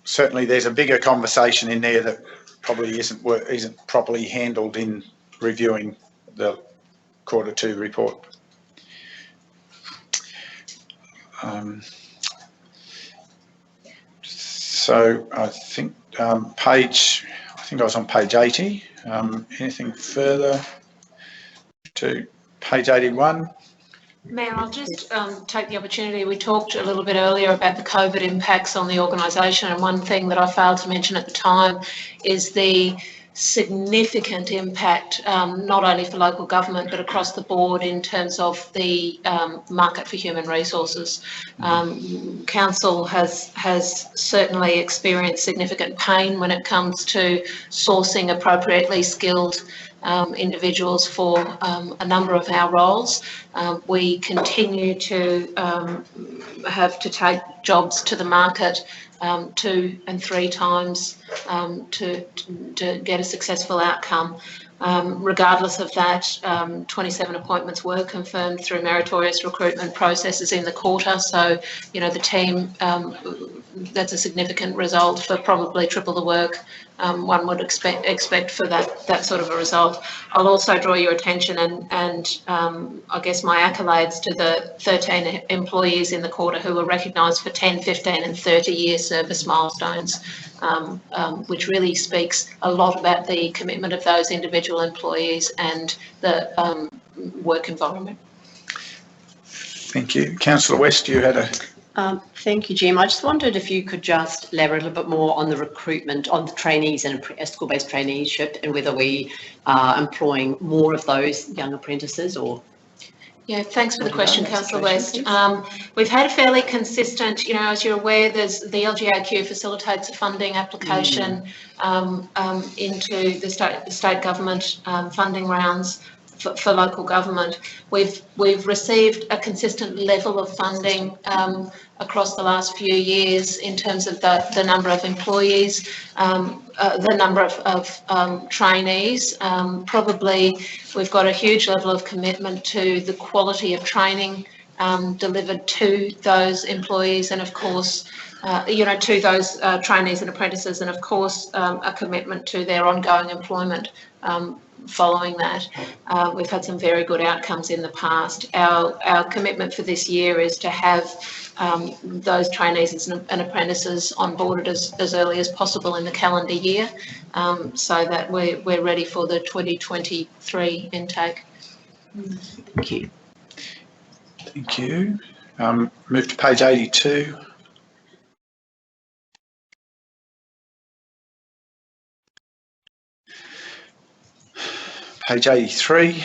Speaker 1: certainly there's a bigger conversation in there that probably isn't properly handled in reviewing the Q2 report. So I think I was on page 80. Anything further to page 81.
Speaker 8: Mayor, I'll just take the opportunity. We talked a little bit earlier about the COVID impacts on the organisation, and one thing that I failed to mention at the time is the significant impact, not only for local government but across the board in terms of the market for human resources. Council has certainly experienced significant pain when it comes to sourcing appropriately skilled individuals for a number of our roles. We continue to have to take jobs to the market 2 and 3 times to get a successful outcome. Regardless of that, 27 appointments were confirmed through meritorious recruitment processes in the quarter. So, you know, the team, that's a significant result for probably triple the work one would expect for that sort of a result. I'll also draw your attention and I guess my accolades to the 13 employees in the quarter who were recognised for 10, 15 and 30-year service milestones, which really speaks a lot about the commitment of those individual employees and the work environment.
Speaker 1: Thank you. Councillor West, you had a...
Speaker 7: Thank you, Jim. I just wondered if you could just elaborate a little bit more on the recruitment, on the trainees and school-based traineeship, and whether we are employing more of those young apprentices or...
Speaker 8: Yeah, thanks for the question, Councillor West. We've had a fairly consistent, you know, as you're aware, there's the LGAQ facilitates a funding application into the state government funding rounds for local government. We've received a consistent level of funding across the last few years in terms of the number of employees, the number of trainees. Probably we've got a huge level of commitment to the quality of training delivered to those employees and, of course, you know, to those trainees and apprentices, and of course a commitment to their ongoing employment following that. We've had some very good outcomes in the past. Our commitment for this year is to have those trainees and apprentices onboarded as early as possible in the calendar year, so that we're ready for the 2023 intake.
Speaker 7: Thank you.
Speaker 1: Thank you. Move to page 82. Page 83.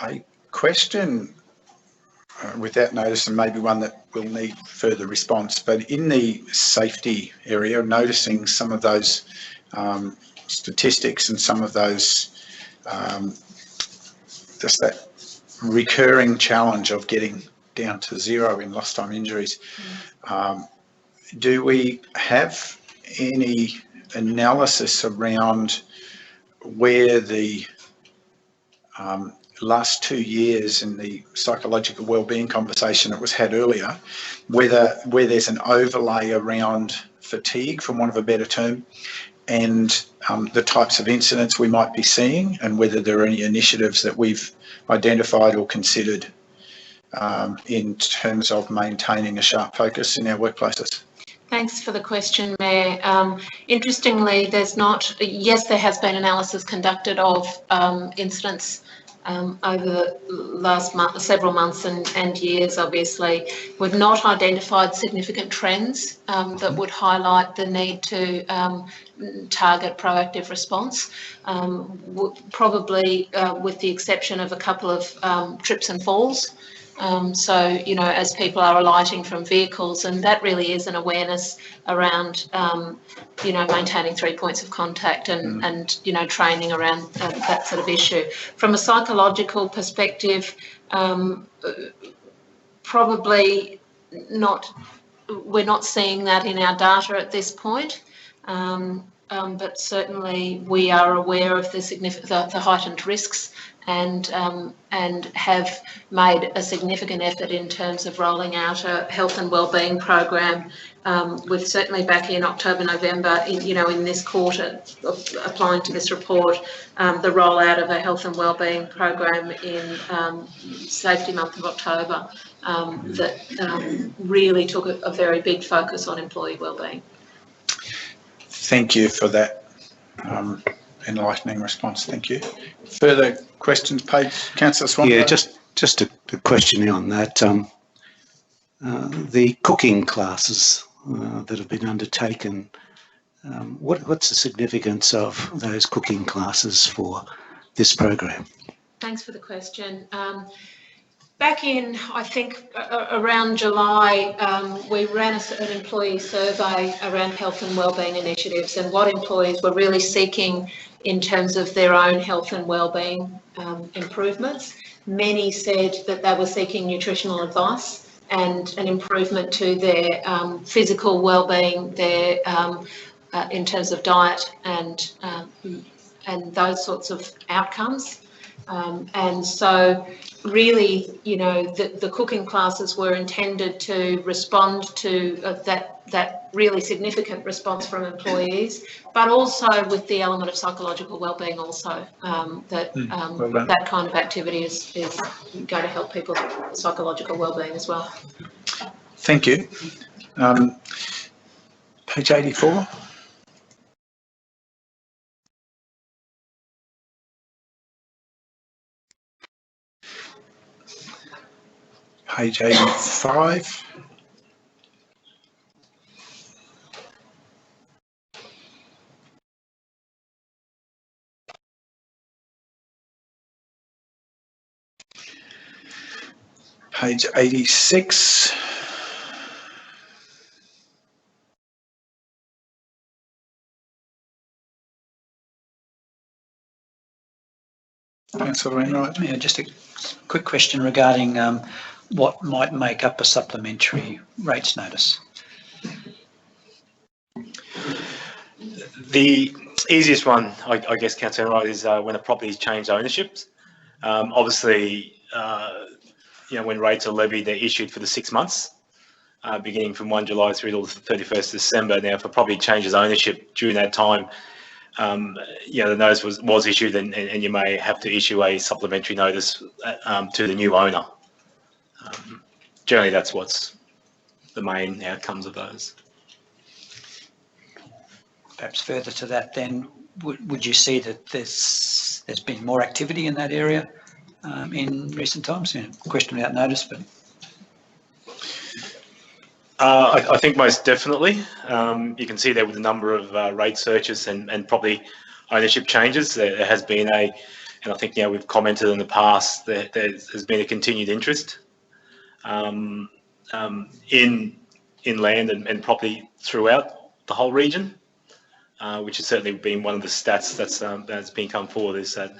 Speaker 1: A question without notice, and maybe one that will need further response, but in the safety area, noticing some of those statistics and some of those, just that recurring challenge of getting down to 0 in lost time injuries. Do we have any analysis around where the last 2 years in the psychological wellbeing conversation that was had earlier, where there's an overlay around fatigue, for want of a better term, and the types of incidents we might be seeing, and whether there are any initiatives that we've identified or considered in terms of maintaining a sharp focus in our workplaces?
Speaker 8: Thanks for the question, Mayor. Interestingly, yes, there has been analysis conducted of incidents over the last several months and years, obviously. We've not identified significant trends that would highlight the need to target proactive response, probably with the exception of a couple of trips and falls. So, you know, as people are alighting from vehicles, and that really is an awareness around, you know, maintaining 3 points of contact and you know, training around that sort of issue. From a psychological perspective, probably not, we're not seeing that in our data at this point. But certainly we are aware of the heightened risks and have made a significant effort in terms of rolling out a health and wellbeing program with certainly back in October, November, in this quarter, applying to this report, the rollout of a health and wellbeing program in Safety Month of October that really took a very big focus on employee wellbeing.
Speaker 1: Thank you for that enlightening response. Thank you. Further questions, Councillor Swan?
Speaker 3: Yeah, just a question on that. The cooking classes that have been undertaken, what's the significance of those cooking classes for this program?
Speaker 8: Thanks for the question. Back in, I think, around July, we ran an employee survey around health and wellbeing initiatives and what employees were really seeking in terms of their own health and wellbeing improvements. Many said that they were seeking nutritional advice and an improvement to their physical wellbeing, their in terms of diet and those sorts of outcomes. And so really, the cooking classes were intended to respond to that really significant response from employees, but also with the element of psychological wellbeing also, that kind of activity is going to help people's psychological wellbeing as well.
Speaker 1: Thank you. Page 84. Page 85. Page 86. Councillor Wainwright.
Speaker 4: Yeah, just a quick question regarding what might make up a supplementary rates notice.
Speaker 11: The easiest one, I guess, Councillor Wainwright, is when a property's changed ownerships. Obviously, when rates are levied, they're issued for the 6 months, beginning from 1 July through to the 31st December. Now, if a property changes ownership during that time, the notice was issued, and you may have to issue a supplementary notice to the new owner. Generally, that's what's the main outcomes of those.
Speaker 4: Perhaps further to that, then, would you see that there's been more activity in that area in recent times? Question without notice, but
Speaker 11: I think most definitely. You can see there with the number of rate searches and property ownership changes, there has been and I think we've commented in the past that there's been a continued interest in land and property throughout the whole region, which has certainly been one of the stats that's been come forward, is that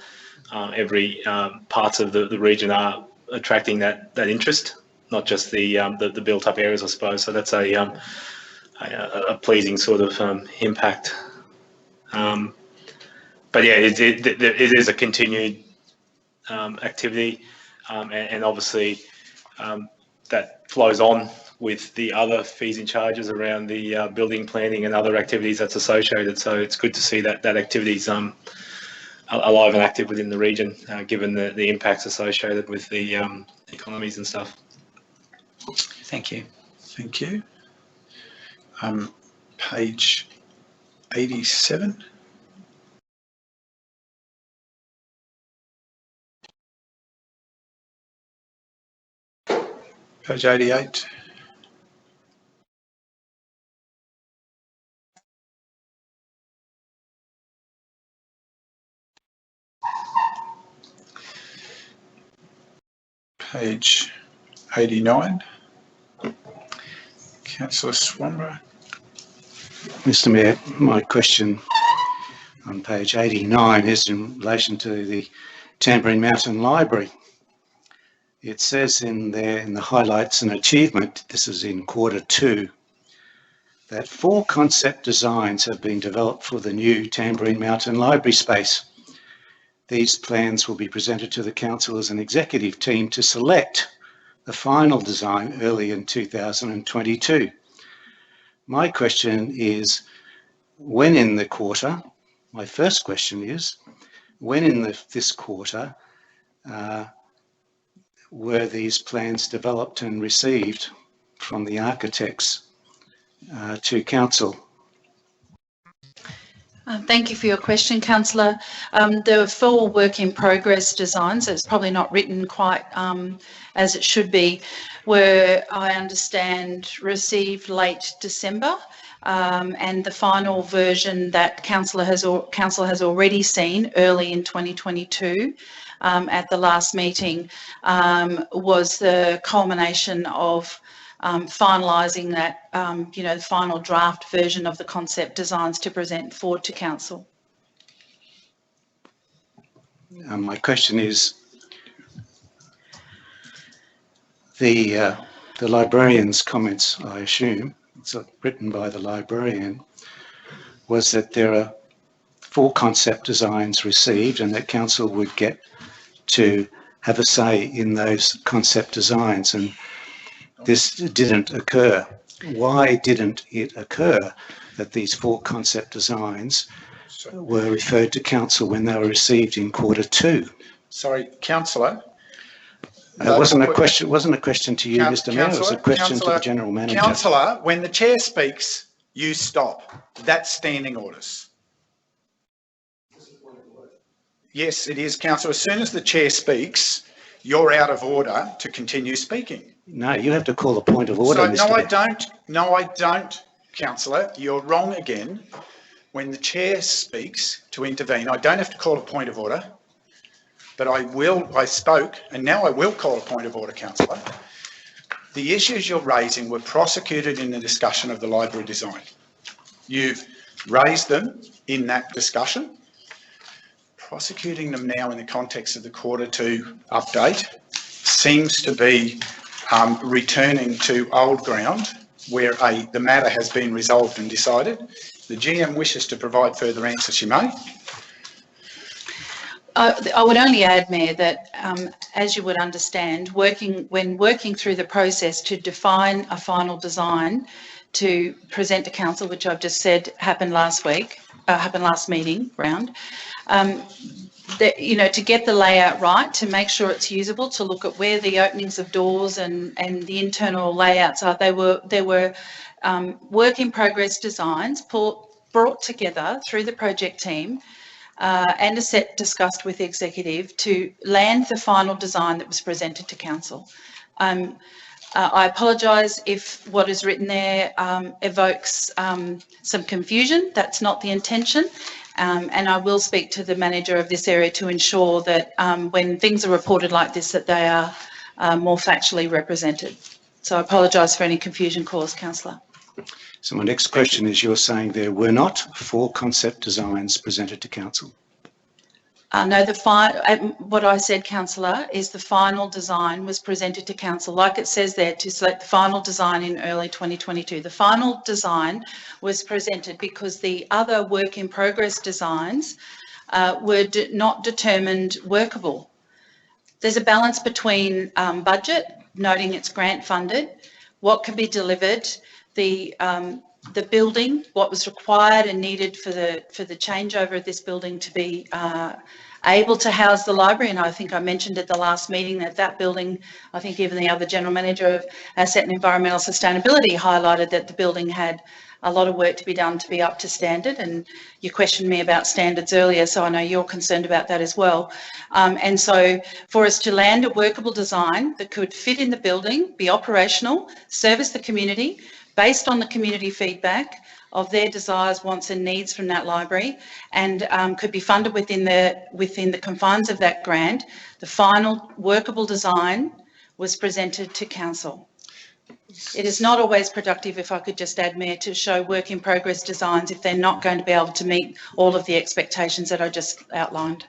Speaker 11: every parts of the region are attracting that interest, not just the built-up areas, I suppose. So that's a pleasing sort of impact. But yeah, it is a continued activity, and obviously that flows on with the other fees and charges around the building planning and other activities that's associated. So it's good to see that activity is alive and active within the region, given the impacts associated with the economies and stuff.
Speaker 4: Thank you.
Speaker 1: Thank you. Page 87. Page 88. Page 89. Councillor Swanborough.
Speaker 3: Mr Mayor, my question on page 89 is in relation to the Tambourine Mountain Library. It says in there in the highlights and achievement, this is in Q2, that 4 concept designs have been developed for the new Tambourine Mountain Library space. These plans will be presented to the council as an executive team to select the final design early in 2022. My question is, when in the quarter, my first question is, when in this quarter were these plans developed and received from the architects to council?
Speaker 9: Thank you for your question, Councillor. The full work in progress designs, it's probably not written quite as it should be, were, I understand, received late December, and the final version that council has already seen early in 2022 at the last meeting was the culmination of finalising that, the final draft version of the concept designs to present forward to council.
Speaker 3: My question is, the librarian's comments, I assume, it's written by the librarian, was that there are 4 concept designs received and that council would get to have a say in those concept designs, and this didn't occur. Why didn't it occur that these 4 concept designs were referred to council when they were received in quarter 2?
Speaker 1: Sorry, councillor.
Speaker 3: It wasn't a question to you, Mr. Mayor. It was a question to the General Manager.
Speaker 1: Councillor, when the chair speaks, you stop. That's standing orders. Yes, it is, councillor. As soon as the chair speaks, you're out of order to continue speaking.
Speaker 3: No, you have to call a point of order, Mr.
Speaker 1: No, I
Speaker 3: Mayor.
Speaker 1: don't. No, I don't, councillor. You're wrong again. When the chair speaks to intervene, I don't have to call a point of order, but I spoke, and now I will call a point of order, councillor. The issues you're raising were prosecuted in the discussion of the library design. You've raised them in that discussion. Prosecuting them now in the context of the quarter 2 update seems to be returning to old ground where the matter has been resolved and decided. The GM wishes to provide further answers, she may.
Speaker 9: I would only add, Mayor, that as you would understand, when working through the process to define a final design to present to council, which I've just said happened last meeting round, to get the layout right, to make sure it's usable, to look at where the openings of doors and the internal layouts are. There were work in progress designs brought together through the project team and discussed with the executive to land the final design that was presented to council. I apologise if what is written there evokes some confusion. That's not the intention. And I will speak to the manager of this area to ensure that when things are reported like this, that they are more factually represented. So I apologise for any confusion caused, councillor.
Speaker 3: So my next question is, you're saying there were not 4 concept designs presented to council?
Speaker 9: No, what I said, councillor, is the final design was presented to council, like it says there, to select the final design in early 2022. The final design was presented because the other work in progress designs were not determined workable. There's a balance between budget, noting it's grant funded, what can be delivered, the building, what was required and needed for the changeover of this building to be able to house the library. And I think I mentioned at the last meeting that building, I think even the other General Manager of Asset and Environmental Sustainability highlighted that the building had a lot of work to be done to be up to standard. And you questioned me about standards earlier, so I know you're concerned about that as well. And so for us to land a workable design that could fit in the building, be operational, service the community, based on the community feedback of their desires, wants and needs from that library, and could be funded within the confines of that grant, the final workable design was presented to council. It is not always productive, if I could just add, Mayor, to show work in progress designs if they're not going to be able to meet all of the expectations that I just outlined.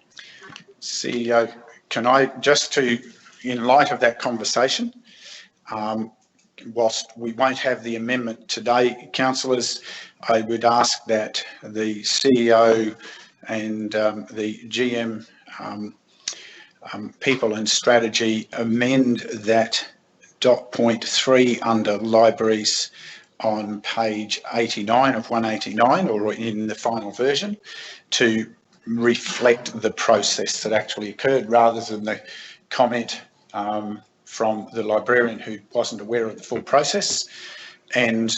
Speaker 1: CEO, can I just in light of that conversation, whilst we won't have the amendment today, councillors, I would ask that the CEO and the GM people and strategy amend that .3 under libraries on page 89 of 189, or in the final version, to reflect the process that actually occurred rather than the comment from the librarian who wasn't aware of the full process. And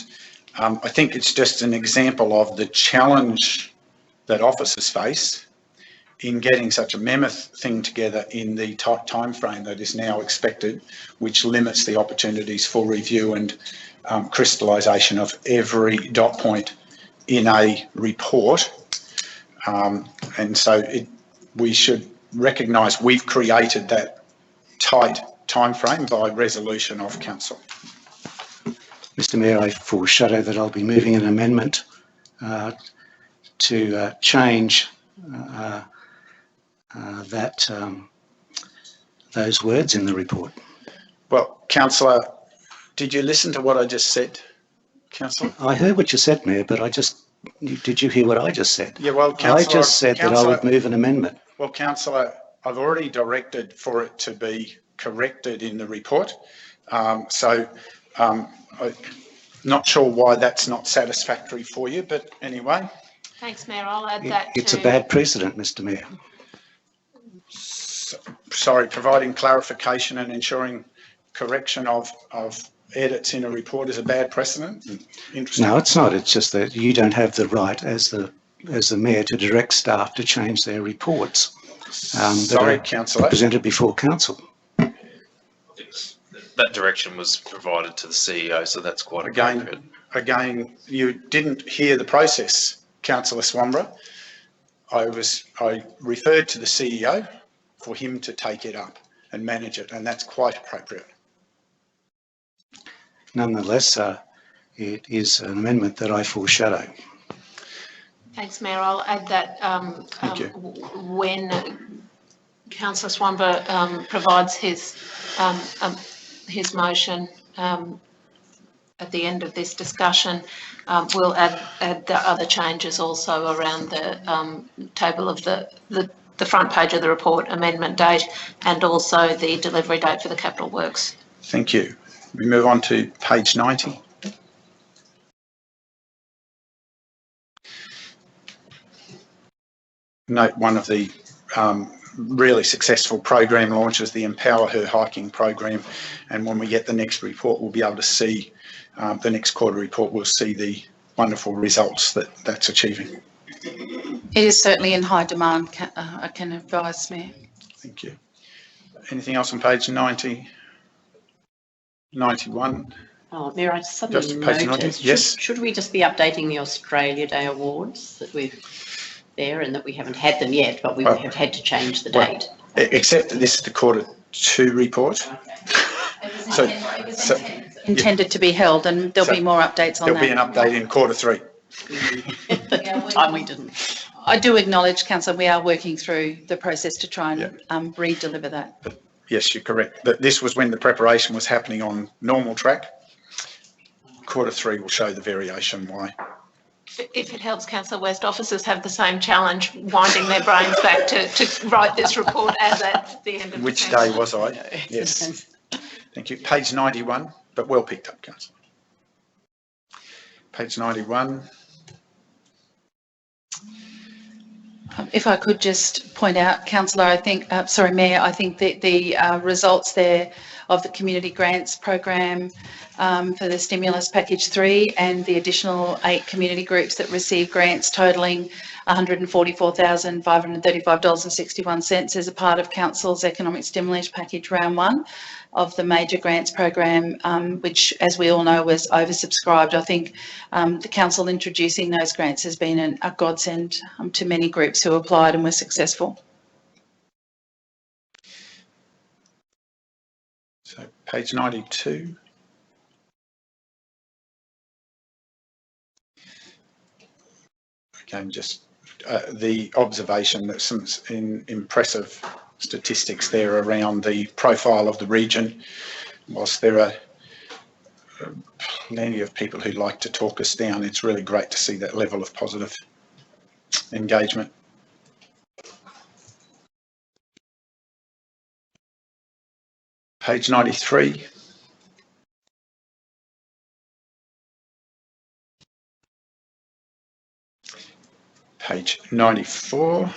Speaker 1: I think it's just an example of the challenge that officers face in getting such a mammoth thing together in the tight time frame that is now expected, which limits the opportunities for review and crystallisation of every dot point in a report. And so we should recognise we've created that tight time frame by resolution of council.
Speaker 3: Mr Mayor, I foreshadow that I'll be moving an amendment to change those words in the report.
Speaker 1: Well, Councillor, did you listen to what I just said, Councillor?
Speaker 3: I heard what you said, Mayor, but did you hear what I just said?
Speaker 1: Yeah, well, Councillor,
Speaker 3: I just said that I would move an amendment.
Speaker 1: Well, Councillor, I've already directed for it to be corrected in the report. I'm not sure why that's not satisfactory for you, but anyway.
Speaker 8: Thanks, Mayor. I'll add that.
Speaker 3: It's a bad precedent, Mr Mayor.
Speaker 1: Sorry, providing clarification and ensuring correction of edits in a report is a bad precedent? Interesting.
Speaker 3: No, it's not. It's just that you don't have the right as the Mayor to direct staff to change their reports
Speaker 1: Sorry, Councillor.
Speaker 3: Presented before council.
Speaker 5: That direction was provided to the CEO, so that's quite appropriate.
Speaker 1: Again, you didn't hear the process, Councillor Swamborough. I referred to the CEO for him to take it up and manage it, and that's quite appropriate.
Speaker 3: Nonetheless, it is an amendment that I foreshadow.
Speaker 8: Thanks, Mayor. I'll add that when Councillor Swamborough provides his motion at the end of this discussion, we'll add the other changes also around the table of the front page of the report, amendment date, and also the delivery date for the capital works.
Speaker 1: Thank you. We move on to page 90. Note one of the really successful program launches, the Empower Her Hiking program, and when we get the next report, we'll be able to see the next quarter report. We'll see the wonderful results that's achieving.
Speaker 9: It is certainly in high demand, I can advise, Mayor.
Speaker 1: Thank you. Anything else on page 90? 91?
Speaker 7: Oh, Mayor, I suddenly noticed,
Speaker 1: yes.
Speaker 7: Should we just be updating the Australia Day awards that we've there and that we haven't had them yet, but we have had to change the date?
Speaker 1: Except that this is the Q2 report.
Speaker 9: Okay. So, intended to be held, and there'll be more updates on that.
Speaker 1: There'll be an update in Q3.
Speaker 7: Time we didn't.
Speaker 9: I do acknowledge, Councillor, we are working through the process to try and re-deliver that.
Speaker 1: But yes, you're correct. But this was when the preparation was happening on normal track. Q3 will show the variation why.
Speaker 8: If it helps, Councillor West, officers have the same challenge winding their brains back to write this report as at the end of
Speaker 1: Which day was I? Yes. Thank you. Page 91, but well picked up, Councillor. Page 91.
Speaker 9: If I could just point out, Councillor, I think, Mayor, I think that the results there of the community grants program for the stimulus package 3 and the additional 8 community groups that receive grants totalling $144,535.61 as a part of Council's economic stimulus package round 1 of the major grants program, which, as we all know, was oversubscribed. I think the council introducing those grants has been a godsend to many groups who applied and were successful.
Speaker 1: So page 92. Again, just the observation that some impressive statistics there around the profile of the region. Whilst there are plenty of people who like to talk us down, it's really great to see that level of positive engagement. Page 93. page 94.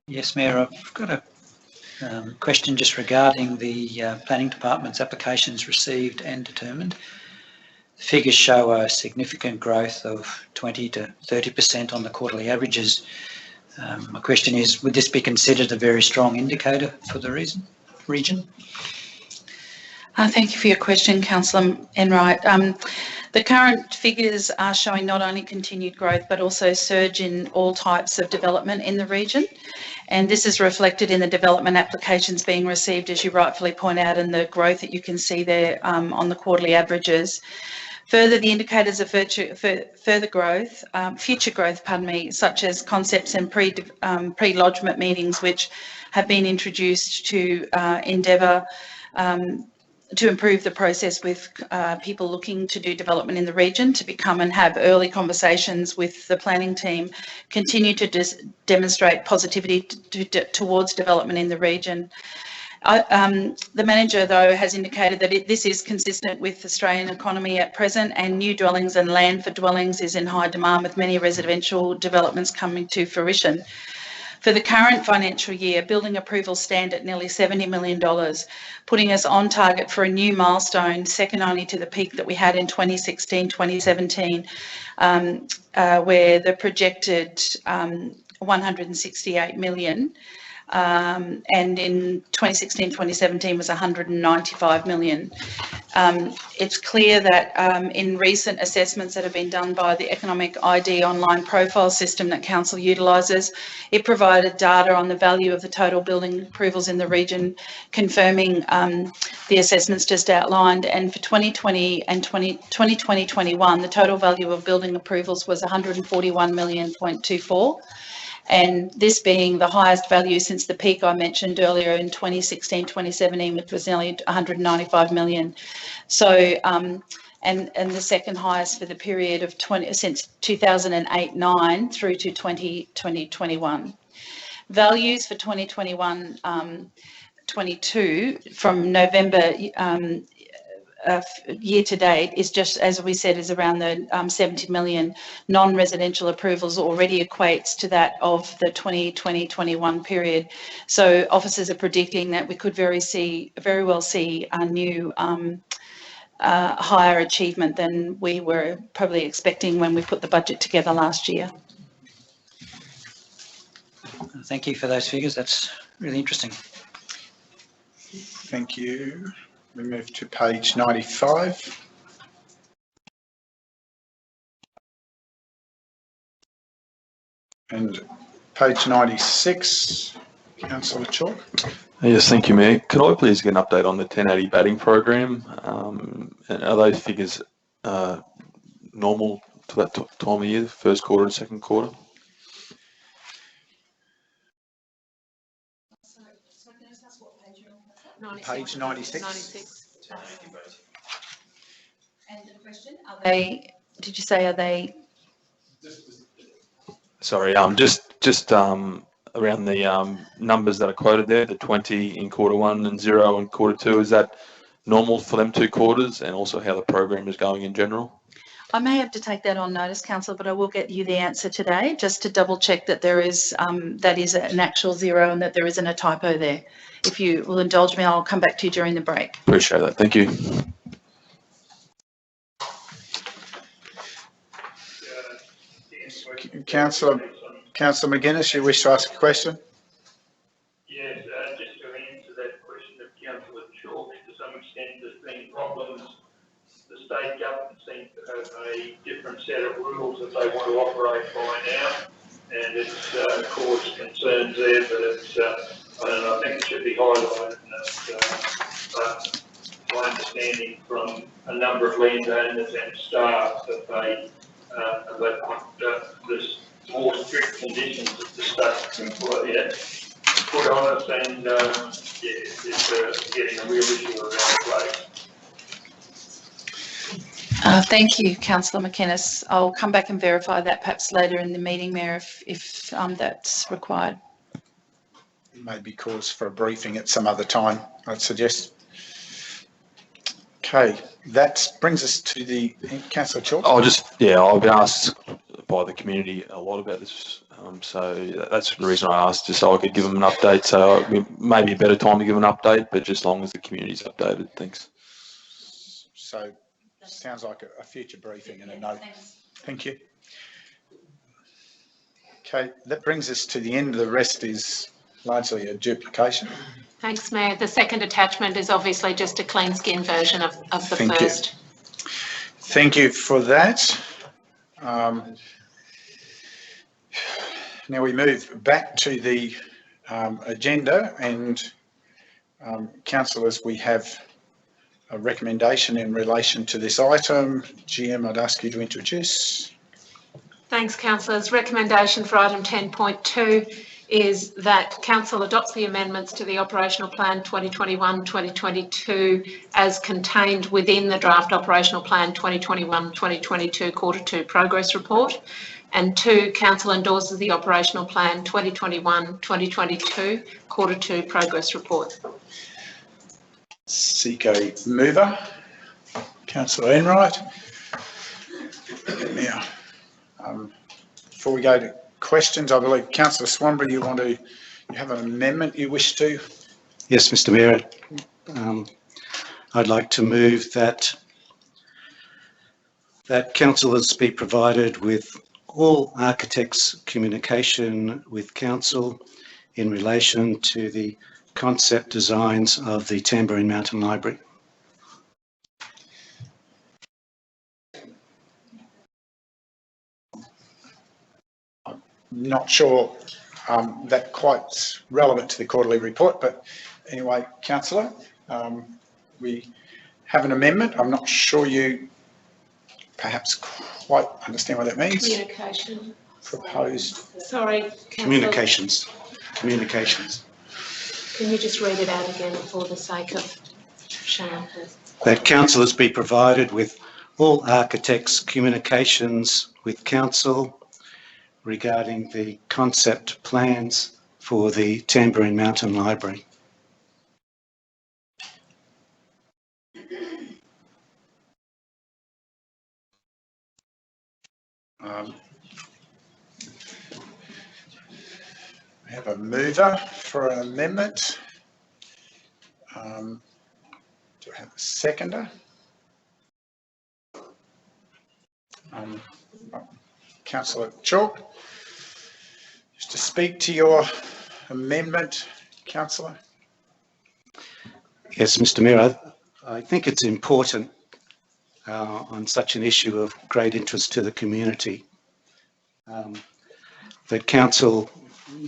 Speaker 4: Yes, Mayor, I've got a question just regarding the Planning Department's applications received and determined. The figures show a significant growth of 20 to 30% on the quarterly averages. My question is, would this be considered a very strong indicator for the region?
Speaker 9: Thank you for your question, Councillor Enright. The current figures are showing not only continued growth, but also surge in all types of development in the region. And this is reflected in the development applications being received, as you rightfully point out, and the growth that you can see there on the quarterly averages. Further, the indicators of future growth, such as concepts and pre-lodgement meetings, which have been introduced to endeavour to improve the process with people looking to do development in the region, to become and have early conversations with the planning team, continue to demonstrate positivity towards development in the region. The manager, though, has indicated that this is consistent with the Australian economy at present, and new dwellings and land for dwellings is in high demand, with many residential developments coming to fruition. For the current financial year, building approvals stand at nearly $70 million, putting us on target for a new milestone, second only to the peak that we had in 2016-2017, where the projected 168 million, and in 2016-2017 was 195 million. It's clear that in recent assessments that have been done by the Economic ID online profile system that Council utilises, it provided data on the value of the total building approvals in the region, confirming the assessments just outlined. And for 2020 and 2020-21, the total value of building approvals was 141.24 million. And this being the highest value since the peak I mentioned earlier in 2016-2017, which was nearly 195 million. So, and the second highest for the period of since 2008-9 through to 2020-21. Values for 2021-22 from November year to date is just, as we said, is around the 70 million. Non-residential approvals already equates to that of the 2020-21 period. So officers are predicting that we could very well see a new higher achievement than we were probably expecting when we put the budget together last year.
Speaker 4: Thank you for those figures. That's really interesting.
Speaker 1: Thank you. We move to page 95. And page 96, Councillor Chalk.
Speaker 12: Yes, thank you, Mayor. Could I please get an update on the 1080 batting program? And are those figures normal to that time of year, first quarter and second quarter?
Speaker 1: Page 96.
Speaker 9: And the question, are they, did you say, are they?
Speaker 12: Sorry, just around the numbers that are quoted there, the 20 in quarter one and 0 in quarter two. Is that normal for them 2 quarters, and also how the program is going in general?
Speaker 9: I may have to take that on notice, Councillor, but I will get you the answer today, just to double check that there is that is an actual 0 and that there isn't a typo there. If you will indulge me, I'll come back to you during the break.
Speaker 12: Appreciate that. Thank you.
Speaker 1: Councillor McGuinness, you wish to ask a question?
Speaker 6: Yes, just to answer that question of Councillor Chalk, to some extent there's been problems. The state government seems to have a different set of rules that they want to operate by now, and it's caused concerns there, but it's, I think it should be highlighted. But my understanding from a number of landowners and staff that they want there's more strict conditions that the state can put on us, and it's getting a real issue around the place.
Speaker 9: Thank you, Councillor McInnes. I'll come back and verify that perhaps later in the meeting, Mayor, if that's required.
Speaker 1: Maybe cause for a briefing at some other time, I'd suggest. Okay, that brings us to the Councillor Chalk.
Speaker 12: I've been asked by the community a lot about this, so that's the reason I asked, just so I could give them an update. So maybe a better time to give an update, but just as long as the community's updated. Thanks.
Speaker 1: So sounds like a future briefing and a note. Thank you. Okay, that brings us to the end. The rest is largely a duplication.
Speaker 8: Thanks, Mayor. The second attachment is obviously just a clean skin version of the
Speaker 1: Thank
Speaker 8: first.
Speaker 1: You. Thank you for that. Now we move back to the agenda, and councillors, we have a recommendation in relation to this item. GM, I'd ask you to introduce.
Speaker 8: Thanks, councillors. Recommendation for item 10.2 is that council adopts the amendments to the operational plan 2021-2022 as contained within the draft operational plan 2021-2022 quarter 2 progress report. And 2, council endorses the operational plan 2021-2022 quarter 2 progress report.
Speaker 1: Seek a mover. Councillor Enright. Now, before we go to questions, I believe Councillor Swanbury, you have an amendment you wish to?
Speaker 3: Yes, Mr. Mayor. I'd like to move that councillors be provided with all architects' communication with council in relation to the concept designs of the Tambourine Mountain Library.
Speaker 1: I'm not sure that quite relevant to the quarterly report, but anyway, councillor, we have an amendment. I'm not sure you perhaps quite understand what that means.
Speaker 8: Communication.
Speaker 1: Proposed.
Speaker 8: Sorry, councillor.
Speaker 3: Communications.
Speaker 8: Can you just read it out again for the sake of Sharon, please?
Speaker 3: That councillors be provided with all architects' communications with council regarding the concept plans for the Tambourine Mountain Library.
Speaker 1: We have a mover for an amendment. Do I have a seconder? Councillor Chalk, just to speak to your amendment, councillor.
Speaker 3: Yes, Mr. Mayor, I think it's important on such an issue of great interest to the community that council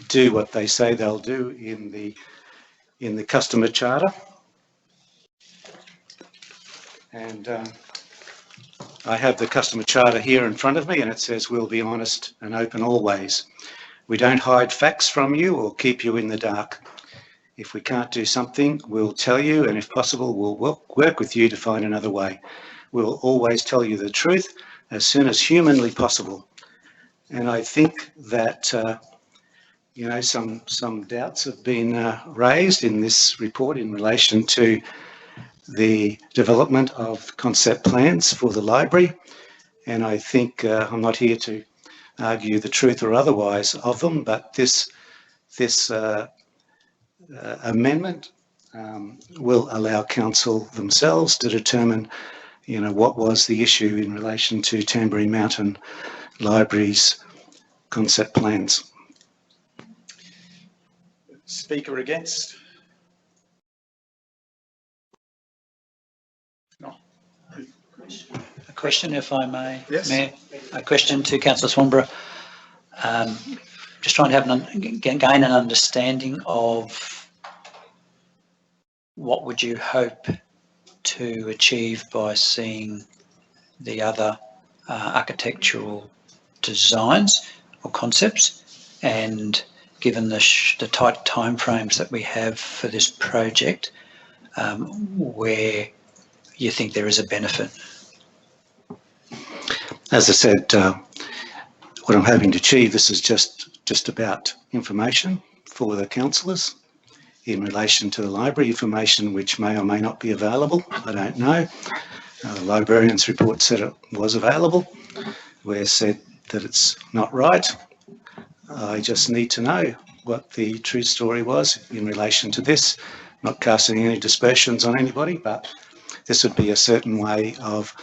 Speaker 3: do what they say they'll do in the customer charter. And I have the customer charter here in front of me, and it says we'll be honest and open always. We don't hide facts from you or keep you in the dark. If we can't do something, we'll tell you, and if possible, we'll work with you to find another way. We'll always tell you the truth as soon as humanly possible. And I think that some doubts have been raised in this report in relation to the development of concept plans for the library. And I think I'm not here to argue the truth or otherwise of them, but this amendment will allow council themselves to determine, what was the issue in relation to Tambourine Mountain Library's concept plans.
Speaker 1: Speaker against? No.
Speaker 4: A question, if I may,
Speaker 1: yes.
Speaker 4: Mayor. A question to Councillor Swanborough. Just trying to gain an understanding of what would you hope to achieve by seeing the other architectural designs or concepts, and given the tight timeframes that we have for this project, where you think there is a benefit?
Speaker 3: As I said, what I'm hoping to achieve, this is just about information for the councillors in relation to the library information, which may or may not be available. I don't know. The librarian's report said it was available. We're said that it's not right. I just need to know what the true story was in relation to this. Not casting any dispersions on anybody, but this would be a certain way of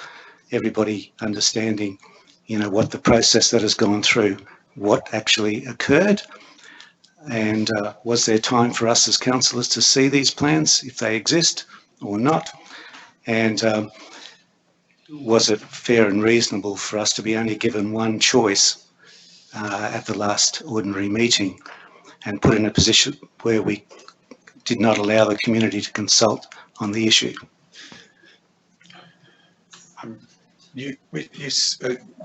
Speaker 3: everybody understanding, you know, what the process that has gone through, what actually occurred, and was there time for us as councillors to see these plans, if they exist or not, and was it fair and reasonable for us to be only given one choice at the last ordinary meeting and put in a position where we did not allow the community to consult on the issue?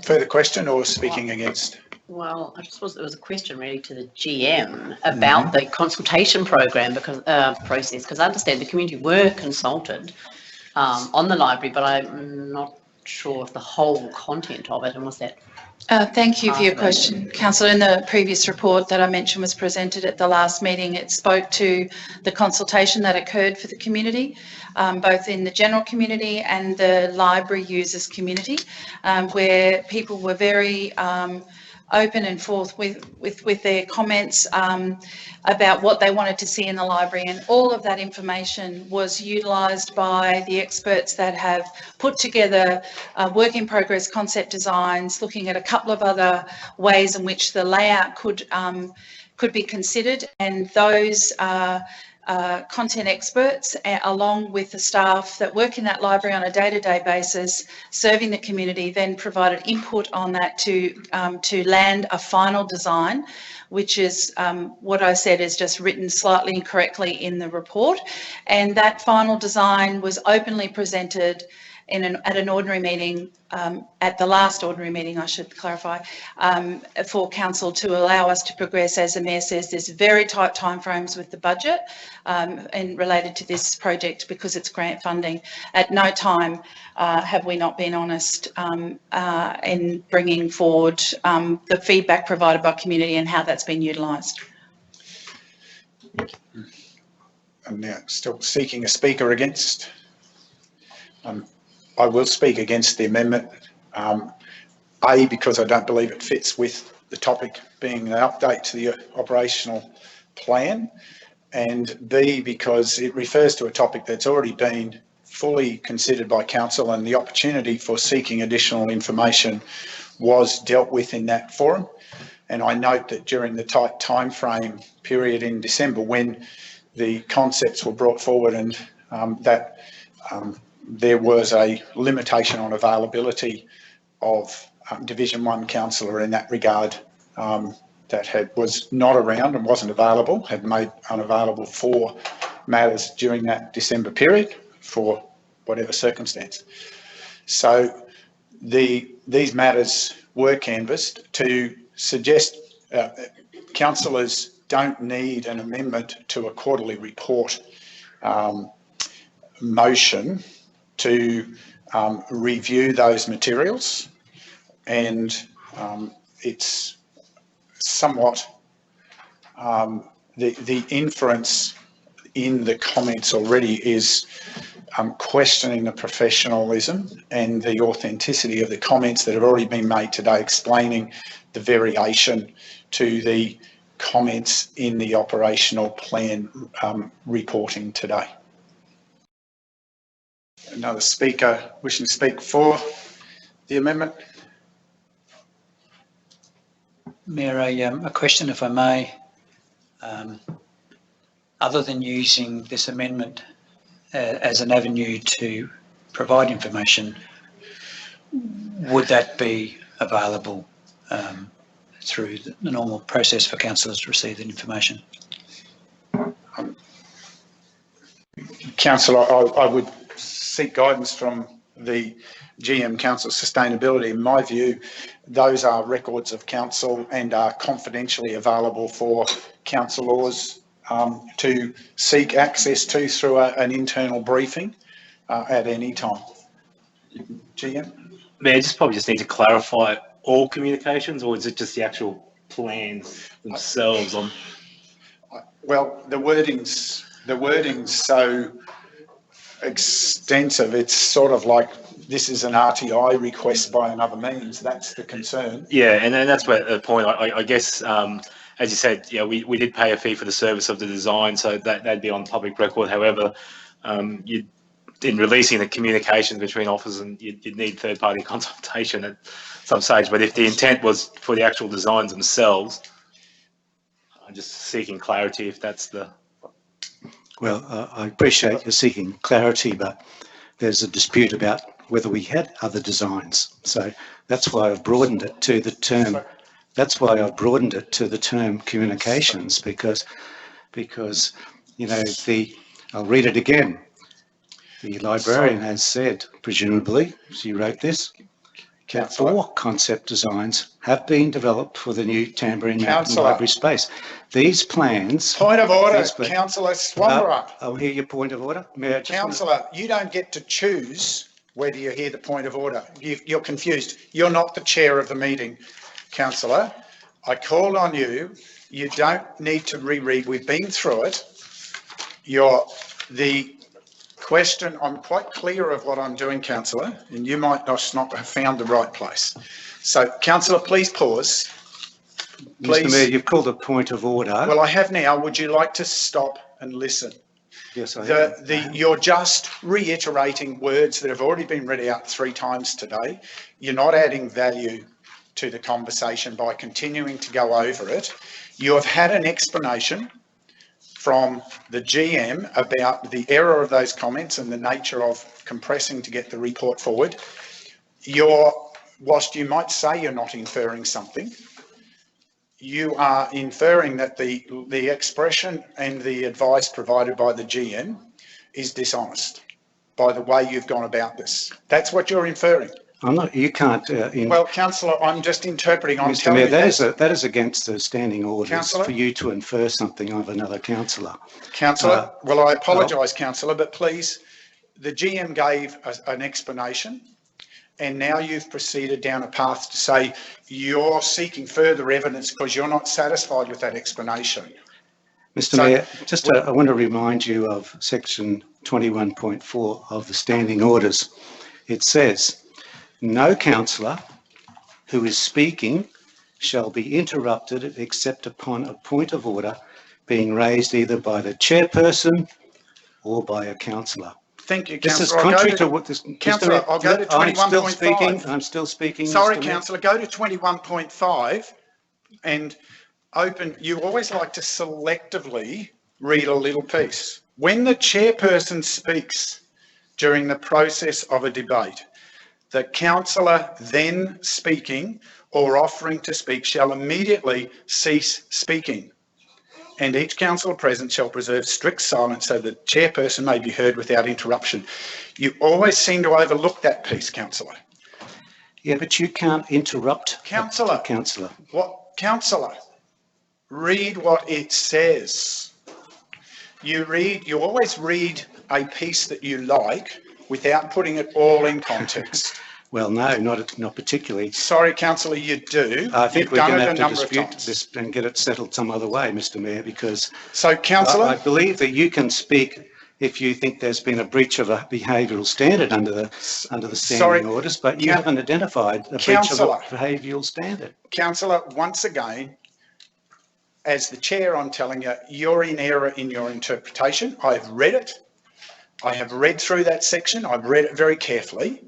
Speaker 1: Further question or speaking against?
Speaker 7: Well, I just was, there was a question really to the GM about the consultation program because process, because I understand the community were consulted on the library, but I'm not sure of the whole content of it, and was that?
Speaker 9: Thank you for your question, Councillor. In the previous report that I mentioned was presented at the last meeting, it spoke to the consultation that occurred for the community, both in the general community and the library users community, where people were very open and forth with their comments about what they wanted to see in the library, and all of that information was utilised by the experts that have put together work in progress concept designs, looking at a couple of other ways in which the layout could be considered, and those content experts, along with the staff that work in that library on a day-to-day basis, serving the community, then provided input on that to land a final design, which is what I said is just written slightly incorrectly in the report. And that final design was openly presented at an ordinary meeting, at the last ordinary meeting, I should clarify, for council to allow us to progress. As the Mayor says, there's very tight timeframes with the budget and related to this project because it's grant funding. At no time have we not been honest in bringing forward the feedback provided by community and how that's been utilised.
Speaker 1: I'm now still seeking a speaker against. I will speak against the amendment, A, because I don't believe it fits with the topic being an update to the operational plan, and B, because it refers to a topic that's already been fully considered by council, and the opportunity for seeking additional information was dealt with in that forum. And I note that during the tight time frame period in December when the concepts were brought forward, and there was a limitation on availability of Division 1 councillor in that regard, that was not around and wasn't available, had made unavailable for matters during that December period for whatever circumstance. So these matters were canvassed to suggest councillors don't need an amendment to a quarterly report motion to review those materials, and it's somewhat the inference in the comments already is questioning the professionalism and the authenticity of the comments that have already been made today, explaining the variation to the comments in the operational plan reporting today. Another speaker wishing to speak for the amendment?
Speaker 4: Mayor, a question, if I may. Other than using this amendment as an avenue to provide information, would that be available through the normal process for councillors to receive that information?
Speaker 1: Councillor, I would seek guidance from the GM Council Sustainability. In my view, those are records of council and are confidentially available for councillors to seek access to through an internal briefing at any time. GM?
Speaker 11: Mayor, just probably just need to clarify all communications, or is it just the actual plans themselves on?
Speaker 1: Well, the wording's the wording's so extensive, it's sort of like this is an RTI request by another means. That's the concern.
Speaker 11: Yeah, and that's where the point, I guess, as you said, yeah, we did pay a fee for the service of the design, so that'd be on public record. However, in releasing the communication between officers, and you'd need third-party consultation at some stage. But if the intent was for the actual designs themselves, I'm just seeking clarity if that's the...
Speaker 3: Well, I appreciate you're seeking clarity, but there's a dispute about whether we had other designs. So that's why I've broadened it to the term. That's why I've broadened it to the term communications, because you know, I'll read it again. The librarian has said, presumably, she wrote this, that 4 concept designs have been developed for the new Tambourine Mountain Library space. These plans...
Speaker 1: Point of order, Councillor Swanborough.
Speaker 3: I'll hear your point of order.
Speaker 1: Councillor, you don't get to choose whether you hear the point of order. You're confused. You're not the chair of the meeting, Councillor. I called on you. You don't need to reread. We've been through it. The question, I'm quite clear of what I'm doing, Councillor, and you might not have found the right place. So, Councillor, please pause. Please.
Speaker 3: Mr Mayor, you've called a point of order.
Speaker 1: Well, I have now. Would you like to stop and listen?
Speaker 3: Yes, I have.
Speaker 1: You're just reiterating words that have already been read out 3 times today. You're not adding value to the conversation by continuing to go over it. You have had an explanation from the GM about the error of those comments and the nature of compressing to get the report forward. Whilst you might say you're not inferring something, you are inferring that the expression and the advice provided by the GM is dishonest by the way you've gone about this. That's what you're inferring.
Speaker 3: I'm not. You can't.
Speaker 1: Well, Councillor, I'm just interpreting.
Speaker 3: Mr. Mayor, that is against the standing orders
Speaker 1: Councillor?
Speaker 3: for you to infer something of another councillor.
Speaker 1: Councillor, well, I apologise, Councillor, but please, the GM gave an explanation, and now you've proceeded down a path to say you're seeking further evidence because you're not satisfied with that explanation.
Speaker 3: Mr. Mayor, I want to remind you of section 21.4 of the standing orders. It says, no councillor who is speaking shall be interrupted except upon a point of order being raised either by the chairperson or by a councillor.
Speaker 1: Thank you,
Speaker 3: Councillor.
Speaker 1: This is contrary to what this... Councillor, I'll go to 21.5.
Speaker 3: I'm still speaking.
Speaker 1: Sorry, Councillor, go to 21.5 and open... You always like to selectively read a little piece. When the chairperson speaks during the process of a debate, the councillor then speaking or offering to speak shall immediately cease speaking, and each councillor present shall preserve strict silence so the chairperson may be heard without interruption. You always seem to overlook that piece, councillor.
Speaker 3: Yeah, but you can't interrupt.
Speaker 1: Councillor.
Speaker 3: Councillor.
Speaker 1: What, councillor? Read what it says. You always read a piece that you like without putting it all in context.
Speaker 3: Well, no, not particularly.
Speaker 1: Sorry, councillor, you do.
Speaker 3: I think we're going to have to dispute this and get it settled some other way, Mr. Mayor, because
Speaker 1: so, councillor,
Speaker 3: I believe that you can speak if you think there's been a breach of a behavioural standard under the standing orders, but you haven't identified a breach of a behavioural standard.
Speaker 1: Councillor, once again, as the chair, I'm telling you, you're in error in your interpretation. I've read it. I have read through that section. I've read it very carefully.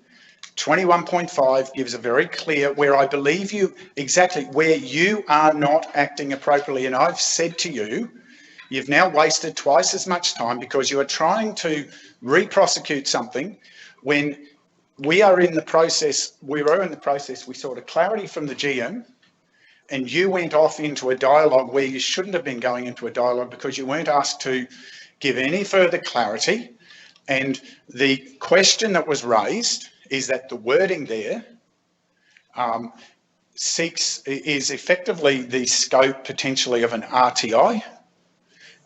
Speaker 1: 21.5 gives a very clear where I believe you exactly where you are not acting appropriately. And I've said to you, you've now wasted twice as much time because you are trying to re-prosecute something when we were in the process, we sought a clarity from the GM, and you went off into a dialogue where you shouldn't have been going into a dialogue because you weren't asked to give any further clarity. And the question that was raised is that the wording there is effectively the scope potentially of an RTI.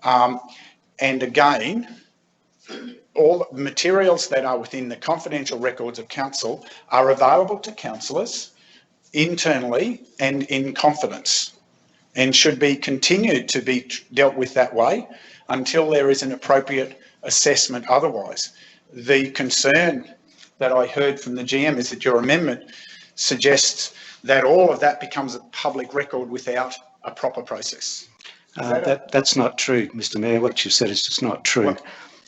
Speaker 1: And again, all materials that are within the confidential records of council are available to councillors internally and in confidence, and should be continued to be dealt with that way until there is an appropriate assessment otherwise. The concern that I heard from the GM is that your amendment suggests that all of that becomes a public record without a proper process.
Speaker 3: That's not true, Mr Mayor. What you said is just not true.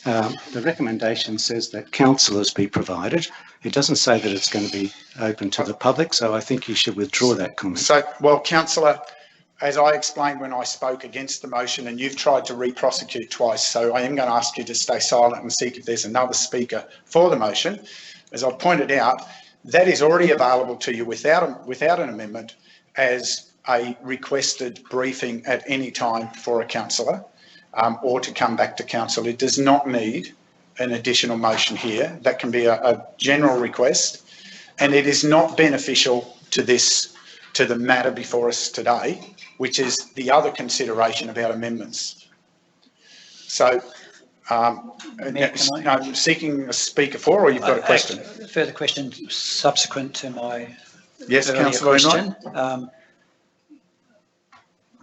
Speaker 3: The recommendation says that councillors be provided. It doesn't say that it's going to be open to the public, so I think you should withdraw that comment.
Speaker 1: So, well, councillor, as I explained when I spoke against the motion, and you've tried to re-prosecute twice, so I am going to ask you to stay silent and seek if there's another speaker for the motion. As I've pointed out, that is already available to you without an amendment as a requested briefing at any time for a councillor, or to come back to council. It does not need an additional motion here. That can be a general request, and it is not beneficial to the matter before us today, which is the other consideration about amendments. So, I'm seeking a speaker for, or you've got a question?
Speaker 4: Further question subsequent to my
Speaker 1: yes, Councillor
Speaker 4: question.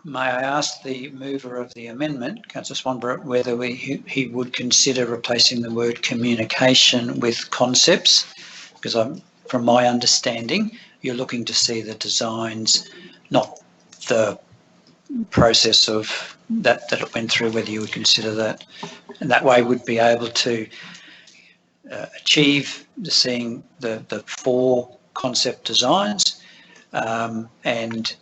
Speaker 4: May I ask the mover of the amendment, Councillor Swanborough, whether he would consider replacing the word communication with concepts? Because from my understanding, you're looking to see the designs, not the process of that it went through, whether you would consider that. And that way would be able to achieve seeing the 4 concept designs and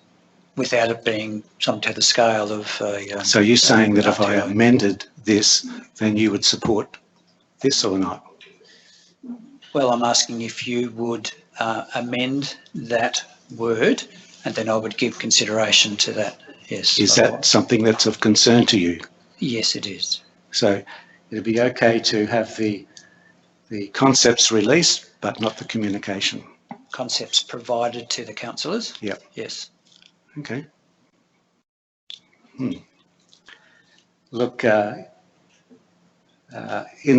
Speaker 4: without it being something to the scale of
Speaker 3: so you're saying that if I amended this, then you would support this or not?
Speaker 4: Well, I'm asking if you would amend that word, and then I would give consideration to that. Yes.
Speaker 3: Is that something that's of concern to you?
Speaker 4: Yes, it is.
Speaker 3: So it'd be okay to have the concepts released, but not the communication?
Speaker 4: Concepts provided to the councillors?
Speaker 3: Yep.
Speaker 4: Yes.
Speaker 3: Okay. Look, in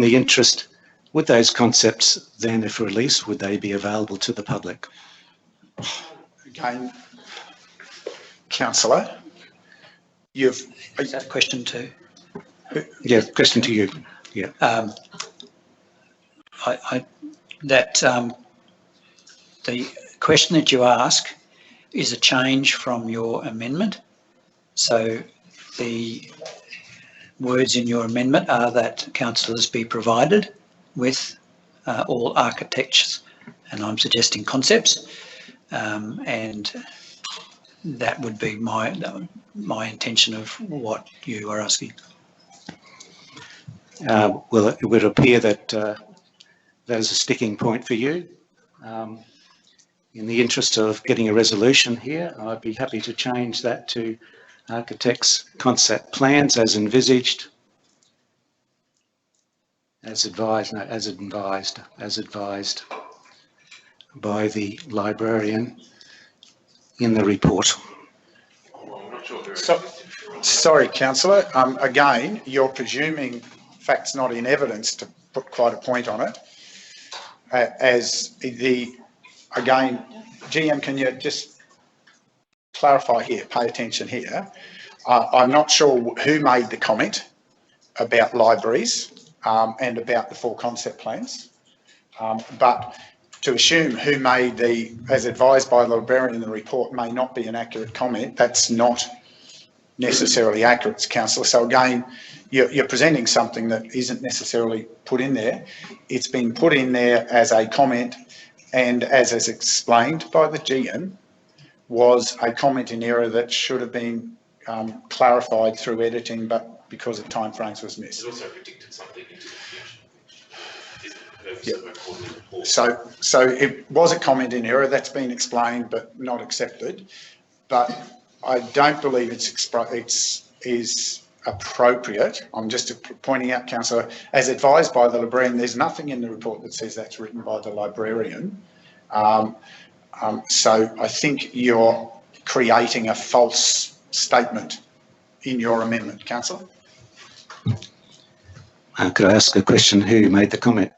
Speaker 3: the interest, would those concepts then, if released, would they be available to the public?
Speaker 1: Again, councillor,
Speaker 4: Is that a question too?
Speaker 3: Yeah, question to you. Yeah.
Speaker 4: The question that you ask is a change from your amendment. So the words in your amendment are that councillors be provided with all architects, and I'm suggesting concepts, and that would be my intention of what you are asking.
Speaker 3: Well, it would appear that that is a sticking point for you. In the interest of getting a resolution here, I'd be happy to change that to architects' concept plans as envisaged, as advised by the librarian in the report.
Speaker 1: So, sorry, councillor. Again, you're presuming facts not in evidence, to put quite a point on it. Again, GM, can you just clarify here, pay attention here. I'm not sure who made the comment about libraries and about the 4 concept plans, but to assume who made as advised by the librarian in the report may not be an accurate comment. That's not necessarily accurate, councillor. So again, you're presenting something that isn't necessarily put in there. It's been put in there as a comment, and as is explained by the GM, was a comment in error that should have been clarified through editing, but because of timeframes was missed.
Speaker 13: It also predicted something into the future.
Speaker 1: Yep. So it was a comment in error that's been explained but not accepted. But I don't believe is appropriate. I'm just pointing out, councillor, as advised by the librarian, there's nothing in the report that says that's written by the librarian. So I think you're creating a false statement in your amendment, councillor.
Speaker 3: Could I ask a question? Who made the comment?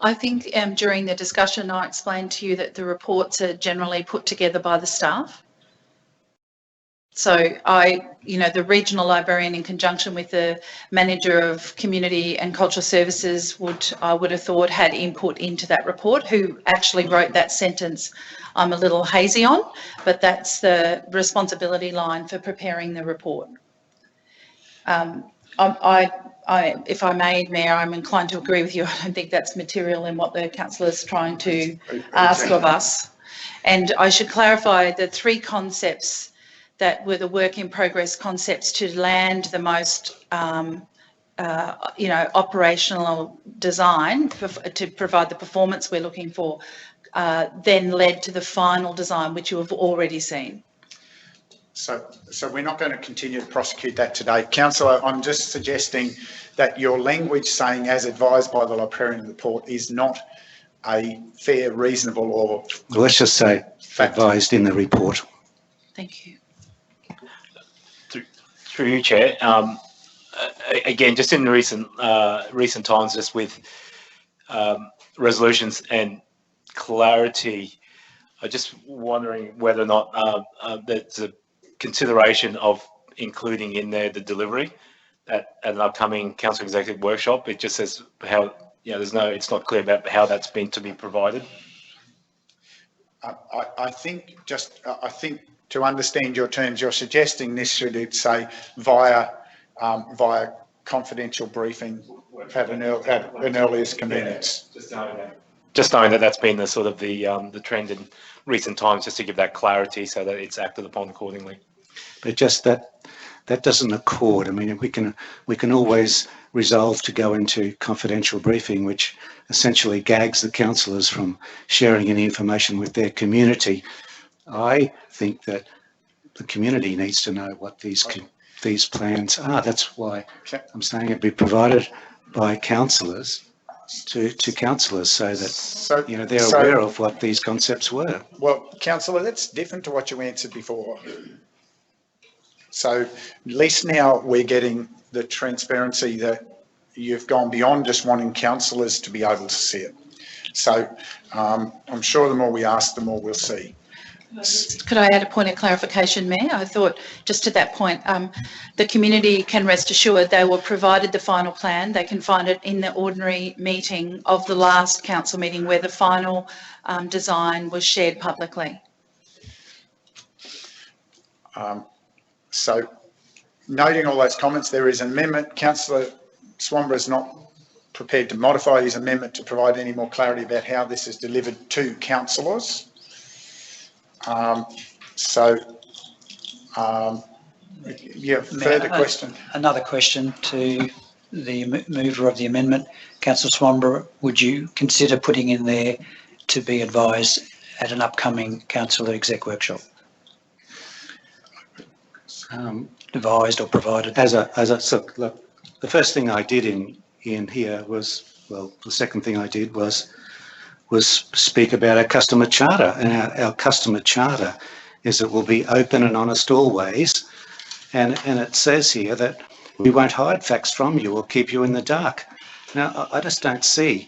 Speaker 9: I think during the discussion, I explained to you that the reports are generally put together by the staff. So the regional librarian, in conjunction with the manager of community and cultural services, I would have thought had input into that report. Who actually wrote that sentence, I'm a little hazy on, but that's the responsibility line for preparing the report. If I may, Mayor, I'm inclined to agree with you. I don't think that's material in what the councillor is trying to ask of us. And I should clarify the 3 concepts that were the work in progress concepts to land the most, operational design to provide the performance we're looking for, then led to the final design, which you have already seen.
Speaker 1: So we're not going to continue to prosecute that today. Councillor, I'm just suggesting that your language saying as advised by the librarian report is not a fair, reasonable or...
Speaker 3: Let's just say advised in the report.
Speaker 9: Thank you.
Speaker 11: Through you, Chair. Again, just in recent times, just with resolutions and clarity, I'm just wondering whether or not there's a consideration of including in there the delivery at an upcoming council executive workshop. It just says how, it's not clear about how that's been to be provided.
Speaker 1: I think to understand your terms, you're suggesting this should say via confidential briefing at an earliest convenience.
Speaker 11: Yeah, just knowing that that's been the sort of the trend in recent times, just to give that clarity so that it's acted upon accordingly.
Speaker 3: But just that doesn't accord. I mean, we can always resolve to go into confidential briefing, which essentially gags the councillors from sharing any information with their community. I think that the community needs to know what these plans are. That's why I'm saying it be provided by councillors to councillors, so that they're aware of what these concepts were.
Speaker 1: Well, councillor, that's different to what you answered before. So at least now we're getting the transparency that you've gone beyond just wanting councillors to be able to see it. So I'm sure the more we ask, the more we'll see.
Speaker 9: Could I add a point of clarification, Mayor? I thought just to that point, the community can rest assured they were provided the final plan. They can find it in the ordinary meeting of the last council meeting where the final design was shared publicly.
Speaker 1: So noting all those comments, there is an amendment. Councillor Swanborough is not prepared to modify his amendment to provide any more clarity about how this is delivered to councillors. Further question?
Speaker 4: Another question to the mover of the amendment. Councillor Swanborough, would you consider putting in there to be advised at an upcoming council exec workshop? Devised or provided?
Speaker 3: So look, the first thing I did in here was, well, the second thing I did was speak about our customer charter, and our customer charter is it will be open and honest always, and it says here that we won't hide facts from you or keep you in the dark. Now, I just don't see,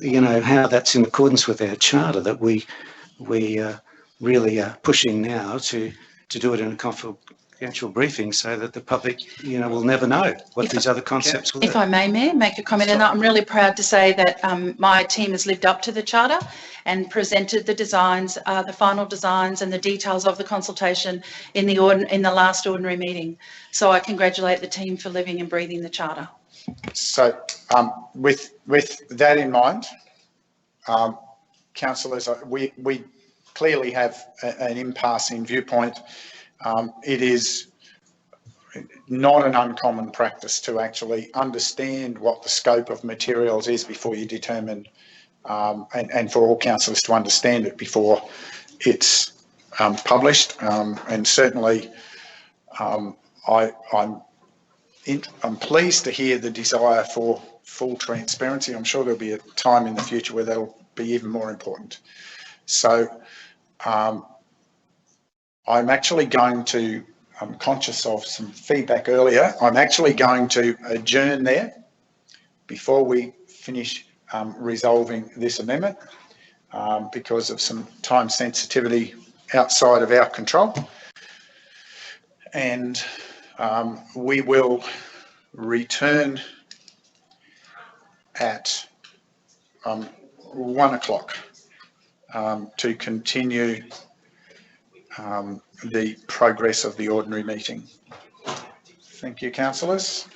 Speaker 3: how that's in accordance with our charter, that we really are pushing now to do it in a confidential briefing so that the public, will never know what these other concepts were.
Speaker 9: If I may, Mayor, make a comment, and I'm really proud to say that my team has lived up to the charter and presented the designs, the final designs and the details of the consultation in the last ordinary meeting. So I congratulate the team for living and breathing the charter.
Speaker 1: So with that in mind, councillors, we clearly have an impasse in viewpoint. It is not an uncommon practice to actually understand what the scope of materials is before you determine, and for all councillors to understand it before it's published. And certainly I'm pleased to hear the desire for full transparency. I'm sure there'll be a time in the future where that'll be even more important. So I'm actually going to, I'm conscious of some feedback earlier, I'm actually going to adjourn there before we finish resolving this amendment because of some time sensitivity outside of our control. and we will return at 1 o'clock to continue the progress of the ordinary meeting. Thank you, councillors.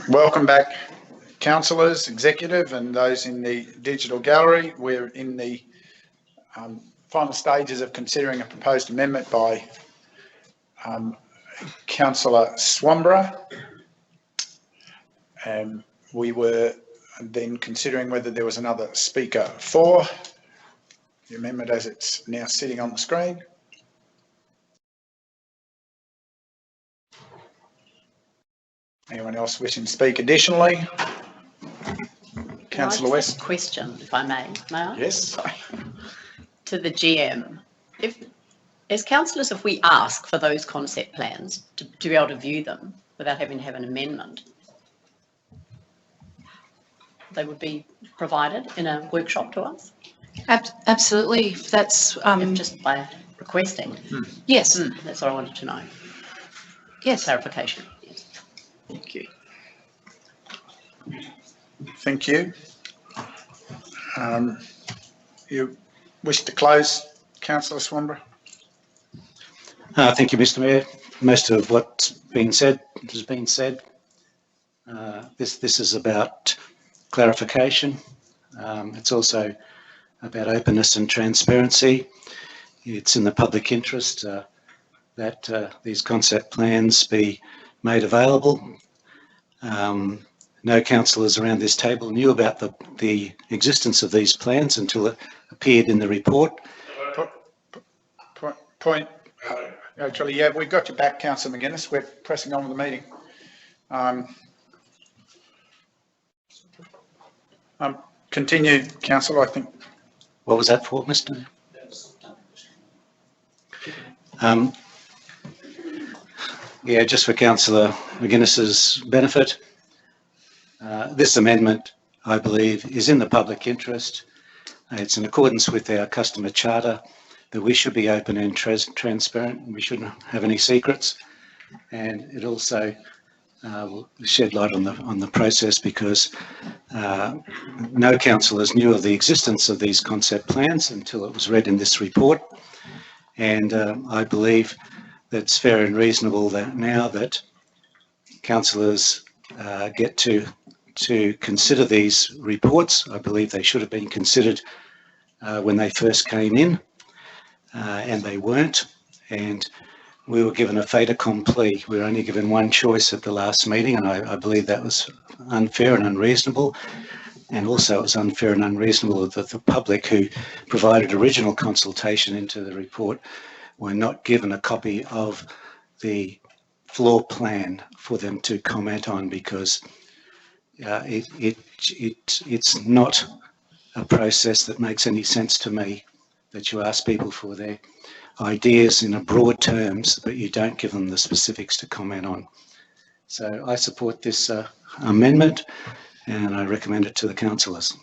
Speaker 1: Welcome back, councillors, executive, and those in the digital gallery. We're in the final stages of considering a proposed amendment by Councillor Swamborough. We were then considering whether there was another speaker for the amendment as it's now sitting on the screen. Anyone else wishing to speak additionally? Councillor West.
Speaker 7: Question, if I may. May I?
Speaker 1: Yes.
Speaker 7: Sorry. To the GM. As councillors, if we ask for those concept plans to be able to view them without having to have an amendment, they would be provided in a workshop to us?
Speaker 9: Absolutely. That's
Speaker 7: just by requesting.
Speaker 9: Yes.
Speaker 7: That's what I wanted to know.
Speaker 9: Yes.
Speaker 7: Clarification. Yes. Thank you.
Speaker 1: Thank you. You wish to close, Councillor Swamborough?
Speaker 3: Thank you, Mr. Mayor. Most of what's been said has been said. This is about clarification. It's also about openness and transparency. It's in the public interest that these concept plans be made available. No councillors around this table knew about the existence of these plans until it appeared in the report.
Speaker 1: Point. Actually, yeah, we've got your back, Councillor McGuinness. We're pressing on with the meeting. Continue, Councillor, I think.
Speaker 3: What was that for, Mr. Yeah, just for Councillor McGuinness's benefit, this amendment, I believe, is in the public interest. It's in accordance with our customer charter that we should be open and transparent. We shouldn't have any secrets, and it also will shed light on the process because no councillors knew of the existence of these concept plans until it was read in this report. And I believe that it's fair and reasonable that now that councillors get to consider these reports, I believe they should have been considered when they first came in, and they weren't. And we were given a fait accompli. We were only given one choice at the last meeting, and I believe that was unfair and unreasonable. And also it was unfair and unreasonable that the public who provided original consultation into the report were not given a copy of the floor plan for them to comment on, because it's not a process that makes any sense to me, that you ask people for their ideas in a broad terms, but you don't give them the specifics to comment on. So I support this amendment, and I recommend it to the councillors.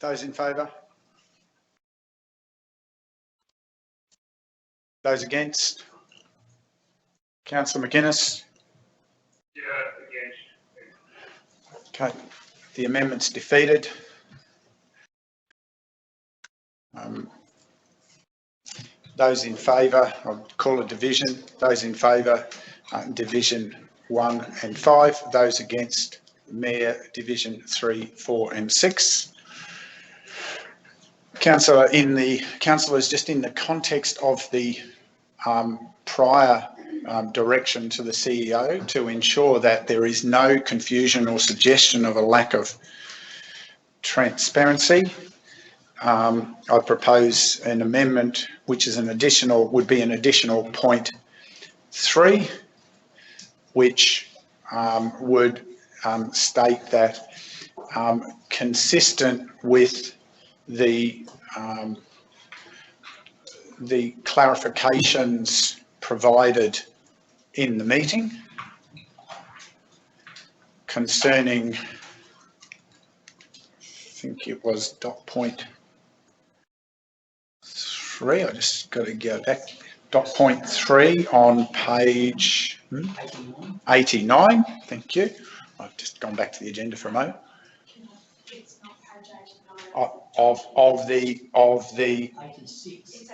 Speaker 1: Those in favour? Those against? Councillor McGuinness?
Speaker 6: Yeah, against.
Speaker 1: Okay, the amendment's defeated. Those in favour, I'll call a division. Those in favour, Division 1 and 5. Those against, Mayor, Division 3, 4 and 6. Councillors, just in the context of the prior direction to the CEO to ensure that there is no confusion or suggestion of a lack of transparency, I propose an amendment which is would be an additional point 3, which would state that consistent with the clarifications provided in the meeting concerning, I think it was point 3, I just got to go back, point 3 on page 89, thank you. I've just gone back to the agenda for a moment. Of the 86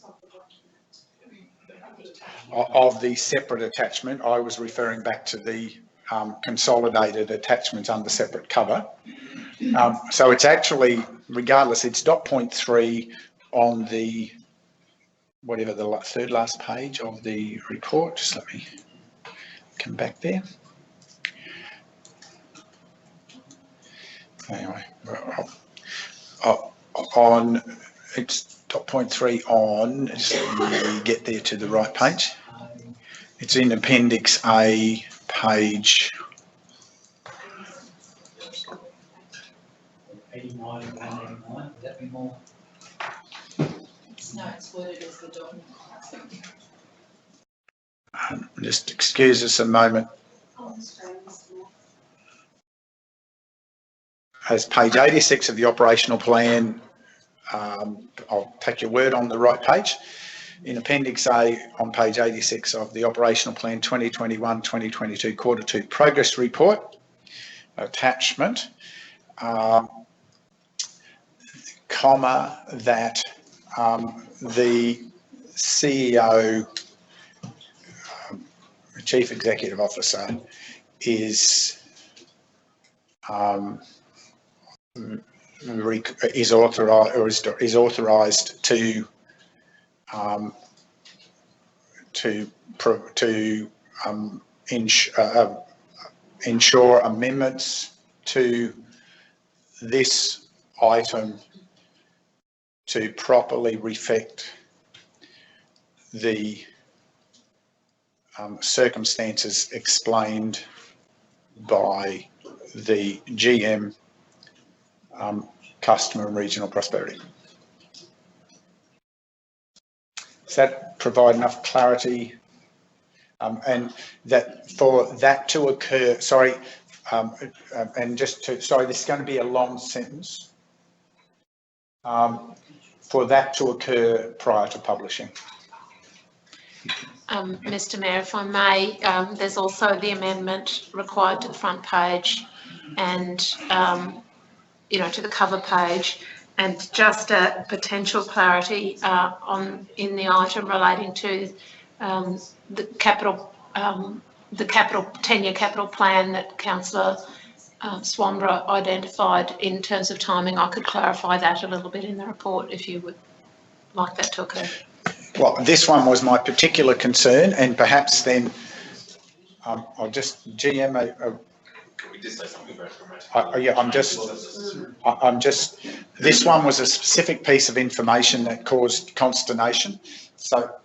Speaker 1: of the document. of the separate attachment, I was referring back to the consolidated attachments under separate cover. So it's actually, regardless, it's dot point 3 on the, whatever, the third last page of the report. Just let me come back there. Anyway, on, it's dot point 3 on, just let me get there to the right page. It's in Appendix A, page
Speaker 9: 89 and 189, would that be more? No, it's worded as the document.
Speaker 1: just excuse us a moment. As page 86 of the operational plan, I'll take your word on the right page. In Appendix A on page 86 of the operational plan 2021-2022 quarter 2 progress report attachment, comma, that the CEO, Chief Executive Officer, is authorised to ensure amendments to this item to properly reflect the circumstances explained by the GM, Customer and Regional Prosperity. Does that provide enough clarity? And that for that to occur, sorry, and just to, sorry, this is going to be a long sentence. For that to occur prior to publishing.
Speaker 8: Mr. Mayor, if I may, there's also the amendment required to the front page and, to the cover page, and just a potential clarity in the item relating to the capital 10-year capital plan that Councillor Swanborough identified in terms of timing. I could clarify that a little bit in the report if you would like that to occur.
Speaker 1: Well, this one was my particular concern, and perhaps then I'll just GM.
Speaker 5: Can we just say something very dramatic?
Speaker 1: Yeah, I'm just. This one was a specific piece of information that caused consternation. So.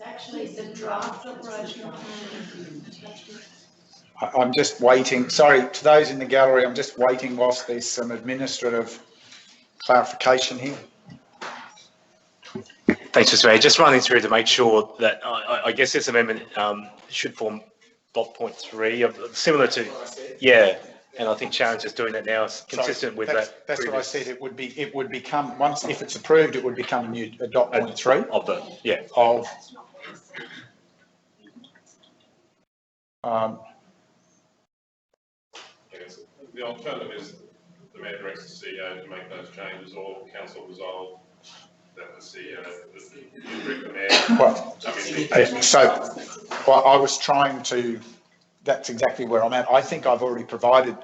Speaker 8: Actually, the draft operational plan.
Speaker 1: I'm just waiting. Sorry to those in the gallery. I'm just waiting whilst there's some administrative clarification here.
Speaker 11: Thanks, Mr. Mayor. Just running through to make sure that I guess this amendment should form dot point 3, similar to, yeah. And I think Sharon's just doing that now, consistent with that.
Speaker 1: That's what I said. It would become, once, if it's approved, it would become a dot point 3
Speaker 11: of the, yeah,
Speaker 1: of.
Speaker 13: The alternative is the Mayor directs the CEO to make those changes, or Council resolve that the CEO, the Mayor.
Speaker 1: Well, so I was trying to, that's exactly where I'm at. I think I've already provided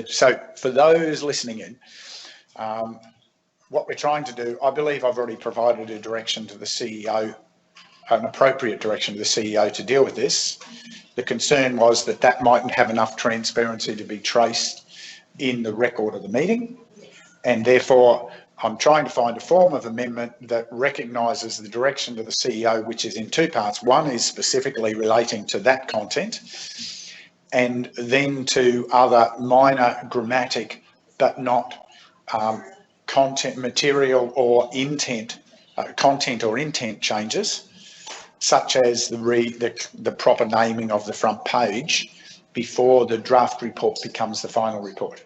Speaker 1: so for those listening in, what we're trying to do, I believe I've already provided a direction to the CEO, an appropriate direction to the CEO to deal with this. The concern was that that mightn't have enough transparency to be traced in the record of the meeting, and therefore I'm trying to find a form of amendment that recognises the direction to the CEO, which is in two parts. One is specifically relating to that content, and then to other minor grammatic but not content, material or intent, content or intent changes, such as the proper naming of the front page before the draft report becomes the final report.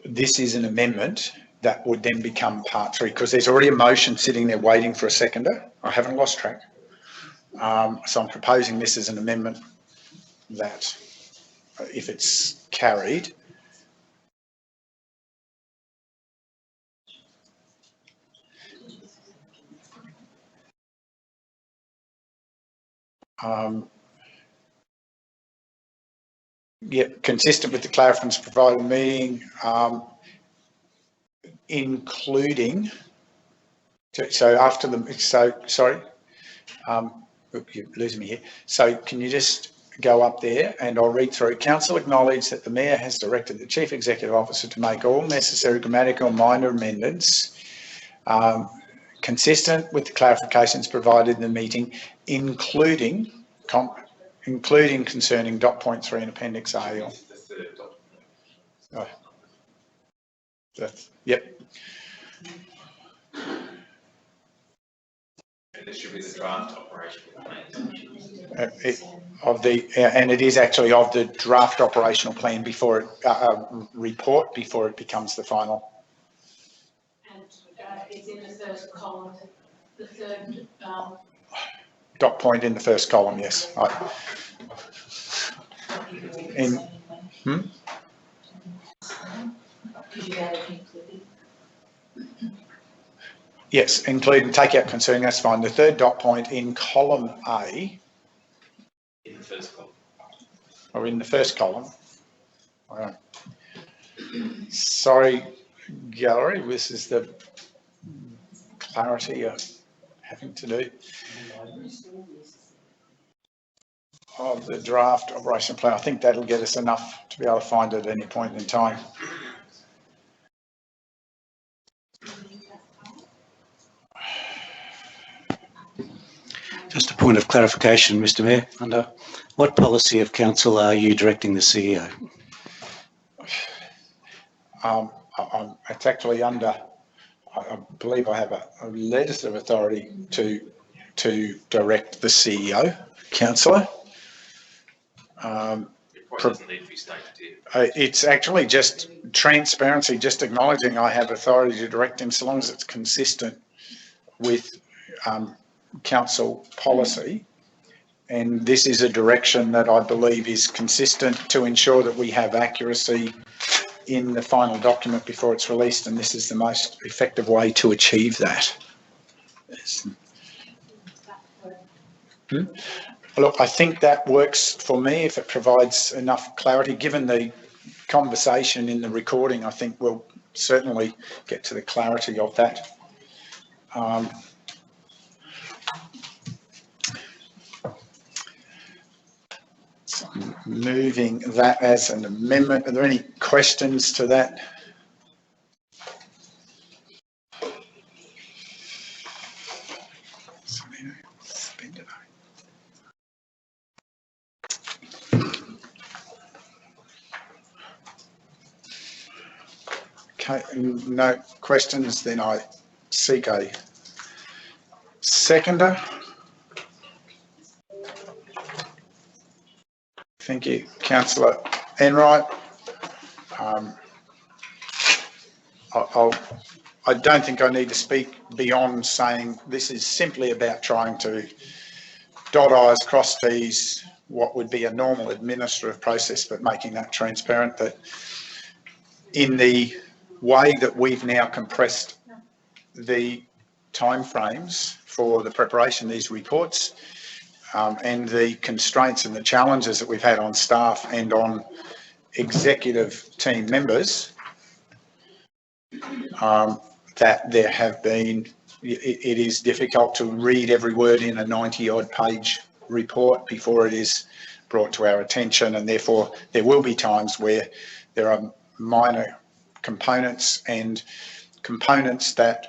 Speaker 1: This is an amendment that would then become part 3, because there's already a motion sitting there waiting for a seconder. I haven't lost track. So I'm proposing this as an amendment that, if it's carried, consistent with the clarifications provided in the meeting, including, so after the, sorry, you're losing me here. So can you just go up there and I'll read through. Council acknowledge that the Mayor has directed the Chief Executive Officer to make all necessary grammatical minor amendments consistent with the clarifications provided in the meeting, including concerning dot point 3 in Appendix A. Yep.
Speaker 14: And this should be the draft operational plan.
Speaker 1: And it is actually of the draft operational plan before it report before it becomes the final.
Speaker 8: And it's in the first column, the third.
Speaker 1: Dot point in the first column, yes. Yes, including take out concerning, that's fine. The third dot point in column A.
Speaker 14: In the first column.
Speaker 1: Or in the first column. All right. Sorry, gallery, this is the clarity you're having to do. Of the draft operation plan. I think that'll get us enough to be able to find it at any point in time.
Speaker 3: Just a point of clarification, Mr Mayor. Under what policy of council are you directing the CEO?
Speaker 1: It's actually under, I believe I have a legislative authority to direct the CEO, councillor.
Speaker 14: It probably doesn't need to be stated here.
Speaker 1: It's actually just transparency, just acknowledging I have authority to direct him so long as it's consistent with council policy. And this is a direction that I believe is consistent to ensure that we have accuracy in the final document before it's released, and this is the most effective way to achieve that. Look, I think that works for me if it provides enough clarity. Given the conversation in the recording, I think we'll certainly get to the clarity of that. So moving that as an amendment. Are there any questions to that? Okay, no questions, then I seek a seconder. Thank you, Councillor Enright. I don't think I need to speak beyond saying this is simply about trying to dot I's, cross T's, what would be a normal administrative process, but making that transparent, that in the way that we've now compressed the timeframes for the preparation of these reports, and the constraints and the challenges that we've had on staff and on executive team members, that there have been, it is difficult to read every word in a 90-odd page report before it is brought to our attention, and therefore there will be times where there are minor components and components that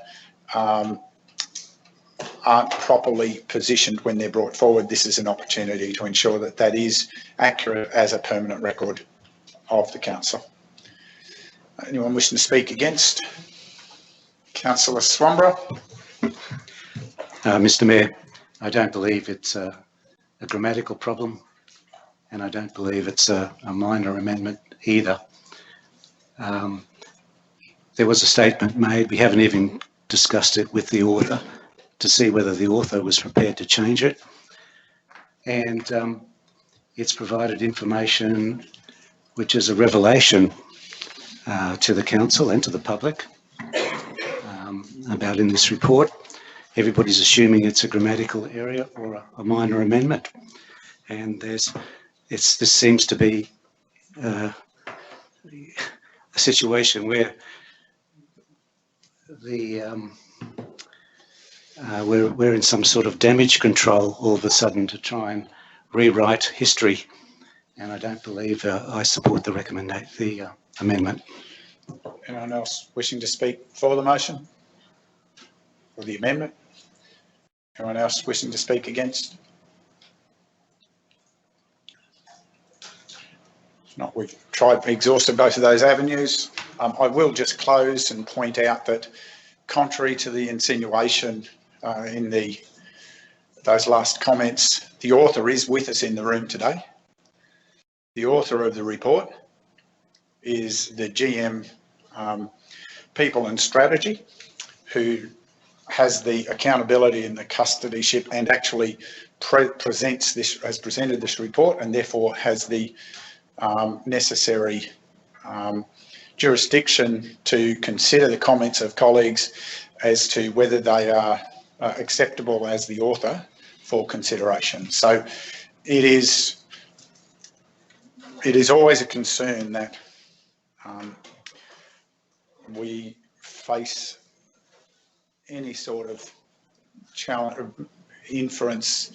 Speaker 1: aren't properly positioned when they're brought forward. This is an opportunity to ensure that that is accurate as a permanent record of the council. Anyone wishing to speak against? Councillor Swanborough.
Speaker 3: Mr Mayor, I don't believe it's a grammatical problem, and I don't believe it's a minor amendment either. there was a statement made. We haven't even discussed it with the author to see whether the author was prepared to change it. And it's provided information which is a revelation to the council and to the public about in this report. Everybody's assuming it's a grammatical error or a minor amendment, and this seems to be a situation where we're in some sort of damage control all of a sudden to try and rewrite history, and I don't believe I support the amendment.
Speaker 1: Anyone else wishing to speak for the motion or the amendment? Anyone else wishing to speak against? If not, we've exhausted both of those avenues. I will just close and point out that contrary to the insinuation in those last comments, the author is with us in the room today. The author of the report is the GM People and Strategy, who has the accountability and the custodyship and actually has presented this report, and therefore has the necessary jurisdiction to consider the comments of colleagues as to whether they are acceptable as the author for consideration. So it is always a concern that we face any sort of challenge, inference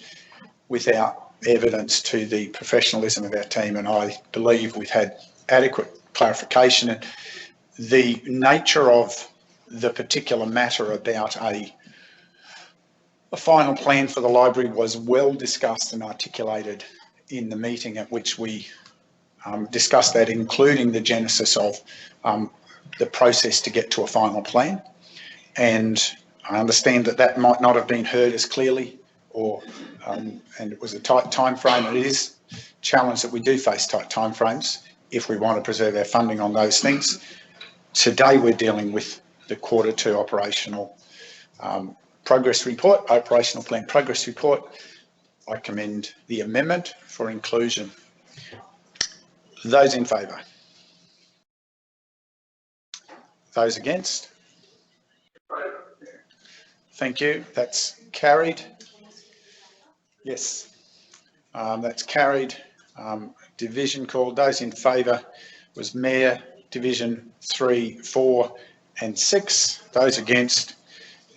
Speaker 1: without evidence to the professionalism of our team, and I believe we've had adequate clarification. And the nature of the particular matter about a final plan for the library was well discussed and articulated in the meeting at which we discussed that, including the genesis of the process to get to a final plan. And I understand that might not have been heard as clearly, or and it was a tight time frame. It is a challenge that we do face tight time frames if we want to preserve our funding on those things. Today we're dealing with the Q2 operational progress report, operational plan progress report. I commend the amendment for inclusion. Those in favour? Those against? Thank you. That's carried. Yes, that's carried. Division called. Those in favour was Mayor, Division 3, 4 and 6. Those against,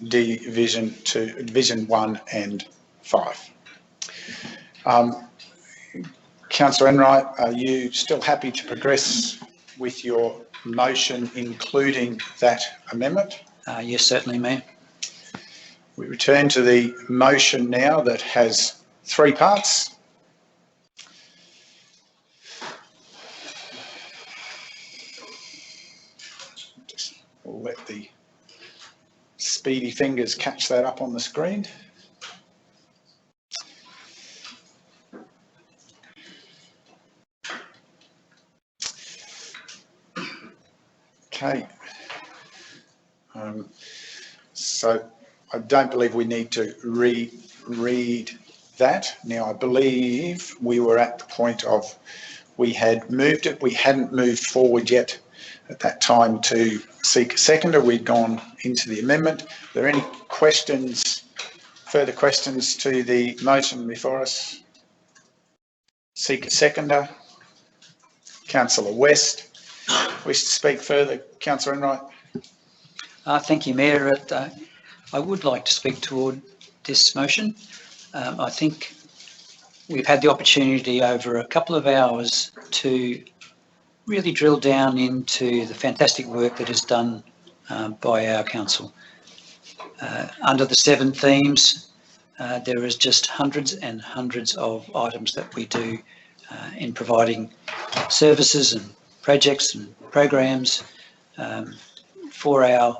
Speaker 1: Division 2, Division 1 and 5. Councillor Enright, are you still happy to progress with your motion, including that amendment?
Speaker 4: Yes, certainly, Mayor.
Speaker 1: We return to the motion now that has 3 parts. We'll let the speedy fingers catch that up on the screen. Okay. So I don't believe we need to read that. Now, I believe we were at the point of we had moved it. We hadn't moved forward yet at that time to seek a seconder. We'd gone into the amendment. Are there any questions, further questions to the motion before us? Seek a seconder. Councillor West, wish to speak further? Councillor Enright.
Speaker 4: Thank you, Mayor. I would like to speak toward this motion. I think we've had the opportunity over a couple of hours to really drill down into the fantastic work that is done by our council. Under the 7 themes, there is just hundreds and hundreds of items that we do in providing services and projects and programs for our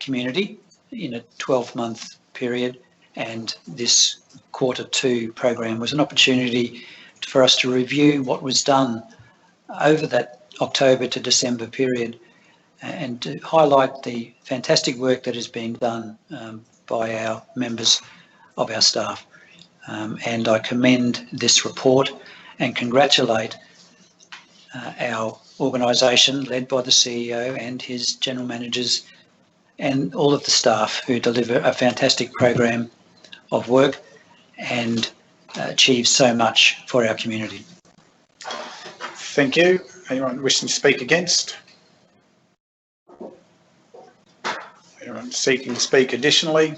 Speaker 4: community in a 12-month period, and this Q2 program was an opportunity for us to review what was done over that October to December period and to highlight the fantastic work that is being done by our members of our staff. And I commend this report and congratulate our organisation led by the CEO and his general managers and all of the staff who deliver a fantastic program of work and achieve so much for our community.
Speaker 1: Thank you. Anyone wishing to speak against? Anyone seeking to speak additionally?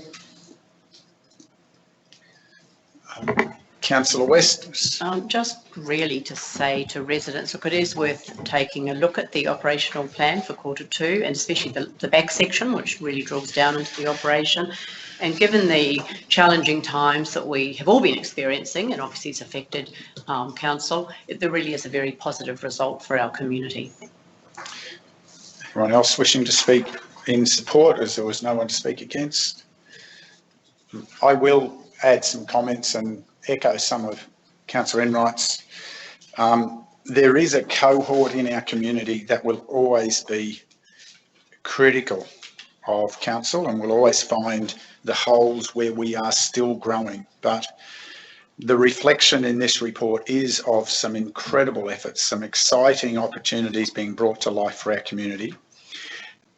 Speaker 1: Councillor West.
Speaker 7: Just really to say to residents, look, it is worth taking a look at the operational plan for Q2 and especially the back section, which really drills down into the operation. And given the challenging times that we have all been experiencing, and obviously it's affected council, there really is a very positive result for our community.
Speaker 1: Anyone else wishing to speak in support, as there was no one to speak against? I will add some comments and echo some of Councillor Enright's. There is a cohort in our community that will always be critical of council and will always find the holes where we are still growing. But the reflection in this report is of some incredible efforts, some exciting opportunities being brought to life for our community,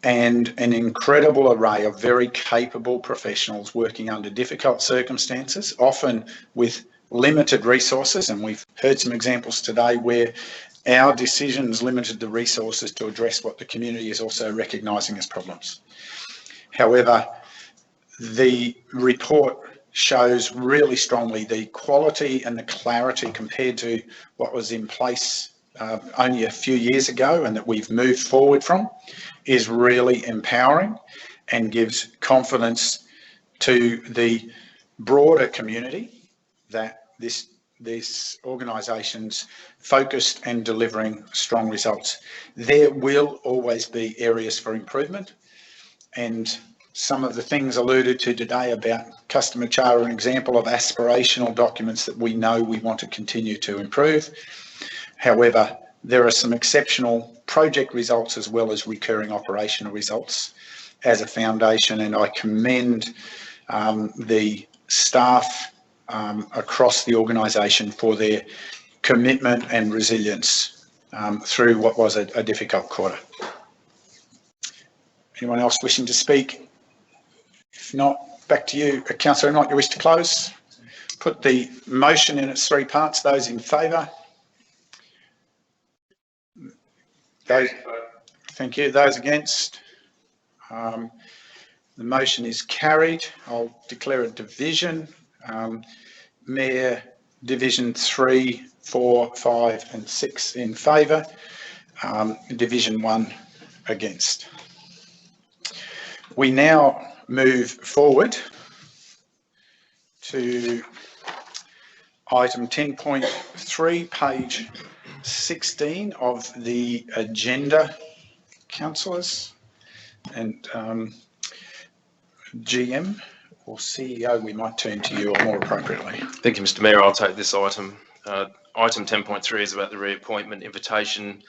Speaker 1: and an incredible array of very capable professionals working under difficult circumstances, often with limited resources. And we've heard some examples today where our decisions limited the resources to address what the community is also recognising as problems. However, the report shows really strongly the quality and the clarity compared to what was in place only a few years ago and that we've moved forward from is really empowering and gives confidence to the broader community that this organisation's focused and delivering strong results. There will always be areas for improvement, and some of the things alluded to today about customer charter are an example of aspirational documents that we know we want to continue to improve. However, there are some exceptional project results as well as recurring operational results as a foundation, and I commend the staff across the organisation for their commitment and resilience through what was a difficult quarter. Anyone else wishing to speak? If not, back to you. Councillor Enright, you wish to close? Put the motion in its three parts. Those in favour? Thank you. Those against? The motion is carried. I'll declare a division. Mayor, Division 3, 4, 5 and 6 in favour. Division 1 against. We now move forward to item 10.3, page 16 of the agenda, councillors, and GM or CEO, we might turn to you more appropriately.
Speaker 5: Thank you, Mr. Mayor. I'll take this item. Item 10.3 is about the reappointment invitation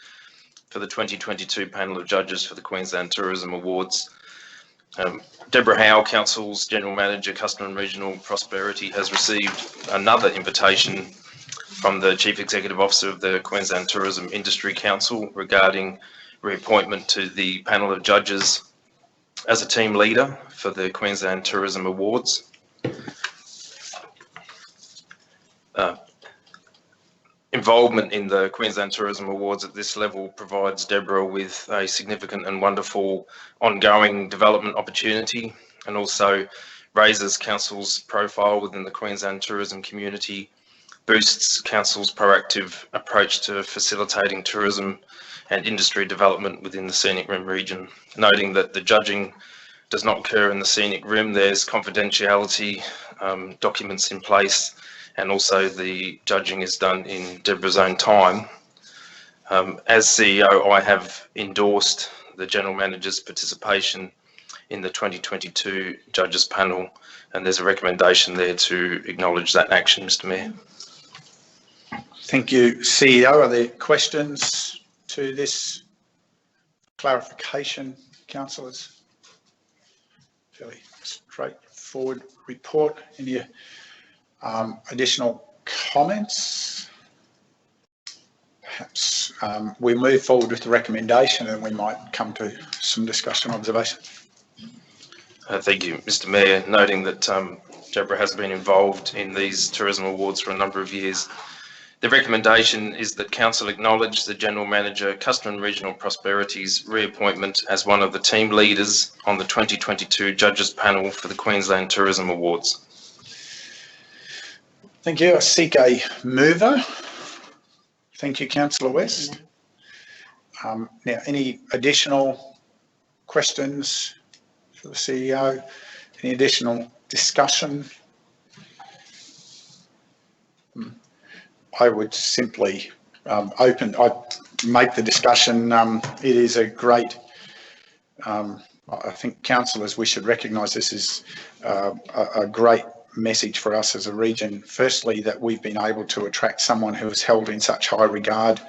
Speaker 5: for the 2022 panel of judges for the Queensland Tourism Awards. Deborah Howe, Council's General Manager, Customer and Regional Prosperity, has received another invitation from the Chief Executive Officer of the Queensland Tourism Industry Council regarding reappointment to the panel of judges as a team leader for the Queensland Tourism Awards. Involvement in the Queensland Tourism Awards at this level provides Deborah with a significant and wonderful ongoing development opportunity, and also raises Council's profile within the Queensland tourism community, boosts Council's proactive approach to facilitating tourism and industry development within the Scenic Rim region. Noting that the judging does not occur in the Scenic Rim, there's confidentiality documents in place, and also the judging is done in Deborah's own time. As CEO, I have endorsed the General Manager's participation in the 2022 Judges Panel, and there's a recommendation there to acknowledge that action, Mr. Mayor.
Speaker 1: Thank you, CEO. Are there questions to this clarification, councillors? Fairly straightforward report. Any additional comments? Perhaps we move forward with the recommendation and we might come to some discussion observation.
Speaker 5: Thank you, Mr. Mayor. Noting that Deborah has been involved in these tourism awards for a number of years. The recommendation is that Council acknowledge the General Manager, Customer and Regional Prosperity's reappointment as one of the team leaders on the 2022 Judges Panel for the Queensland Tourism Awards.
Speaker 1: Thank you. I seek a mover. Thank you, Councillor West. Now, any additional questions for the CEO? Any additional discussion? I would simply make the discussion. It is a great, I think councillors, we should recognise this is a great message for us as a region. Firstly, that we've been able to attract someone who is held in such high regard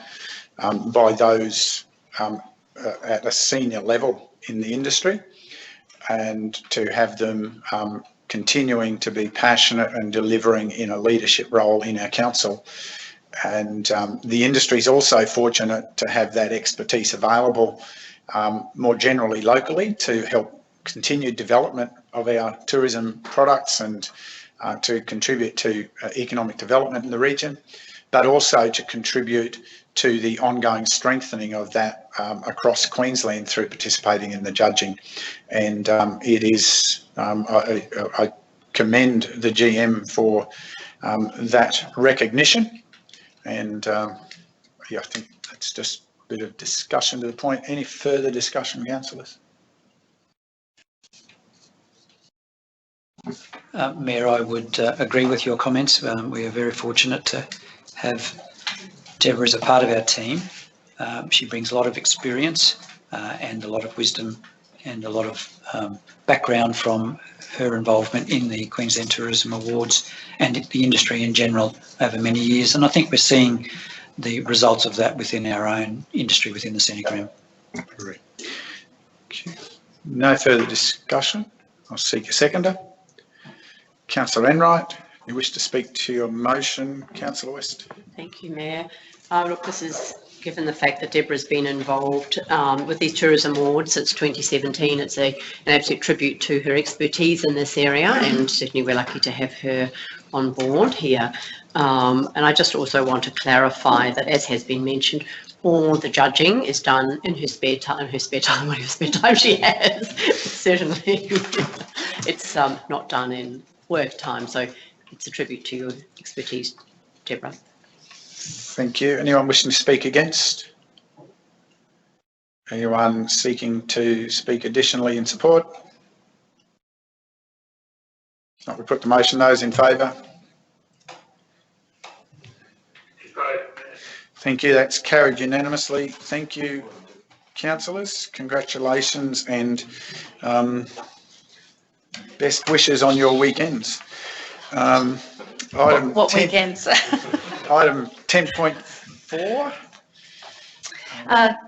Speaker 1: by those at a senior level in the industry, and to have them continuing to be passionate and delivering in a leadership role in our council. And the industry is also fortunate to have that expertise available more generally locally to help continued development of our tourism products and to contribute to economic development in the region, but also to contribute to the ongoing strengthening of that across Queensland through participating in the judging. And it is, I commend the GM for that recognition. And yeah, I think that's just a bit of discussion to the point. Any further discussion, councillors?
Speaker 4: Mayor, I would agree with your comments. We are very fortunate to have Deborah as a part of our team. She brings a lot of experience and a lot of wisdom and a lot of background from her involvement in the Queensland Tourism Awards and the industry in general over many years. And I think we're seeing the results of that within our own industry, within the Scenic realm.
Speaker 1: Correct. No further discussion. I'll seek a seconder. Councillor Enright, you wish to speak to your motion, Councillor West?
Speaker 7: Thank you, Mayor. Look, this is given the fact that Deborah's been involved with these tourism awards since 2017. It's an absolute tribute to her expertise in this area, and certainly we're lucky to have her on board here. And I just also want to clarify that, as has been mentioned, all the judging is done in her spare time, whatever spare time she has. Certainly, it's not done in work time, so it's a tribute to your expertise, Deborah.
Speaker 1: Thank you. Anyone wishing to speak against? Anyone seeking to speak additionally in support? If not, we put the motion. Those in favour? Thank you. That's carried unanimously. Thank you, councillors. Congratulations and best wishes on your weekends.
Speaker 9: What weekends?
Speaker 1: Item 10.4.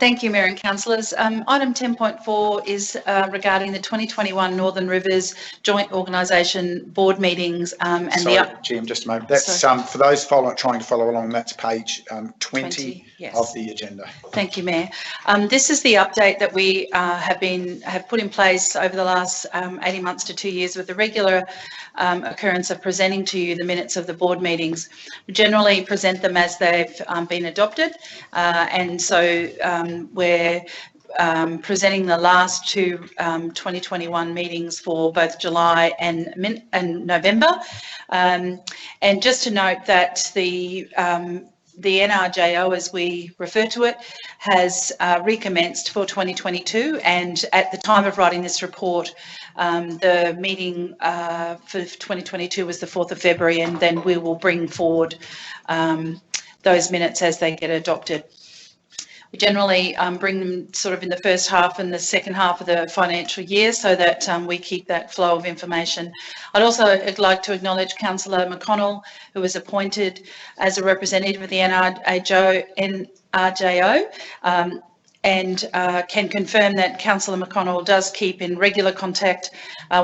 Speaker 9: Thank you, Mayor and councillors. Item 10.4 is regarding the 2021 Northern Rivers Joint Organisation board meetings.
Speaker 1: Sorry, GM, just a moment. That's for those trying to follow along. That's page 20 yes. Of the agenda.
Speaker 9: Thank you, Mayor. This is the update that we have put in place over the last 18 months to 2 years with the regular occurrence of presenting to you the minutes of the board meetings. We generally present them as they've been adopted, and so we're presenting the last two 2021 meetings for both July and November. And just to note that the NRJO, as we refer to it, has recommenced for 2022, and at the time of writing this report, the meeting for 2022 was the 4th of February, and then we will bring forward those minutes as they get adopted. We generally bring them sort of in the first half and the second half of the financial year so that we keep that flow of information. I'd also like to acknowledge Councillor McConnell, who was appointed as a representative of the NRJO. and can confirm that Councillor McConnell does keep in regular contact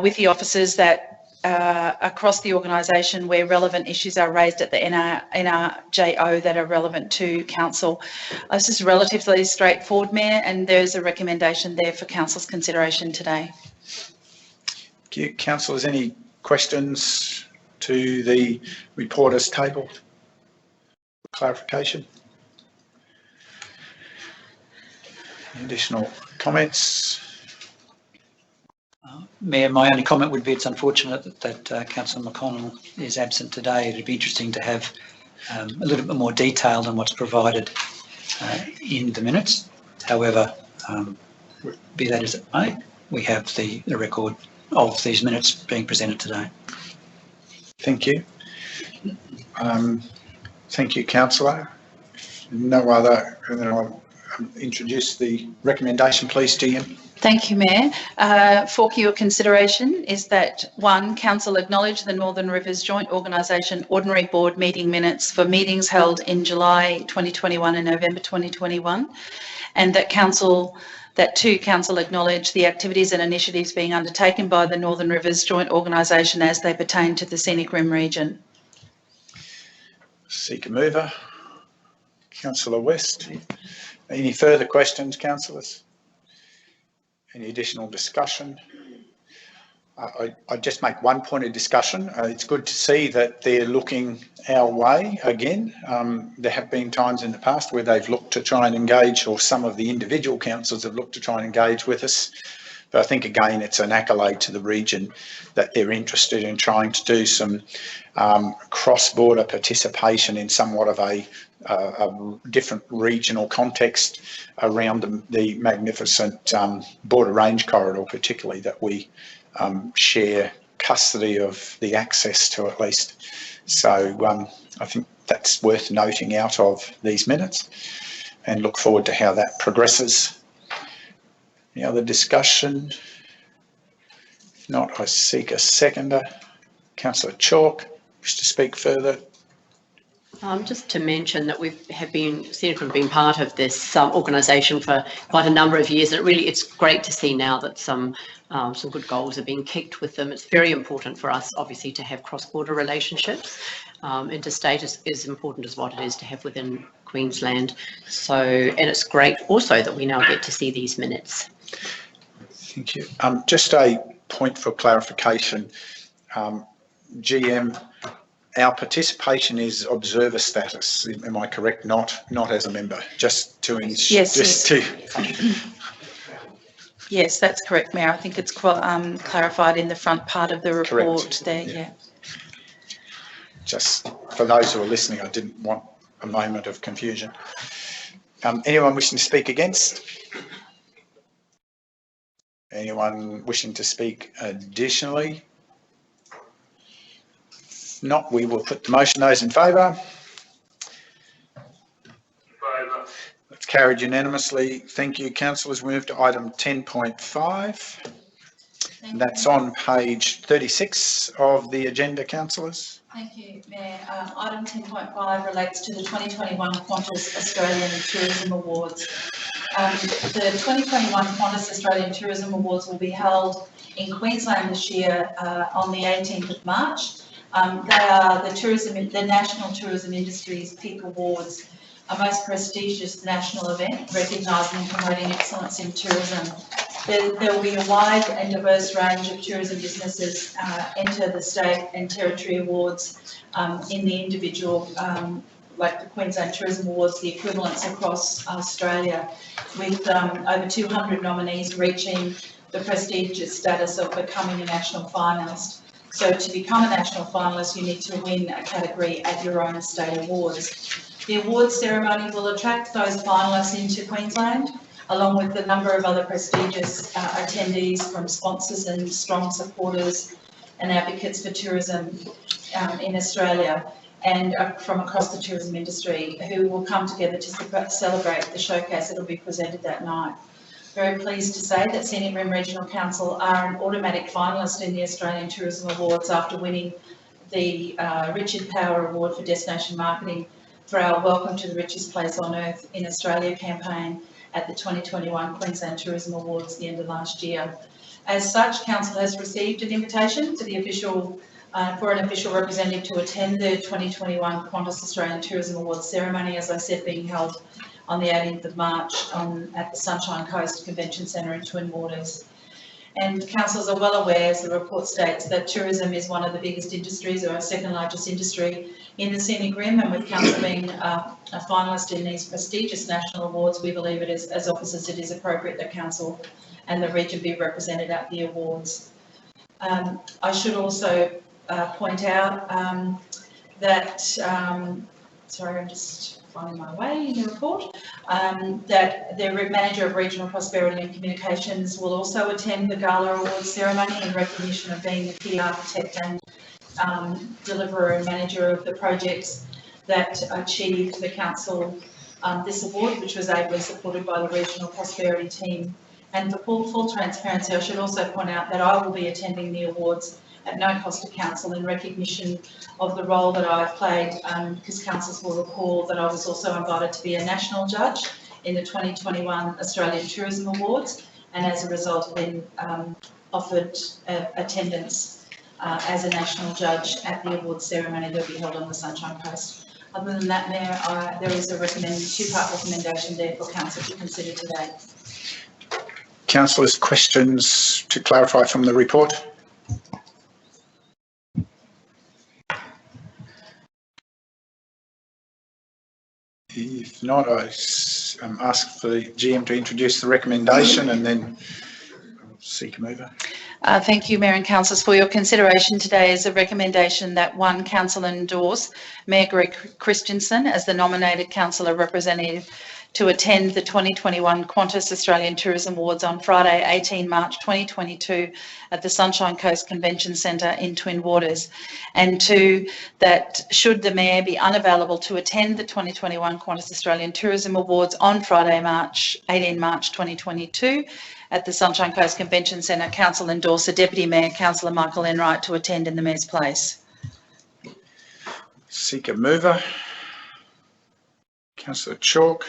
Speaker 9: with the officers that across the organisation where relevant issues are raised at the NRJO that are relevant to Council. This is relatively straightforward, Mayor, and there's a recommendation there for Council's consideration today.
Speaker 1: Thank you. Councillors, any questions to the report as tabled? Clarification? Additional comments?
Speaker 4: Mayor, my only comment would be it's unfortunate that Councillor McConnell is absent today. It'd be interesting to have a little bit more detail than what's provided in the minutes. However, be that as it may, we have the record of these minutes being presented today.
Speaker 1: Thank you. Thank you, Councillor. No other, then I'll introduce the recommendation, please, GM.
Speaker 9: Thank you, Mayor. For your consideration is that 1, Council acknowledge the Northern Rivers Joint Organisation Ordinary Board meeting minutes for meetings held in July 2021 and November 2021, and that 2, Council acknowledge the activities and initiatives being undertaken by the Northern Rivers Joint Organisation as they pertain to the Scenic Rim region.
Speaker 1: Seek a mover. Councillor West. Any further questions, councillors? Any additional discussion? I just make one point of discussion. It's good to see that they're looking our way again. There have been times in the past where they've looked to try and engage, or some of the individual councils have looked to try and engage with us. But I think, again, it's an accolade to the region that they're interested in trying to do some cross-border participation in somewhat of a different regional context around the magnificent border range corridor, particularly that we share custody of the access to, at least. So I think that's worth noting out of these minutes, and look forward to how that progresses. Any other discussion? If not, I seek a seconder. Councillor Chalk, wish to speak further?
Speaker 7: Just to mention that Scenic have been part of this organisation for quite a number of years, and it's great to see now that some good goals are being kicked with them. It's very important for us, obviously, to have cross-border relationships. Interstate is as important as what it is to have within Queensland. So, and it's great also that we now get to see these minutes.
Speaker 1: Thank you. Just a point for clarification. GM, our participation is observer status. Am I correct? Not as a member. Just to
Speaker 9: yes. Yes, that's correct, Mayor. I think it's clarified in the front part of the report. Correct. There. Yeah.
Speaker 1: Just for those who are listening, I didn't want a moment of confusion. Anyone wishing to speak against? Anyone wishing to speak additionally? If not, we will put the motion. Those in favour? That's carried unanimously. Thank you, councillors. We move to item 10.5. That's on page 36 of the agenda, councillors.
Speaker 9: Thank you, Mayor. Item 10.5 relates to the 2021 Qantas Australian Tourism Awards. The 2021 Qantas Australian Tourism Awards will be held in Queensland this year on the 18th of March. They are the National Tourism Industry's Peak Awards, a most prestigious national event recognising and promoting excellence in tourism. There will be a wide and diverse range of tourism businesses enter the state and territory awards in the individual, like the Queensland Tourism Awards, the equivalents across Australia, with over 200 nominees reaching the prestigious status of becoming a national finalist. So to become a national finalist, you need to win a category at your own state awards. The awards ceremony will attract those finalists into Queensland, along with a number of other prestigious attendees from sponsors and strong supporters and advocates for tourism in Australia and from across the tourism industry, who will come together to celebrate the showcase that will be presented that night. Very pleased to say that Scenic Rim Regional Council are an automatic finalist in the Australian Tourism Awards after winning the Richard Power Award for Destination Marketing for our Welcome to the Richest Place on Earth in Australia campaign, at the 2021 Queensland Tourism Awards at the end of last year. As such, Council has received an invitation to the official for an official representative to attend the 2021 Qantas Australian Tourism Awards ceremony, as I said, being held on the 18th of March at the Sunshine Coast Convention Centre in Twin Waters. And councillors are well aware, as the report states, that tourism is one of the biggest industries, or our second largest industry in the Scenic Rim, and with council being a finalist in these prestigious national awards, we believe it is, as officers, it is appropriate that council and the region be represented at the awards. I should also point out that, sorry, I'm just finding my way in the report, that the Manager of Regional Prosperity and Communications will also attend the Gala Awards ceremony in recognition of being the key architect and deliverer and manager of the projects that achieved the council this award, which was ably supported by the Regional Prosperity team. And for full transparency, I should also point out that I will be attending the awards at no cost to council in recognition of the role that I've played, because councillors will recall that I was also invited to be a national judge in the 2021 Australian Tourism Awards, and as a result have been offered attendance as a national judge at the awards ceremony that will be held on the Sunshine Coast. Other than that, Mayor, there is a two-part recommendation there for council to consider today.
Speaker 1: Councillors, questions to clarify from the report? If not, I ask the GM to introduce the recommendation and then seek a mover.
Speaker 9: Thank you, Mayor and Councillors. For your consideration today is a recommendation that one council endorse Mayor Greg Christensen as the nominated councillor representative to attend the 2021 Qantas Australian Tourism Awards on Friday, 18 March 2022 at the Sunshine Coast Convention Centre in Twin Waters. And two, that should the Mayor be unavailable to attend the 2021 Qantas Australian Tourism Awards on Friday, 18 March 2022 at the Sunshine Coast Convention Centre, Council endorse the Deputy Mayor, Councillor Michael Enright, to attend in the Mayor's place.
Speaker 1: Seek a mover. Councillor Chalk.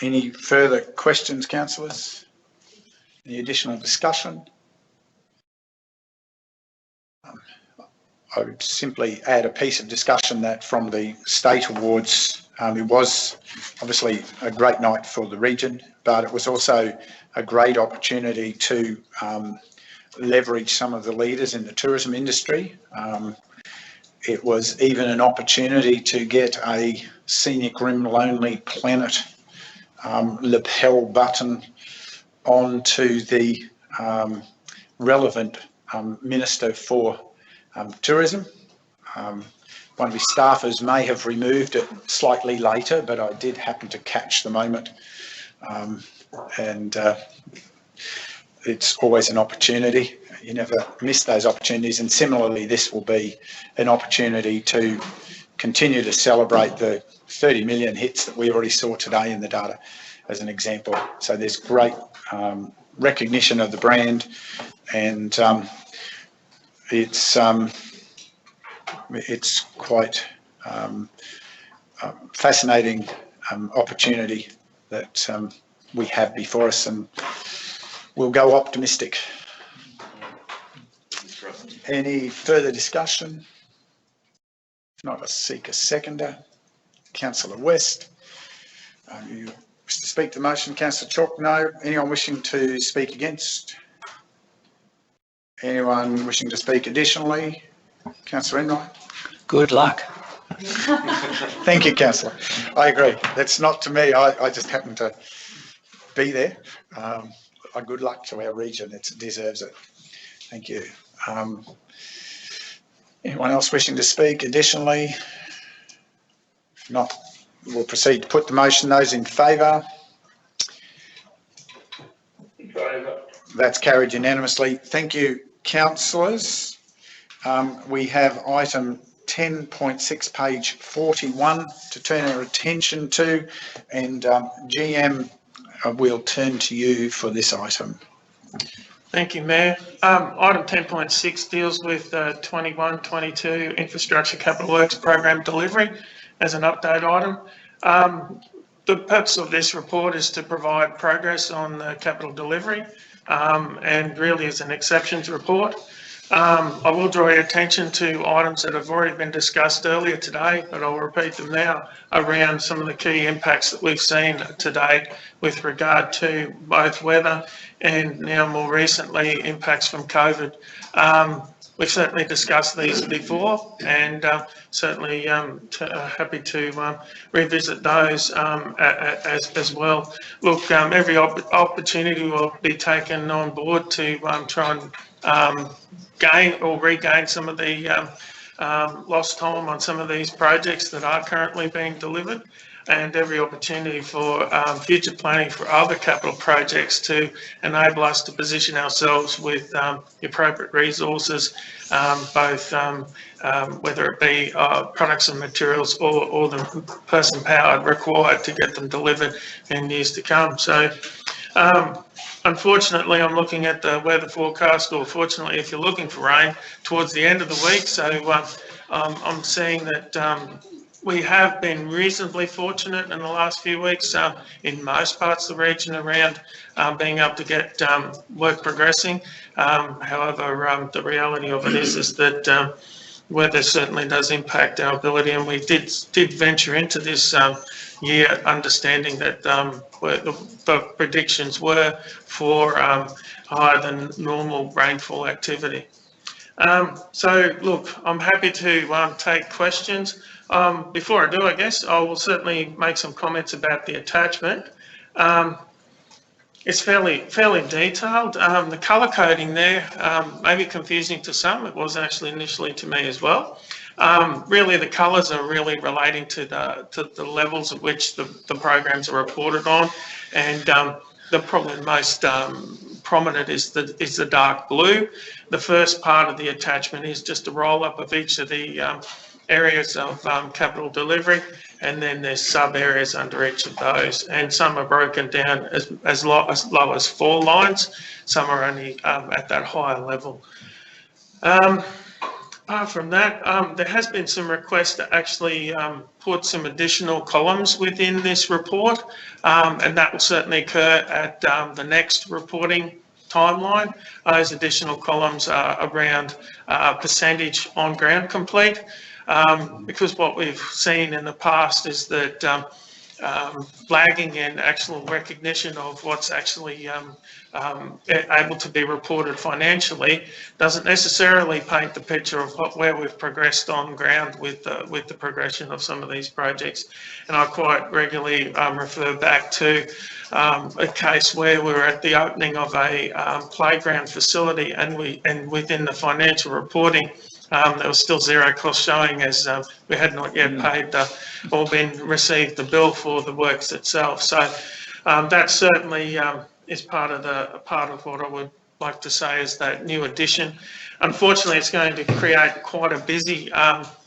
Speaker 1: Any further questions, councillors? Any additional discussion? I would simply add a piece of discussion that from the state awards, it was obviously a great night for the region, but it was also a great opportunity to leverage some of the leaders in the tourism industry. It was even an opportunity to get a Scenic Rim Lonely Planet lapel button onto the relevant Minister for Tourism. One of his staffers may have removed it slightly later, but I did happen to catch the moment. It's always an opportunity. You never miss those opportunities, and similarly this will be an opportunity to continue to celebrate the 30 million hits that we already saw today in the data as an example. So there's great recognition of the brand, and it's quite fascinating opportunity that we have before us, and we'll go optimistic. Any further discussion? If not, let's seek a seconder. Councillor West. You wish to speak to the motion? Councillor Chalk, no. Anyone wishing to speak against? Anyone wishing to speak additionally? Councillor Enright.
Speaker 4: Good luck.
Speaker 1: Thank you, Councillor. I agree. That's not to me. I just happen to be there. Good luck to our region. It deserves it. Thank you. Anyone else wishing to speak additionally? If not, we'll proceed to put the motion. Those in favour?
Speaker 6: In favour.
Speaker 1: That's carried unanimously. Thank you, councillors. We have item 10.6, page 41 to turn our attention to, and GM, we'll turn to you for this item.
Speaker 10: Thank you, Mayor. Item 10.6 deals with 21-22 Infrastructure Capital Works Program delivery as an update item. the purpose of this report is to provide progress on the capital delivery, and really is an exceptions report. I will draw your attention to items that have already been discussed earlier today, but I'll repeat them now, around some of the key impacts that we've seen to date with regard to both weather and now more recently impacts from COVID. We've certainly discussed these before, and certainly happy to revisit those as well. Look, every opportunity will be taken on board to try and gain or regain some of the lost time on some of these projects that are currently being delivered, and every opportunity for future planning for other capital projects to enable us to position ourselves with the appropriate resources, both whether it be products and materials or the person power required to get them delivered in years to come. So unfortunately, I'm looking at the weather forecast, or fortunately, if you're looking for rain, towards the end of the week. So I'm seeing that we have been reasonably fortunate in the last few weeks in most parts of the region around being able to get work progressing. However, the reality of it is that weather certainly does impact our ability, and we did venture into this year understanding that the predictions were for higher than normal rainfall activity. So look, I'm happy to take questions. Before I do, I guess, I will certainly make some comments about the attachment. It's fairly detailed. The colour coding there may be confusing to some. It was actually initially to me as well. Really, the colours are really relating to the levels at which the programs are reported on, and the probably most prominent is the dark blue. The first part of the attachment is just a roll up of each of the areas of capital delivery, and then there's sub areas under each of those, and some are broken down as low as 4 lines. Some are only at that higher level. Apart from that, there has been some requests to actually put some additional columns within this report, and that will certainly occur at the next reporting timeline. Those additional columns are around percentage on ground complete, because what we've seen in the past is that lagging in actual recognition of what's actually able to be reported financially doesn't necessarily paint the picture of where we've progressed on ground with the progression of some of these projects. And I quite regularly refer back to a case where we were at the opening of a playground facility, and within the financial reporting there was still zero cost showing, as we had not yet paid or received the bill for the works itself. So that certainly is part of what I would like to say is that new addition. Unfortunately, it's going to create quite a busy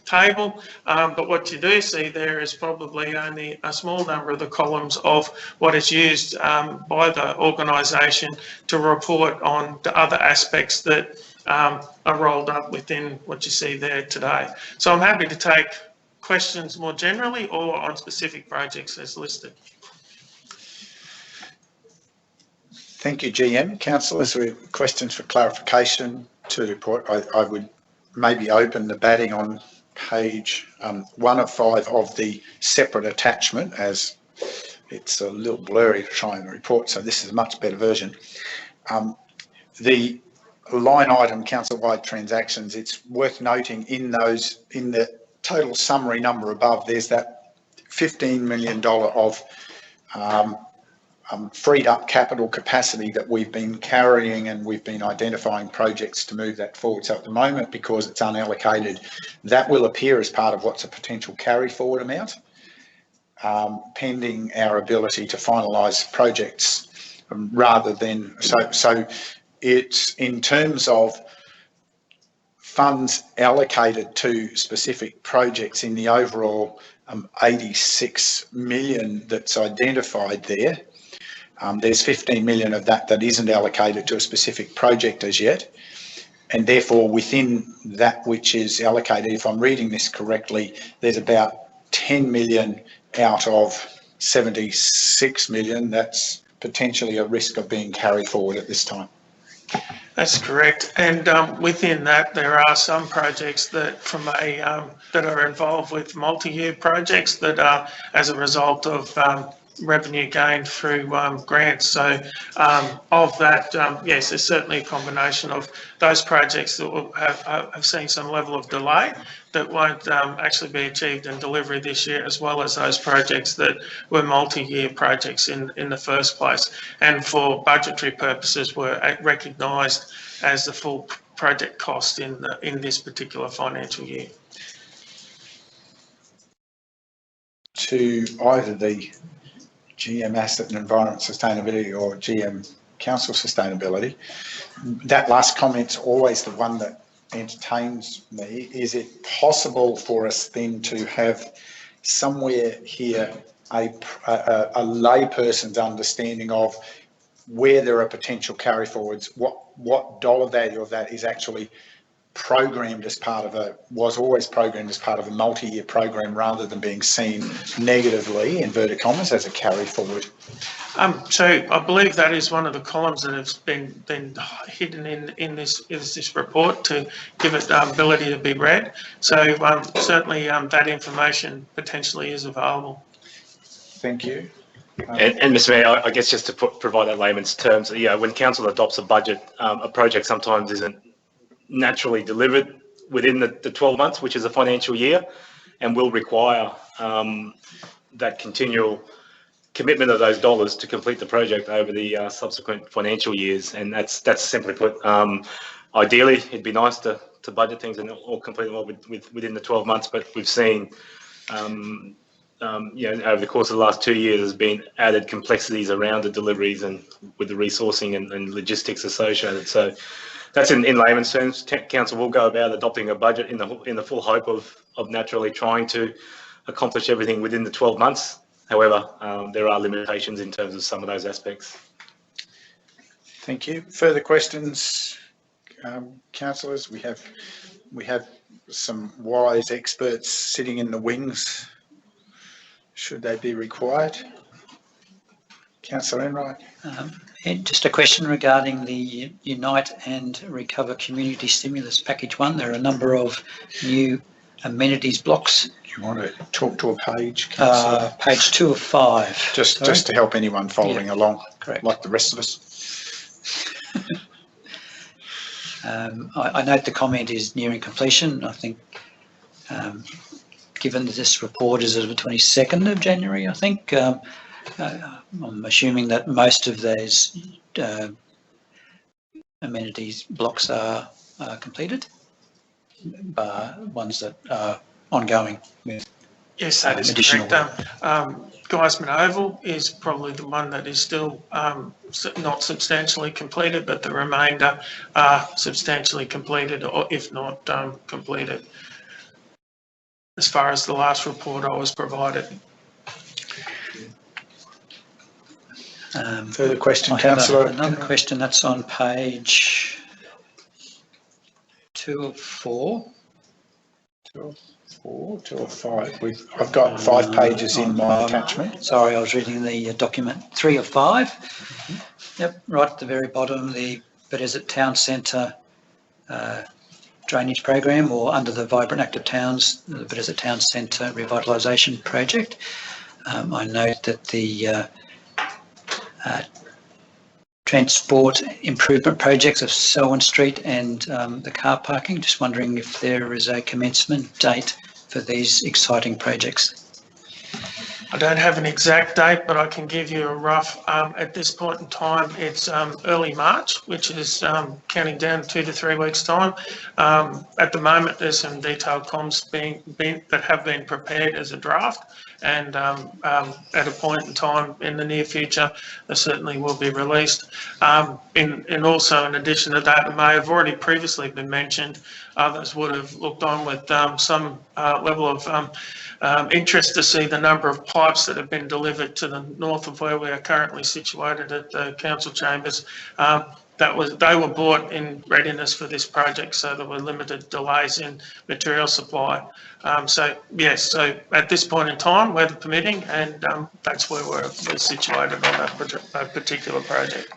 Speaker 10: table, but what you do see there is probably only a small number of the columns of what is used by the organisation to report on the other aspects that are rolled up within what you see there today. So I'm happy to take questions more generally or on specific projects as listed.
Speaker 1: Thank you, GM. Councillors, with questions for clarification to the report, I would maybe open the batting on page 1 of 5 of the separate attachment, as it's a little blurry to try and report, so this is a much better version. The line item council-wide transactions, it's worth noting in the total summary number above, there's that $15 million of freed up capital capacity that we've been carrying, and we've been identifying projects to move that forward. So at the moment, because it's unallocated, that will appear as part of what's a potential carry forward amount, pending our ability to finalise projects, rather than, so it's in terms of funds allocated to specific projects in the overall 86 million that's identified there. There's 15 million of that isn't allocated to a specific project as yet, and therefore within that which is allocated, if I'm reading this correctly, there's about 10 million out of 76 million, that's potentially a risk of being carried forward at this time.
Speaker 10: That's correct. And within that, there are some projects that that are involved with multi-year projects that are as a result of revenue gained through grants. So of that, yes, there's certainly a combination of those projects that will have seen some level of delay that won't actually be achieved in delivery this year, as well as those projects that were multi-year projects in the first place, and for budgetary purposes were recognised as the full project cost in this particular financial year.
Speaker 1: To either the GM Asset and Environment Sustainability or GM Council Sustainability, that last comment's always the one that entertains me. Is it possible for us then to have somewhere here a layperson's understanding of where there are potential carry forwards, what dollar value of that is actually programmed as part of was always programmed as part of a multi-year program, rather than being seen negatively, inverted commas, as a carry forward?
Speaker 10: So I believe that is one of the columns that has been hidden in this report to give it the ability to be read. So certainly that information potentially is available.
Speaker 1: Thank you.
Speaker 11: And Mr. Mayor, I guess just to provide that layman's terms, when council adopts a budget, a project sometimes isn't naturally delivered within the 12 months, which is a financial year, and will require that continual commitment of those dollars to complete the project over the subsequent financial years. And that's simply put, ideally, it'd be nice to budget things and all complete them all within the 12 months, but we've seen over the course of the last 2 years, there's been added complexities around the deliveries and with the resourcing and logistics associated. So that's in layman's terms. Council will go about adopting a budget in the full hope of naturally trying to accomplish everything within the 12 months. However, there are limitations in terms of some of those aspects.
Speaker 1: Thank you. Further questions, councillors? We have some wise experts sitting in the wings, should they be required. Councillor Enright.
Speaker 4: Just a question regarding the Unite and Recover Community Stimulus Package 1. There are a number of new amenities blocks.
Speaker 1: Do you want to talk to a page, Councillor?
Speaker 4: Page 2 of 5.
Speaker 1: Just to help anyone following along,
Speaker 4: correct.
Speaker 1: Like the rest of us.
Speaker 4: I note the comment is nearing completion. I think, given that this report is of the 22nd of January, I think, I'm assuming that most of those amenities blocks are completed, ones that are ongoing with.
Speaker 10: Yes, that is correct. Guysman Oval is probably the one that is still not substantially completed, but the remainder are substantially completed, or if not completed, as far as the last report I was provided.
Speaker 1: Further question, Councillor?
Speaker 4: Another question that's on page 2 of 4.
Speaker 1: 2 of 5. I've got 5 pages in my attachment.
Speaker 4: Sorry, I was reading the document. 3 of 5. Yep, right at the very bottom, but is it Town Centre drainage program, or under the Vibrant Active Towns, but is it Town Centre revitalisation project? I note that the transport improvement projects of Selwyn Street and the car parking, just wondering if there is a commencement date for these exciting projects.
Speaker 10: I don't have an exact date, but I can give you a rough, at this point in time, it's early March, which is counting down 2 to 3 weeks' time. At the moment, there's some detailed comms that have been prepared as a draft, and at a point in time in the near future, they certainly will be released. And also, in addition to that, it may have already previously been mentioned, others would have looked on with some level of interest to see the number of pipes that have been delivered to the north of where we are currently situated at the council chambers. they were bought in readiness for this project, so there were limited delays in material supply. So yes, so at this point in time, weather permitting, and that's where we're situated on that particular project.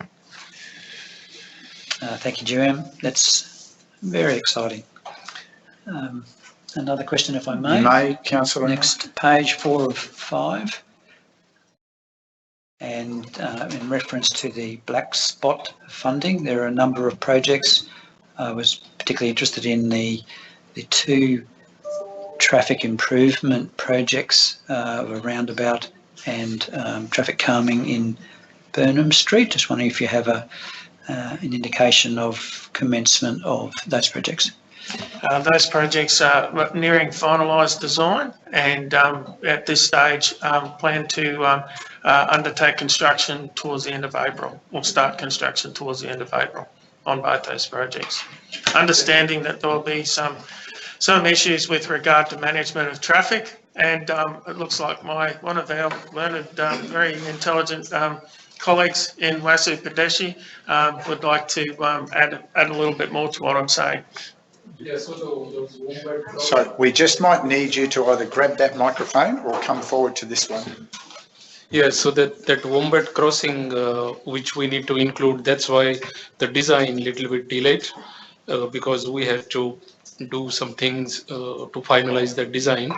Speaker 4: Thank you, Jeremy. That's very exciting. Another question, if I may.
Speaker 1: You may, Councillor.
Speaker 4: Next page 4 of 5. And in reference to the black spot funding, there are a number of projects. I was particularly interested in the 2 traffic improvement projects of a roundabout and traffic calming in Burnham Street. Just wondering if you have an indication of commencement of those projects.
Speaker 10: Those projects are nearing finalised design, and at this stage plan to undertake construction towards the end of April, or start construction towards the end of April on both those projects. Understanding that there will be some issues with regard to management of traffic, and it looks like one of our learned, very intelligent colleagues in Wasu Padeshi would like to add a little bit more to what I'm saying.
Speaker 1: Yeah, so we just might need you to either grab that microphone or come forward to this one.
Speaker 15: Yeah, so that Wombat crossing, which we need to include, that's why the design little bit delayed, because we have to do some things to finalize that design.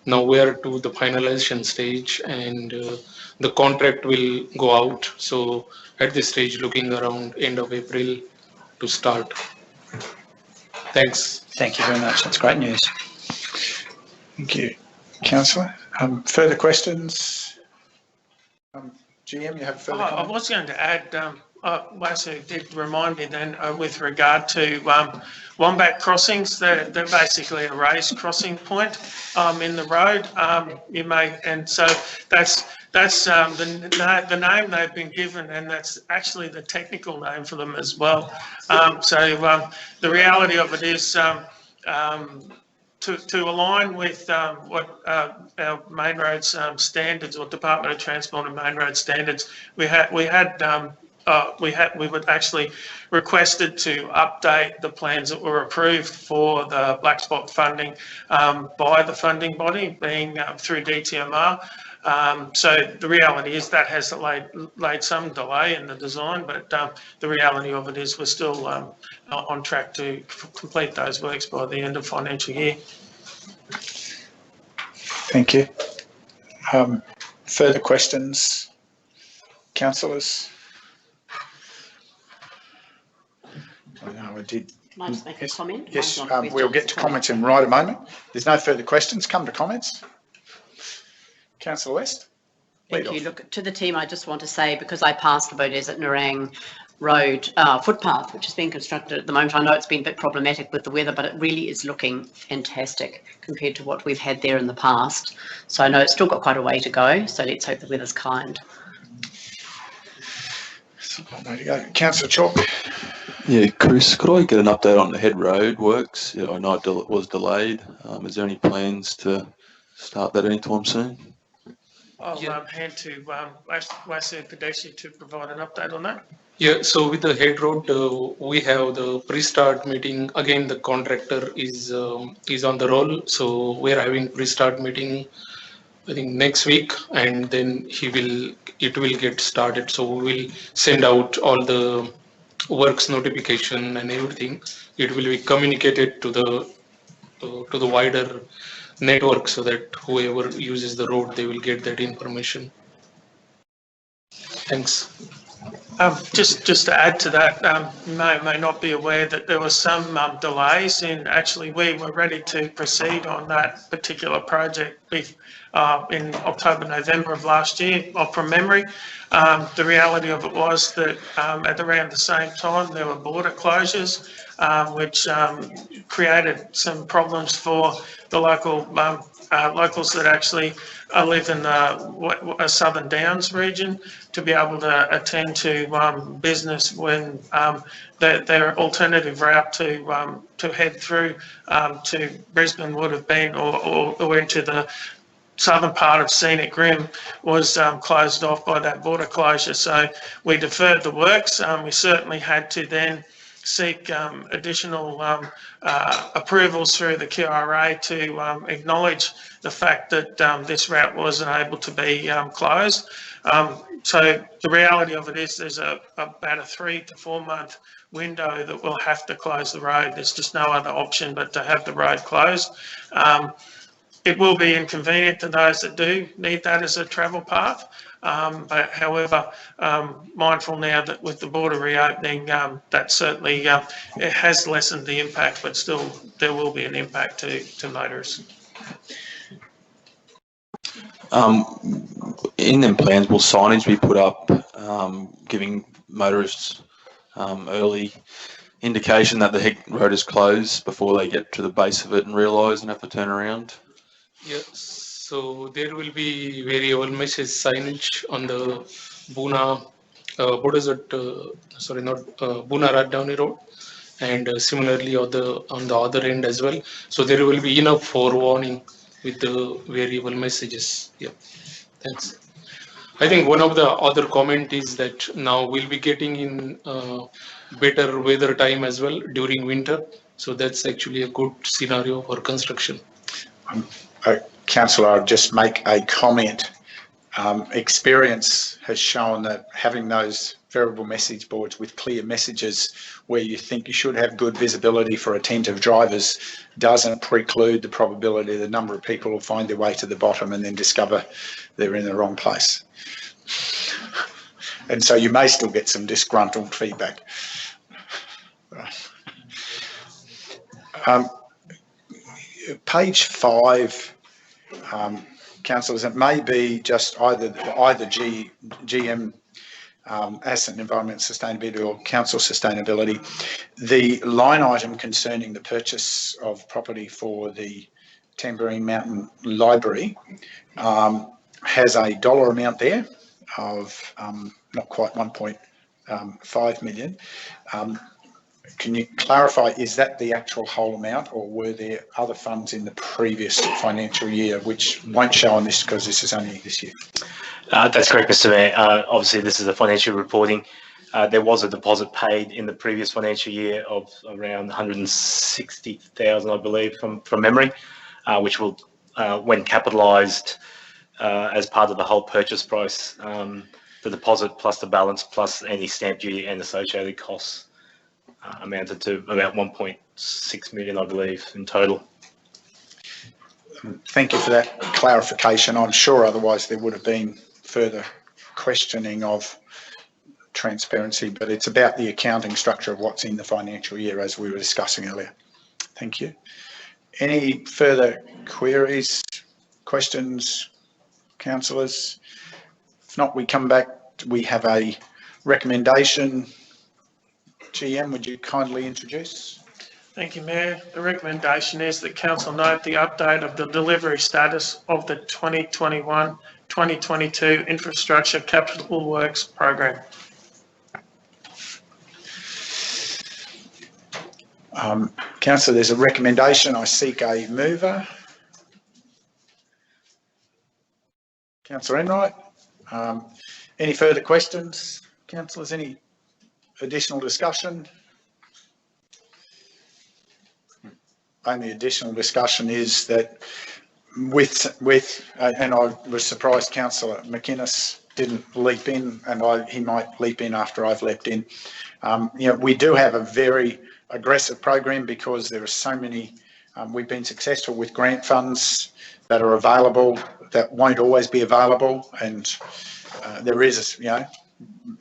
Speaker 15: Now we are to the finalization stage, and the contract will go out. So at this stage, looking around end of April to start. Thanks.
Speaker 4: Thank you very much. That's great news.
Speaker 1: Thank you. Councillor, further questions? GM, you have further comments?
Speaker 10: I was going to add, Wasu did remind me then with regard to Wombat crossings, they're basically a raised crossing point in the road. You may, and so that's the name they've been given, and that's actually the technical name for them as well. So the reality of it is to align with what our main roads standards, or Department of Transport and Main Road standards, we were actually requested to update the plans that were approved for the black spot funding by the funding body, being through DTMR. So the reality is that has laid some delay in the design, but the reality of it is we're still on track to complete those works by the end of financial year.
Speaker 1: Thank you. Further questions, councillors? I did.
Speaker 7: Can I just make a comment?
Speaker 1: Yes, we'll get to comments in right a moment. There's no further questions. Come to comments. Councillor West.
Speaker 7: Thank you. Look, to the team, I just want to say, because I passed the Beaudesert Nerang Road footpath, which is being constructed at the moment. I know it's been a bit problematic with the weather, but it really is looking fantastic compared to what we've had there in the past. So I know it's still got quite a way to go, so let's hope the weather's kind.
Speaker 1: Way to go. Councillor Chalk.
Speaker 12: Yeah, Chris, could I get an update on the head road works? Yeah, I know it was delayed. Is there any plans to start that anytime soon?
Speaker 10: I'll hand to Wasu Padeshi to provide an update on that.
Speaker 15: Yeah, so with the head road, we have the pre-start meeting. Again, the contractor is on the roll, so we're having pre-start meeting, I think next week, and then it will get started. So we will send out all the works notification and everything. It will be communicated to the wider network, so that whoever uses the road, they will get that information. Thanks.
Speaker 10: Just to add to that, you may or may not be aware that there were some delays in actually we were ready to proceed on that particular project in October, November of last year, from memory. The reality of it was that at around the same time there were border closures, which created some problems for the locals that actually live in the Southern Downs region to be able to attend to business when their alternative route to head through to Brisbane would have been or into the southern part of Scenic Rim was closed off by that border closure. So we deferred the works. We certainly had to then seek additional approvals through the QRA to acknowledge the fact that this route wasn't able to be closed. So the reality of it is there's about a 3 to 4 month window that we'll have to close the road. There's just no other option but to have the road closed. It will be inconvenient to those that do need that as a travel path. But however, mindful now that with the border reopening, that certainly it has lessened the impact, but still there will be an impact to motorists.
Speaker 12: In them plans, will signage be put up giving motorists early indication that the road is closed before they get to the base of it and realise and have to turn around?
Speaker 15: Yes, so there will be variable message signage on the Boona, what is it? Sorry, not Boona Radnowny Road, and similarly on the other end as well. So there will be enough forewarning with the variable messages. Yeah, thanks. I think one of the other comment is that now we'll be getting in better weather time as well during winter. So that's actually a good scenario for construction.
Speaker 1: Councillor, I'll just make a comment. Experience has shown that having those variable message boards with clear messages where you think you should have good visibility for attentive drivers doesn't preclude the probability the number of people will find their way to the bottom and then discover they're in the wrong place. And so you may still get some disgruntled feedback. Page 5, councillors, it may be just either GM Asset and Environment Sustainability or Council Sustainability. The line item concerning the purchase of property for the Tambourine Mountain Library has a dollar amount there of not quite 1.5 million. Can you clarify, is that the actual whole amount, or were there other funds in the previous financial year which won't show on this because this is only this year?
Speaker 11: That's correct, Mr. Mayor. Obviously, this is a financial reporting. There was a deposit paid in the previous financial year of around 160,000, I believe, from memory, which will, when capitalised as part of the whole purchase price, the deposit plus the balance plus any stamp duty and associated costs amounted to about 1.6 million, I believe, in total.
Speaker 1: Thank you for that clarification. I'm sure otherwise there would have been further questioning of transparency, but it's about the accounting structure of what's in the financial year as we were discussing earlier. Thank you. Any further queries, questions, councillors? If not, we come back. We have a recommendation. GM, would you kindly introduce?
Speaker 10: Thank you, Mayor. The recommendation is that Council note the update of the delivery status of the 2021-2022 Infrastructure Capital Works Program.
Speaker 1: Councillor, there's a recommendation. I seek a mover. Councillor Enright. Any further questions? Councillors, any additional discussion? Only additional discussion is that and I was surprised Councillor McInnes didn't leap in, and he might leap in after I've leapt in. We do have a very aggressive program because there are so many, we've been successful with grant funds that are available that won't always be available, and there is,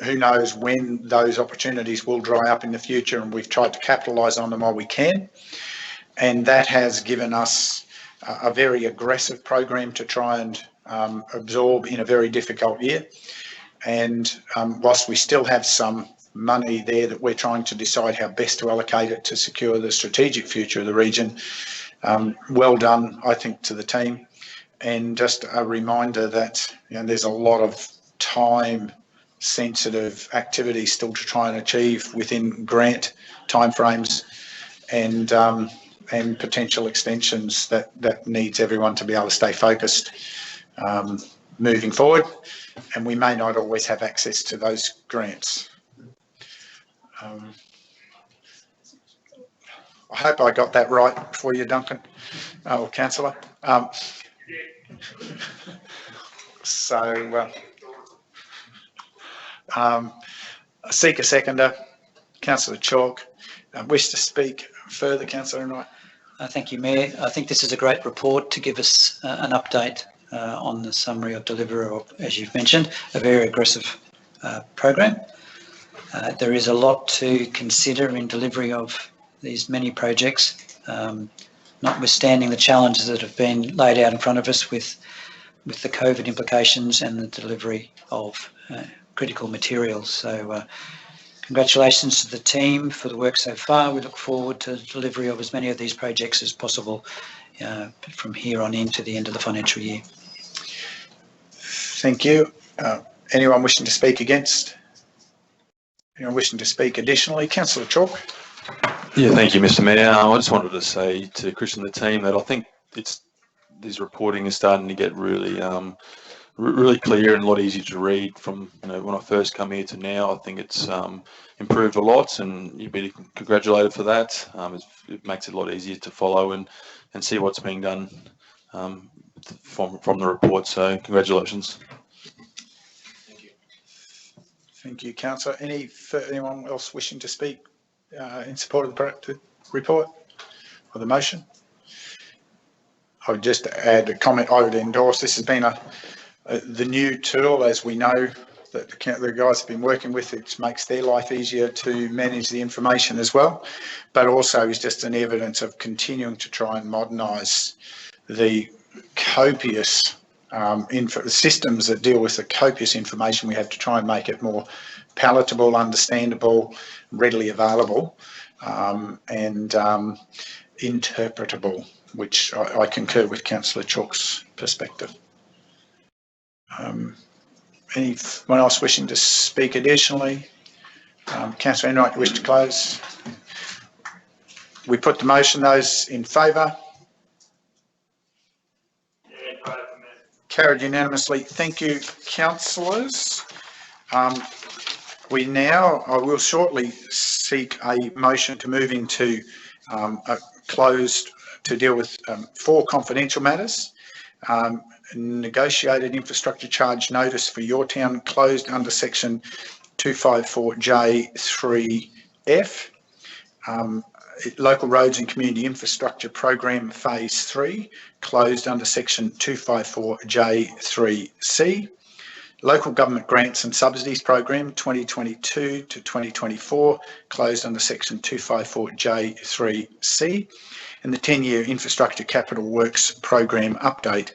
Speaker 1: who knows when those opportunities will dry up in the future, and we've tried to capitalise on them while we can. And that has given us a very aggressive program to try and absorb in a very difficult year. And whilst we still have some money there that we're trying to decide how best to allocate it to secure the strategic future of the region, well done, I think, to the team. And just a reminder that there's a lot of time-sensitive activities still to try and achieve within grant timeframes. And and potential extensions that needs everyone to be able to stay focused moving forward, and we may not always have access to those grants. I hope I got that right for you, Duncan, or Councillor. I seek a seconder. Councillor Chalk. Wish to speak further, Councillor Knight?
Speaker 4: Thank you, Mayor. I think this is a great report to give us an update on the summary of delivery of, as you've mentioned, a very aggressive program. There is a lot to consider in delivery of these many projects, notwithstanding the challenges that have been laid out in front of us with the COVID implications and the delivery of critical materials. So congratulations to the team for the work so far. We look forward to the delivery of as many of these projects as possible from here on into the end of the financial year.
Speaker 1: Thank you. Anyone wishing to speak against? Anyone wishing to speak additionally? Councillor Chalk.
Speaker 12: Yeah, thank you, Mr. Mayor. I just wanted to say to Chris and the team that I think this reporting is starting to get really really clear and a lot easier to read from when I first come here to now. I think it's improved a lot, and you'd be congratulated for that. It makes it a lot easier to follow and see what's being done from the report. So congratulations.
Speaker 1: Thank you. Thank you, Councillor. Anyone else wishing to speak in support of the report or the motion? I would just add a comment. I would endorse. This has been the new tool, as we know, that the guys have been working with. It makes their life easier to manage the information as well, but also is just an evidence of continuing to try and modernise the copious systems that deal with the copious information we have to try and make it more palatable, understandable, readily available, and interpretable, which I concur with Councillor Chalk's perspective. Anyone else wishing to speak additionally? Councillor Enright, you wish to close? We put the motion. Those in favour? Carried unanimously. Thank you, councillors. I will shortly seek a motion to move into a closed to deal with 4 confidential matters. Negotiated infrastructure charge notice for your town closed under section 254J3F. Local roads and community infrastructure program phase 3 closed under section 254J3C. Local government grants and subsidies program 2022 to 2024 closed under section 254J3C. And the 10-year infrastructure capital works program update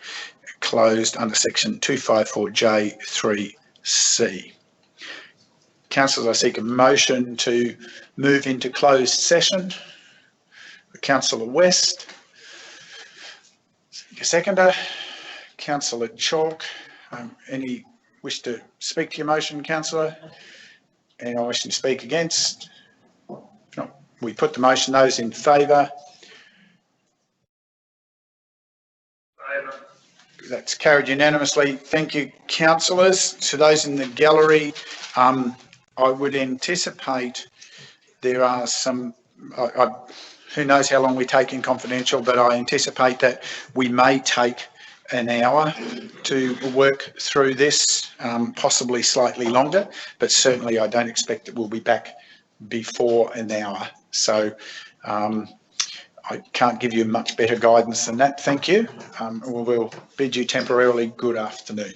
Speaker 1: closed under section 254J3C. Councillors, I seek a motion to move into closed session. Councillor West. Seek a seconder. Councillor Chalk. Any wish to speak to your motion, Councillor? Anyone wishing to speak against? If not, we put the motion. Those in favour? That's carried unanimously. Thank you, councillors. To those in the gallery, I would anticipate there are some, who knows how long we take in confidential, but I anticipate that we may take an hour to work through this, possibly slightly longer, but certainly I don't expect that we'll be back before an hour. So I can't give you much better guidance than that. Thank you. We'll bid you temporarily good afternoon.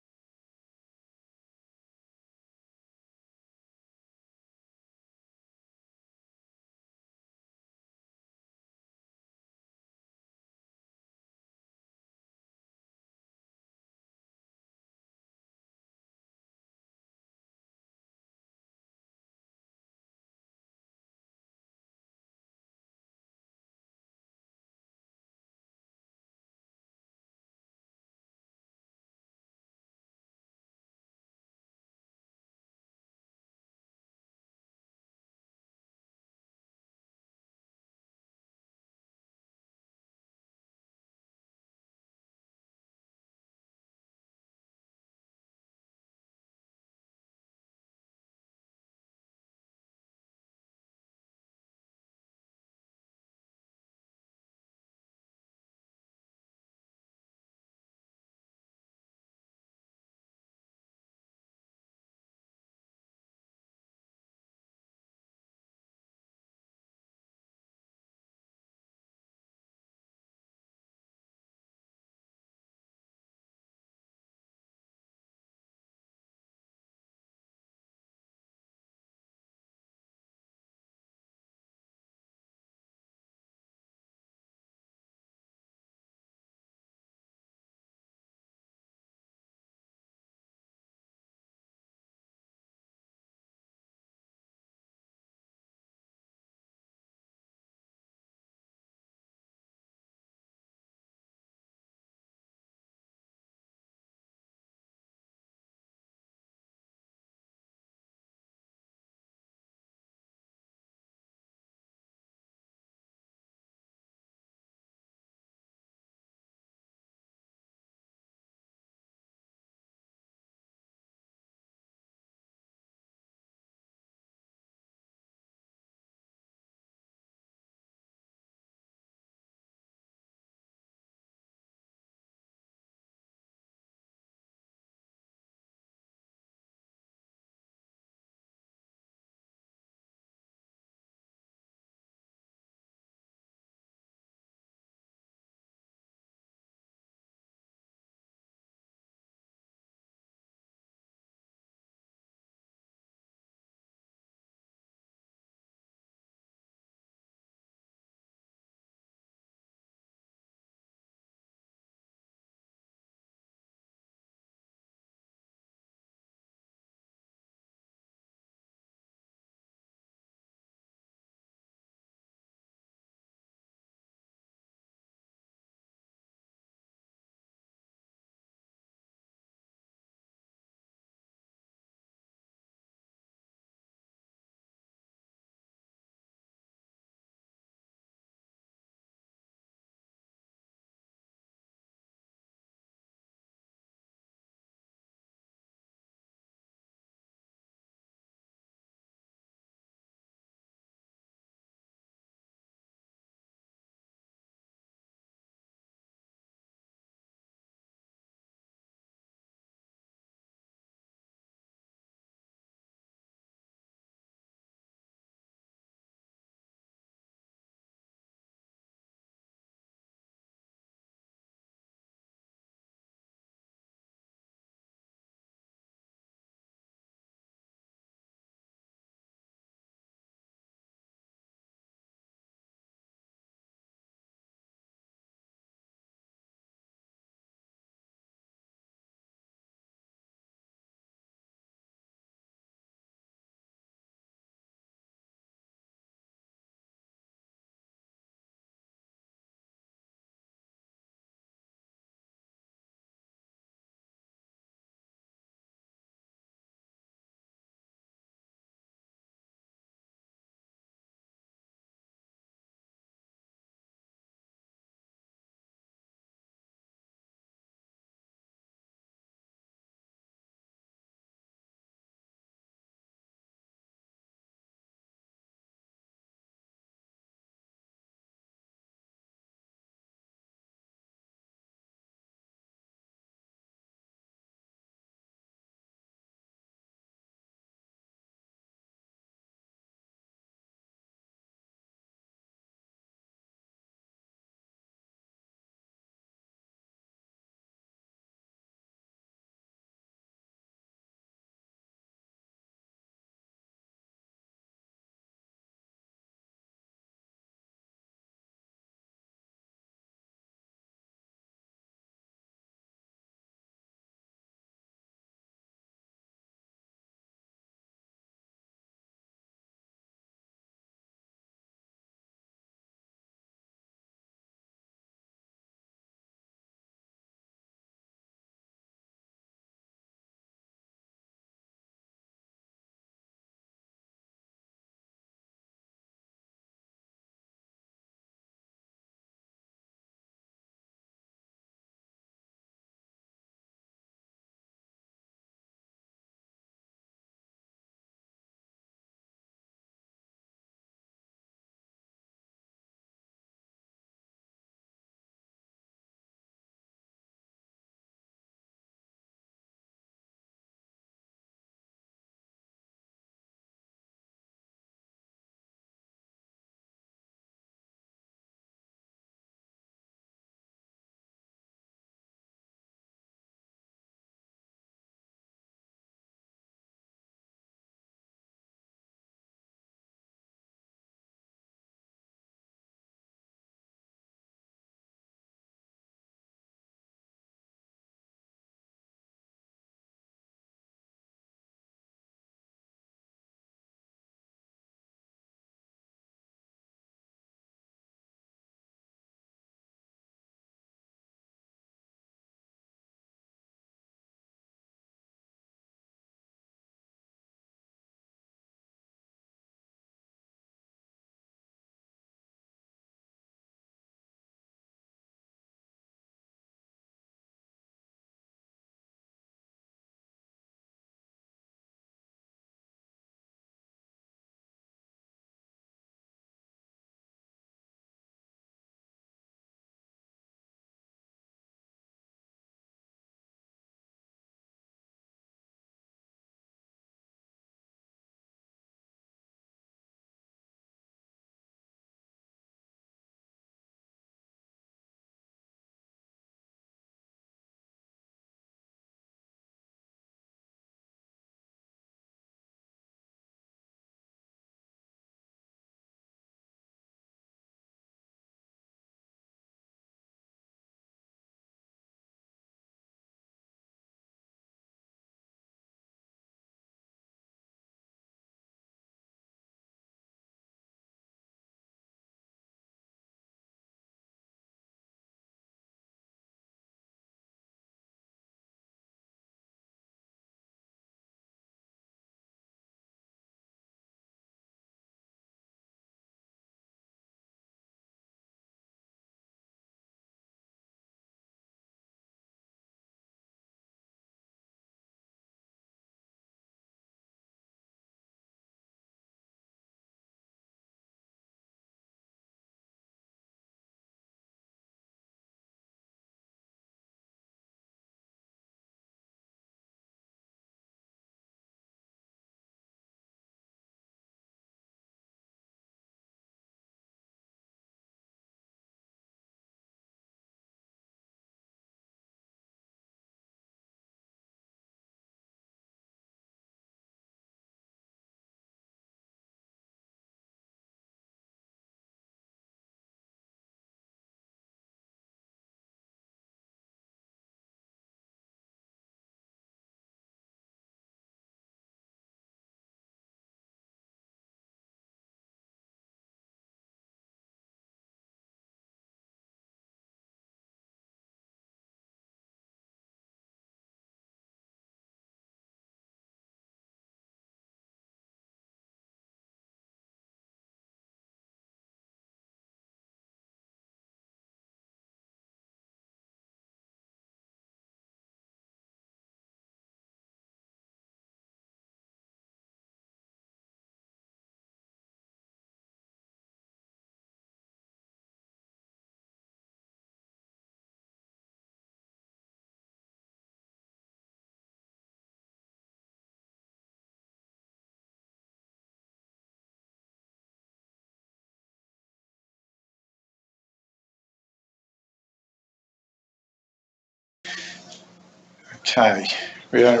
Speaker 1: Okay, we're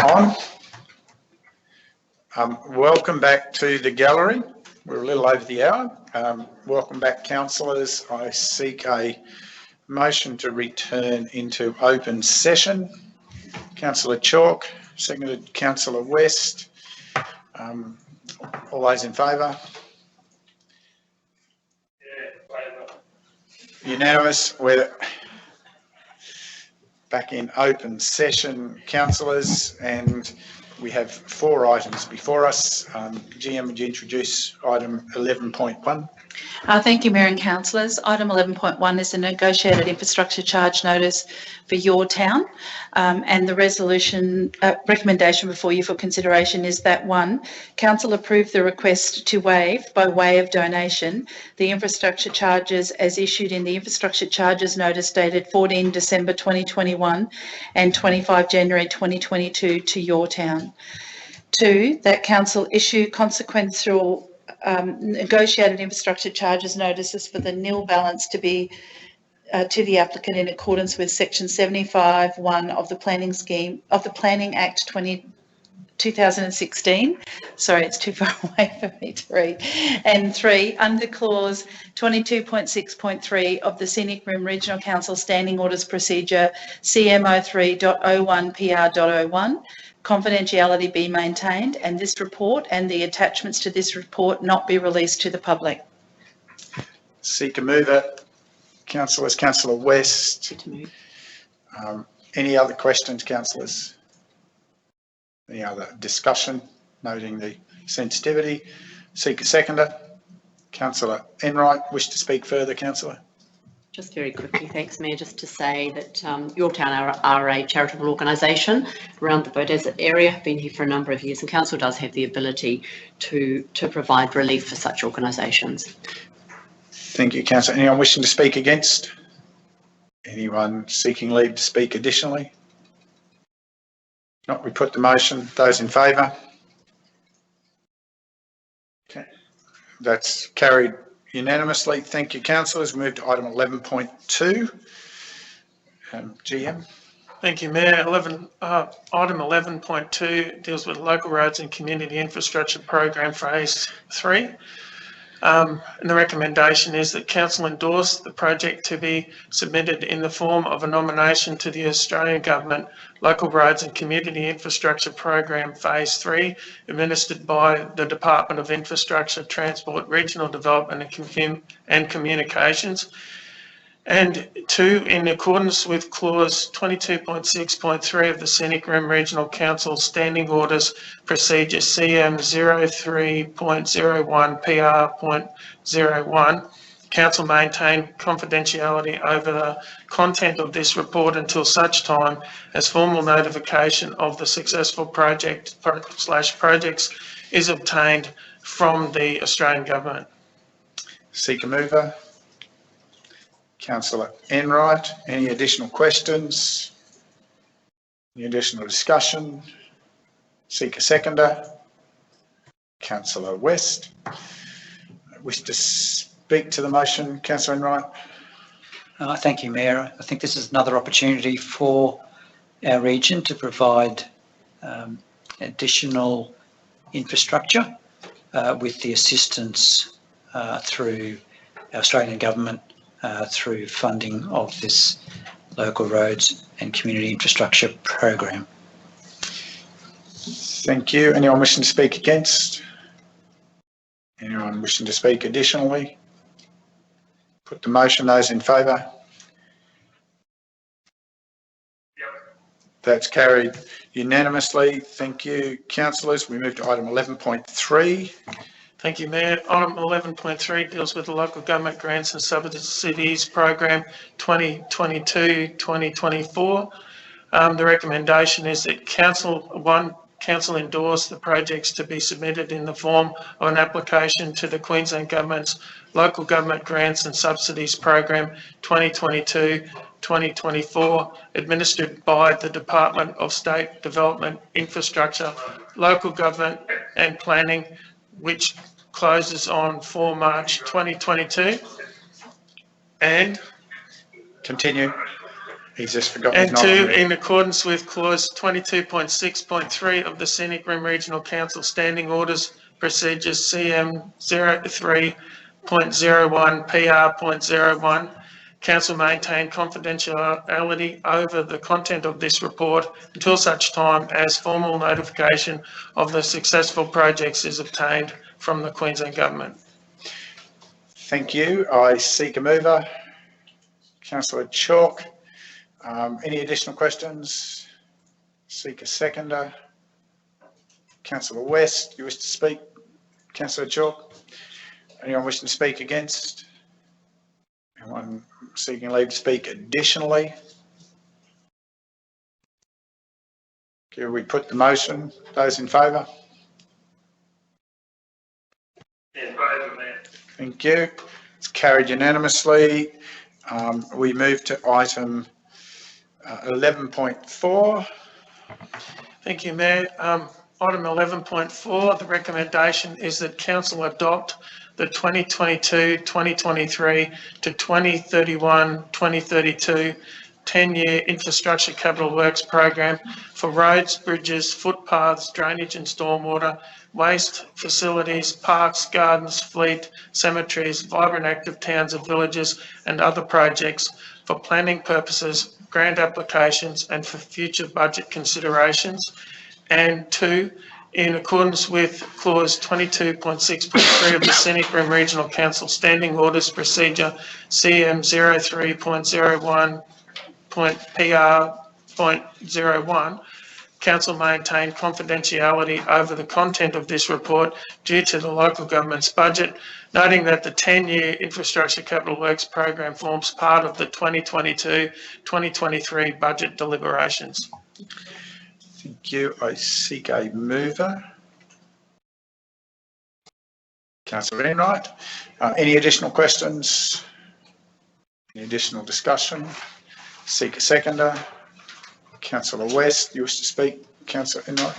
Speaker 1: on. Welcome back to the gallery. We're a little over the hour. Welcome back, councillors. I seek a motion to return into open session. Councillor Chalk, seconded Councillor West. All those in favour? Unanimous. We're back in open session, councillors, and we have 4 items before us. GM, would you introduce item 11.1?
Speaker 9: Thank you, Mayor and councillors. Item 11.1 is the negotiated infrastructure charge notice for your town, and the resolution recommendation before you for consideration is that 1, council approve the request to waive, by way of donation, the infrastructure charges as issued in the infrastructure charges notice dated 14 December 2021 and 25 January 2022 to your town. 2, that council issue consequential negotiated infrastructure charges notices for the nil balance to be to the applicant in accordance with section 75(1) of the planning scheme of the Planning Act 2016. Sorry, it's too far away for me to read. And 3, under clause 22.6.3 of the Scenic Room Regional Council Standing Orders Procedure CMO3.01 PR.01, confidentiality be maintained, and this report and the attachments to this report not be released to the public.
Speaker 1: Seeker mover, councillors. Councillor West. Any other questions, councillors? Any other discussion, noting the sensitivity? Seeker seconder. Councillor Enright, wish to speak further, councillor?
Speaker 7: Just very quickly, thanks, Mayor, just to say that your town are a charitable organisation around the Beaudesert area. I've been here for a number of years, and council does have the ability to provide relief for such organisations.
Speaker 1: Thank you, councillor. Anyone wishing to speak against? Anyone seeking leave to speak additionally? Not, we put the motion. Those in favour? Okay, that's carried unanimously. Thank you, councillors. Move to item 11.2. GM.
Speaker 10: Thank you, Mayor. Item 11.2 deals with local roads and community infrastructure program phase 3. And the recommendation is that council endorse the project to be submitted in the form of a nomination to the Australian Government Local Roads and Community Infrastructure Program Phase 3, administered by the Department of Infrastructure, Transport, Regional Development and Communications. And 2, in accordance with clause 22.6.3 of the Scenic Room Regional Council Standing Orders Procedure CM 03.01 PR.01, council maintain confidentiality over the content of this report until such time as formal notification of the successful projects is obtained from the Australian Government.
Speaker 1: Seeker mover. Councillor Enright, any additional questions? Any additional discussion? Seeker seconder. Councillor West. Wish to speak to the motion, Councillor Enright?
Speaker 4: Thank you, Mayor. I think this is another opportunity for our region to provide additional infrastructure with the assistance through our Australian Government through funding of this local roads and community infrastructure program.
Speaker 1: Thank you. Anyone wishing to speak against? Anyone wishing to speak additionally? Put the motion. Those in favour? That's carried unanimously. Thank you, councillors. We move to item 11.3.
Speaker 10: Thank you, Mayor. Item 11.3 deals with the Local Government Grants and Subsidies Program 2022-2024. The recommendation is that council endorse the projects to be submitted in the form of an application to the Queensland Government's Local Government Grants and Subsidies Program 2022-2024, administered by the Department of State Development, Infrastructure, Local Government and Planning, which closes on 4 March 2022. And
Speaker 1: continue. He's just forgotten.
Speaker 10: And two, in accordance with clause 22.6.3 of the Scenic Rim Regional Council Standing Orders Procedures CM 03.01 PR.01, Council maintain confidentiality over the content of this report until such time as formal notification of the successful projects is obtained from the Queensland Government.
Speaker 1: Thank you. I seek a mover. Councillor Chalk. Any additional questions? Seek a seconder. Councillor West, you wish to speak? Councillor Chalk. Anyone wishing to speak against? Anyone seeking leave to speak additionally? Can we put the motion? Those in favour?
Speaker 6: In favour, Mayor.
Speaker 1: Thank you. It's carried unanimously. We move to item 11.4.
Speaker 10: Thank you, Mayor. Item 11.4, the recommendation is that Council adopt the 2022-2023 to 2031-2032 10-year infrastructure capital works program for roads, bridges, footpaths, drainage and stormwater, waste facilities, parks, gardens, fleet, cemeteries, vibrant active towns and villages and other projects for planning purposes, grant applications and for future budget considerations. And two, in accordance with clause 22.6.3 of the Scenic Rim Regional Council Standing Orders Procedure CM 03.01.PR.01, Council maintain confidentiality over the content of this report due to the local government's budget, noting that the 10-year infrastructure capital works program forms part of the 2022-2023 budget deliberations.
Speaker 1: Thank you. I seek a mover. Councillor Enright. Any additional questions? Any additional discussion? Seek a seconder. Councillor West, you wish to speak? Councillor Enright.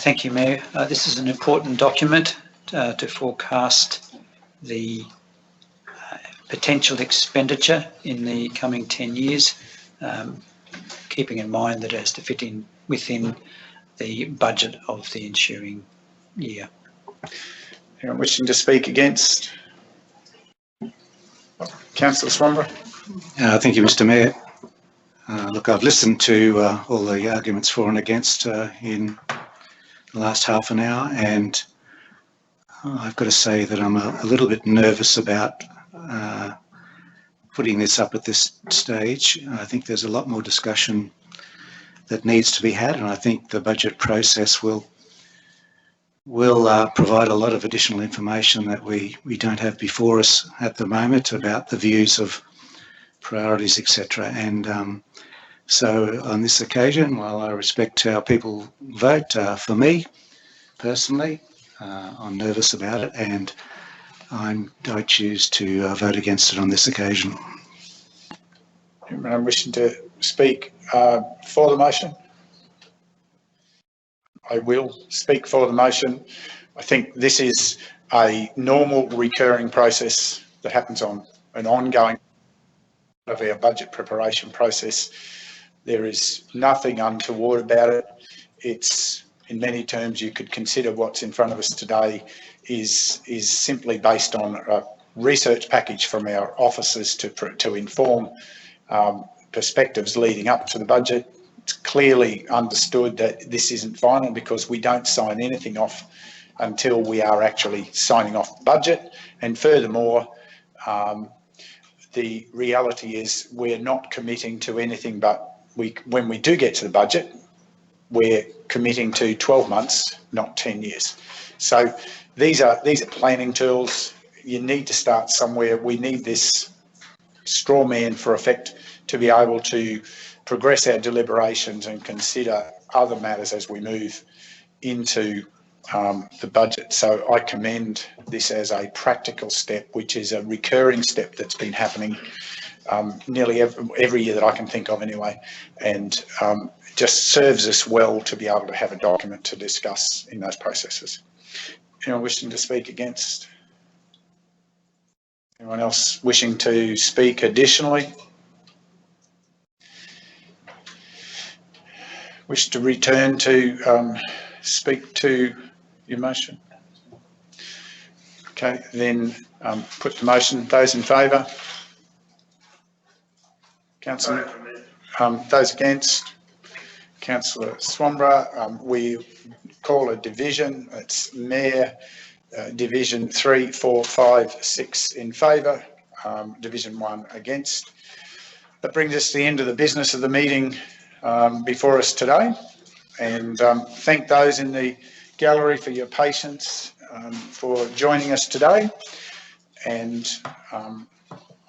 Speaker 4: Thank you, Mayor. This is an important document to forecast the potential expenditure in the coming 10 years, keeping in mind that it has to fit in within the budget of the ensuing year.
Speaker 1: Anyone wishing to speak against? Councillor Swanborough.
Speaker 3: Thank you, Mr. Mayor. Look, I've listened to all the arguments for and against in the last half an hour, and I've got to say that I'm a little bit nervous about putting this up at this stage. I think there's a lot more discussion that needs to be had, and I think the budget process will provide a lot of additional information that we don't have before us at the moment about the views of priorities, etc. And so on this occasion, while I respect how people vote, for me personally, I'm nervous about it, and I choose to vote against it on this occasion.
Speaker 1: Anyone wishing to speak for the motion? I will speak for the motion. I think this is a normal recurring process that happens on an ongoing of our budget preparation process. There is nothing untoward about it. It's, in many terms, you could consider what's in front of us today is simply based on a research package from our officers to inform perspectives leading up to the budget. It's clearly understood that this isn't final because we don't sign anything off until we are actually signing off the budget. And furthermore, the reality is we're not committing to anything, but when we do get to the budget, we're committing to 12 months, not 10 years. So these are planning tools. You need to start somewhere. We need this straw man for effect to be able to progress our deliberations and consider other matters as we move into the budget. So I commend this as a practical step, which is a recurring step that's been happening nearly every year that I can think of anyway, and just serves us well to be able to have a document to discuss in those processes. Anyone wishing to speak against? Anyone else wishing to speak additionally? wish to return to speak to your motion? Okay, then put the motion. Those in favour? Councillor, those against? Councillor Swanborough. We call a division. It's Mayor Division 3, 4, 5, 6 in favour, Division 1 against. That brings us to the end of the business of the meeting before us today, and thank those in the gallery for your patience, for joining us today, and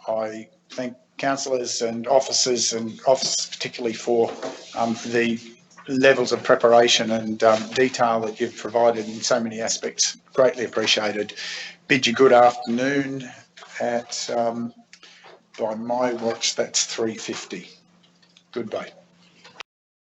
Speaker 1: I thank councillors and officers particularly for the levels of preparation and detail that you've provided in so many aspects. Greatly appreciated. Bid you good afternoon at, by my watch, that's 3:50. Goodbye.